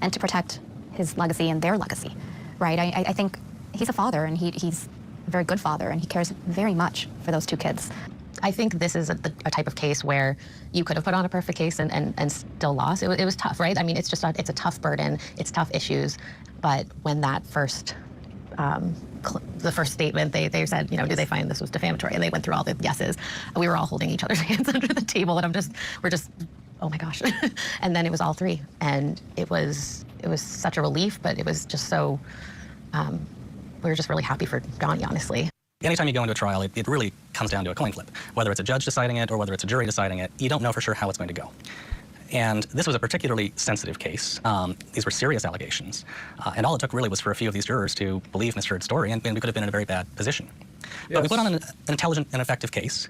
and to protect his legacy and their legacy, right? I think he's a father, and he's a very good father, and he cares very much for those two kids. I think this is a type of case where you could have put on a perfect case and still lost. It was tough, right? I mean, it's a tough burden. It's tough issues. But when that first, the first statement, they said, do they find this was defamatory? And they went through all the yeses. We were all holding each other's hands under the table, and we're just, oh my gosh. And then it was all three. And it was such a relief, but it was just so, we were just really happy for Johnny, honestly. Anytime you go into a trial, it really comes down to a coin flip. Whether it's a judge deciding it or whether it's a jury deciding it, you don't know for sure how it's going to go. And this was a particularly sensitive case. These were serious allegations. And all it took really was for a few of these jurors to believe Ms. Heard's story, and we could have been in a very bad position. Yes. But we put on an intelligent and effective case.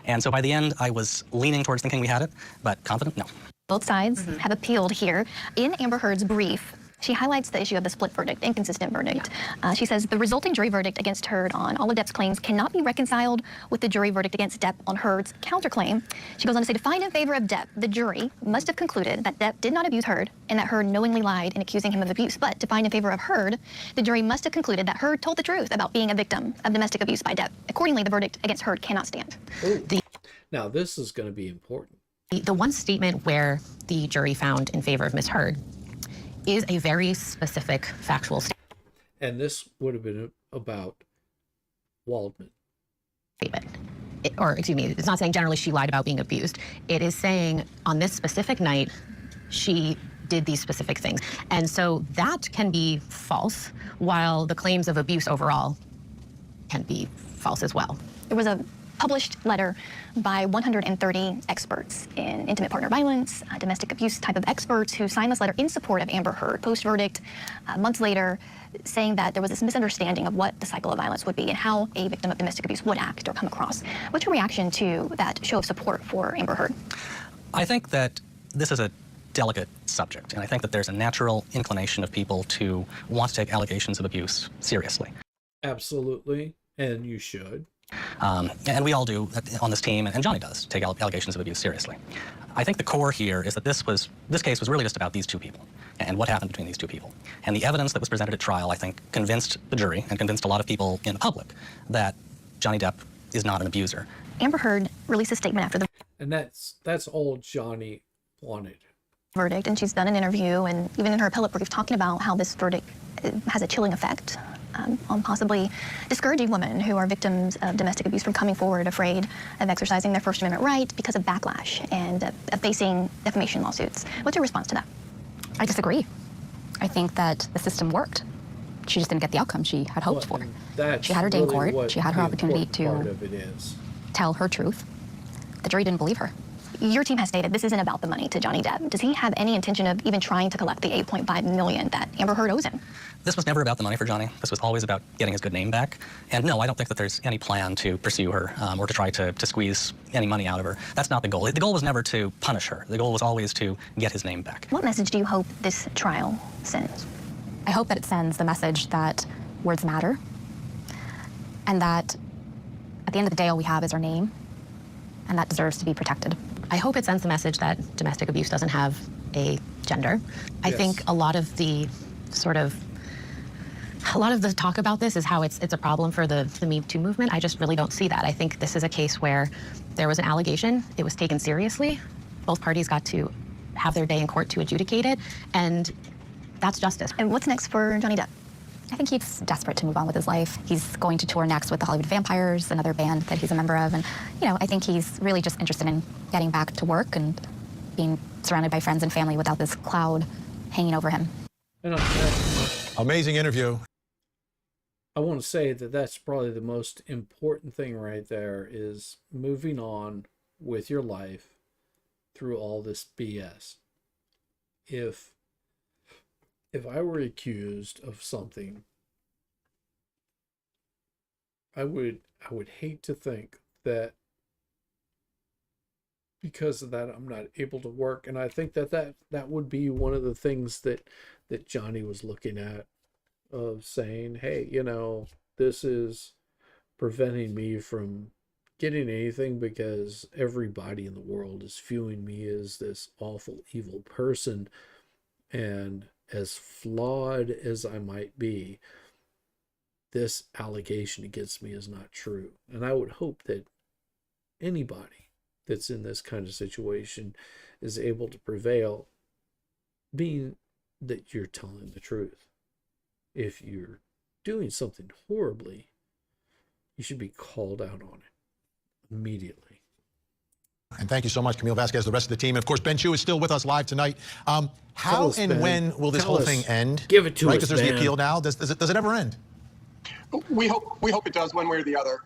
And so by the end, I was leaning towards thinking we had it, but confident, no. Both sides have appealed here. In Amber Heard's brief, she highlights the issue of the split verdict, inconsistent verdict. She says the resulting jury verdict against Heard on all of Depp's claims cannot be reconciled with the jury verdict against Depp on Heard's counterclaim. She goes on to say, to find in favor of Depp, the jury must have concluded that Depp did not abuse Heard and that Heard knowingly lied in accusing him of abuse. But to find in favor of Heard, the jury must have concluded that Heard told the truth about being a victim of domestic abuse by Depp. Accordingly, the verdict against Heard cannot stand. Now, this is going to be important. The one statement where the jury found in favor of Ms. Heard is a very specific factual statement. And this would have been about Waldman. Or excuse me, it's not saying generally she lied about being abused. It is saying on this specific night, she did these specific things. And so that can be false, while the claims of abuse overall can be false as well. There was a published letter by 130 experts in intimate partner violence, domestic abuse type of experts who signed this letter in support of Amber Heard. Post-verdict, months later, saying that there was this misunderstanding of what the cycle of violence would be and how a victim of domestic abuse would act or come across. What's your reaction to that show of support for Amber Heard? I think that this is a delicate subject, and I think that there's a natural inclination of people to want to take allegations of abuse seriously. Absolutely, and you should. And we all do on this team, and Johnny does take allegations of abuse seriously. I think the core here is that this case was really just about these two people and what happened between these two people. And the evidence that was presented at trial, I think, convinced the jury and convinced a lot of people in the public that Johnny Depp is not an abuser. Amber Heard released a statement after the And that's all Johnny wanted. Verdict, and she's done an interview and even in her appellate brief talking about how this verdict has a chilling effect on possibly discouraging women who are victims of domestic abuse from coming forward afraid of exercising their First Amendment right because of backlash and facing defamation lawsuits. What's your response to that? I disagree. I think that the system worked. She just didn't get the outcome she had hoped for. She had her day in court. She had her opportunity to tell her truth. The jury didn't believe her. Your team has stated this isn't about the money to Johnny Depp. Does he have any intention of even trying to collect the $8.5 million that Amber Heard owes him? This was never about the money for Johnny. This was always about getting his good name back. And no, I don't think that there's any plan to pursue her or to try to squeeze any money out of her. That's not the goal. The goal was never to punish her. The goal was always to get his name back. What message do you hope this trial sends? I hope that it sends the message that words matter and that at the end of the day, all we have is our name, and that deserves to be protected. I hope it sends the message that domestic abuse doesn't have a gender. I think a lot of the talk about this is how it's a problem for the Me Too movement. I just really don't see that. I think this is a case where there was an allegation, it was taken seriously, both parties got to have their day in court to adjudicate it, and that's justice. And what's next for Johnny Depp? I think he's desperate to move on with his life. He's going to tour next with the Hollywood Vampires, another band that he's a member of. And, I think he's really just interested in getting back to work and being surrounded by friends and family without this cloud hanging over him. Amazing interview. I want to say that that's probably the most important thing right there is moving on with your life through all this BS. If I were accused of something, I would hate to think that because of that I'm not able to work. And I think that would be one of the things that Johnny was looking at, of saying, hey, this is preventing me from getting anything because everybody in the world is viewing me as this awful, evil person. And as flawed as I might be, this allegation against me is not true. And I would hope that anybody that's in this kind of situation is able to prevail, being that you're telling the truth. If you're doing something horribly, you should be called out on it immediately. And thank you so much, Camille Vasquez, the rest of the team. And of course, Ben Chu is still with us live tonight. How and when will this whole thing end? Give it to us, because there's the appeal now. Does it ever end? We hope it does one way or the other.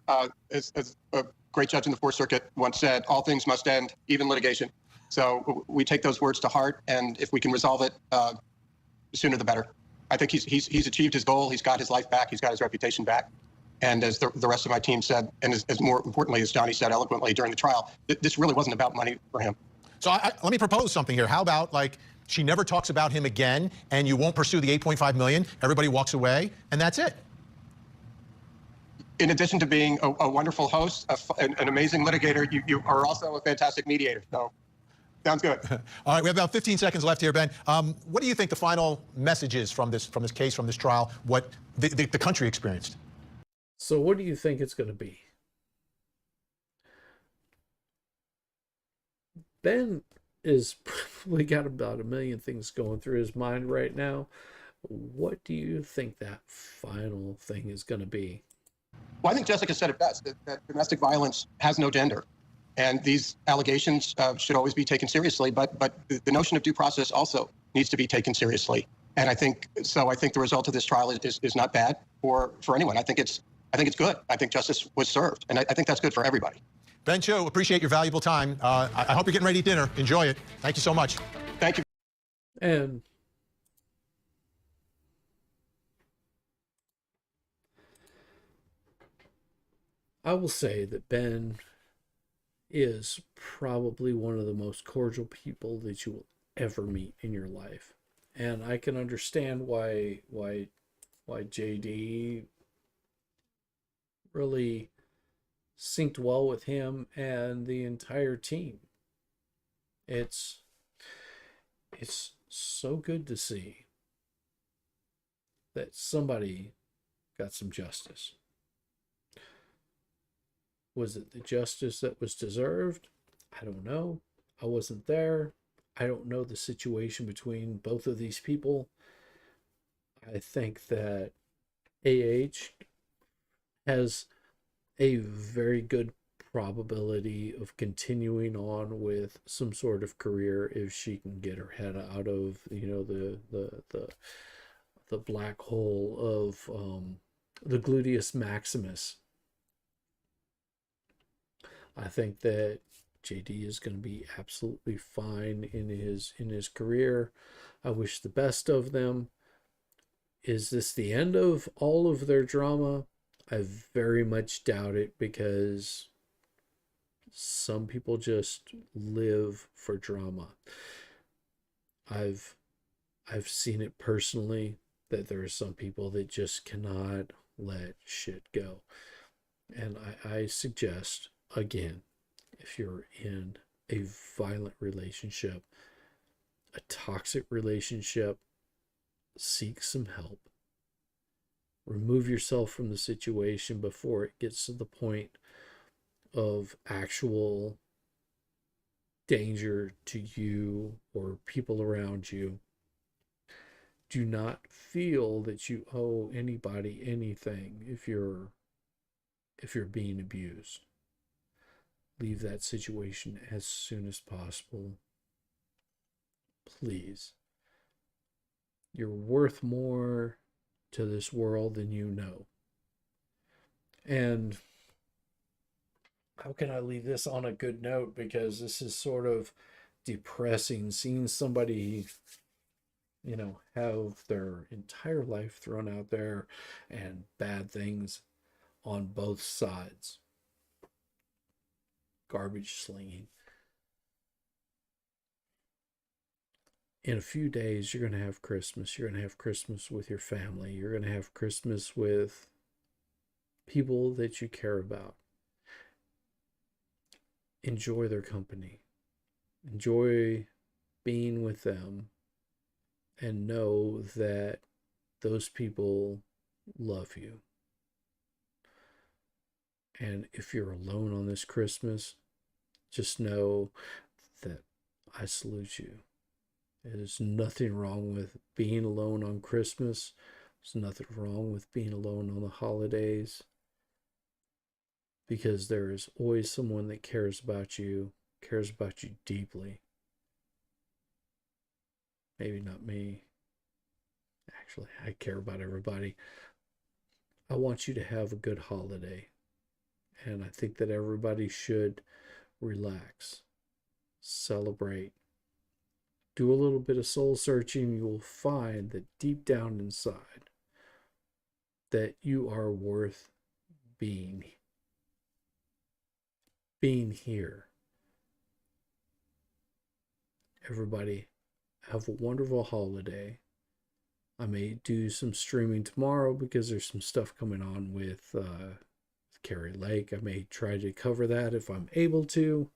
As a great judge in the Fourth Circuit once said, all things must end, even litigation. So we take those words to heart, and if we can resolve it, the sooner the better. I think he's achieved his goal. He's got his life back. He's got his reputation back. And as the rest of my team said, and as more importantly, as Johnny said eloquently during the trial, this really wasn't about money for him. So let me propose something here. How about, she never talks about him again, and you won't pursue the $8.5 million, everybody walks away, and that's it? In addition to being a wonderful host, an amazing litigator, you are also a fantastic mediator. So, sounds good. All right, we have about 15 seconds left here, Ben. What do you think the final message is from this case, from this trial, what the country experienced? So what do you think it's going to be? Ben is probably got about a million things going through his mind right now. What do you think that final thing is going to be? Well, I think Jessica said it best, that domestic violence has no gender. And these allegations should always be taken seriously, but the notion of due process also needs to be taken seriously. And I think the result of this trial is not bad for anyone. I think it's good. I think justice was served, and I think that's good for everybody. Ben Cho, appreciate your valuable time. I hope you're getting ready to eat dinner. Enjoy it. Thank you so much. Thank you. And I will say that Ben is probably one of the most cordial people that you will ever meet in your life. And I can understand why JD really synced well with him and the entire team. It's so good to see that somebody got some justice. Was it the justice that was deserved? I don't know. I wasn't there. I don't know the situation between both of these people. I think that AH has a very good probability of continuing on with some sort of career if she can get her head out of, you know, the black hole of the gluteus maximus. I think that JD is going to be absolutely fine in his career. I wish the best of them. Is this the end of all of their drama? I very much doubt it, because some people just live for drama. I've seen it personally, that there are some people that just cannot let shit go. And I suggest, again, if you're in a violent relationship, a toxic relationship, seek some help. Remove yourself from the situation before it gets to the point of actual danger to you or people around you. Do not feel that you owe anybody anything if you're being abused. Leave that situation as soon as possible. Please. You're worth more to this world than you know. And how can I leave this on a good note? Because this is sort of depressing, seeing somebody, you know, have their entire life thrown out there and bad things on both sides. Garbage slinging. In a few days, you're going to have Christmas. You're going to have Christmas with your family. You're going to have Christmas with people that you care about. Enjoy their company. Enjoy being with them. And know that those people love you. And if you're alone on this Christmas, just know that I salute you. There's nothing wrong with being alone on Christmas. There's nothing wrong with being alone on the holidays. Because there is always someone that cares about you deeply. Maybe not me. Actually, I care about everybody. I want you to have a good holiday. And I think that everybody should relax, celebrate, do a little bit of soul searching. You will find that deep down inside that you are worth being here. Everybody, have a wonderful holiday. I may do some streaming tomorrow because there's some stuff coming on with Carrie Lake. I may try to cover that if I'm able to.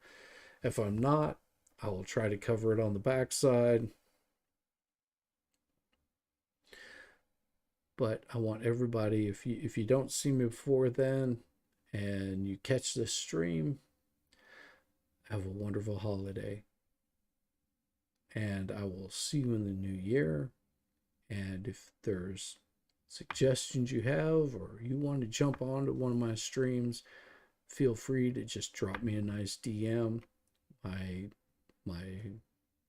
If I'm not, I will try to cover it on the backside. But I want everybody, if you don't see me before then and you catch this stream, have a wonderful holiday. And I will see you in the new year. And if there's suggestions you have, or you want to jump onto one of my streams, feel free to just drop me a nice DM. My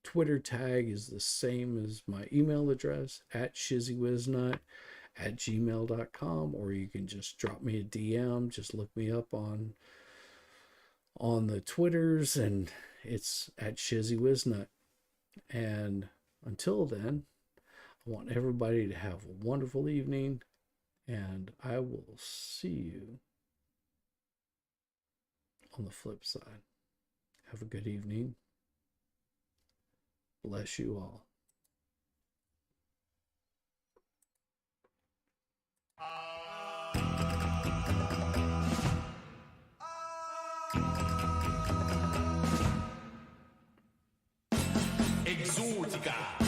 Twitter tag is the same as my email address, @shizzywiznut@gmail.com, or you can just drop me a DM. Just look me up on the Twitters, and it's @shizzywiznut. And until then, I want everybody to have a wonderful evening, and I will see you on the flip side. Have a good evening. Bless you all. Exotica.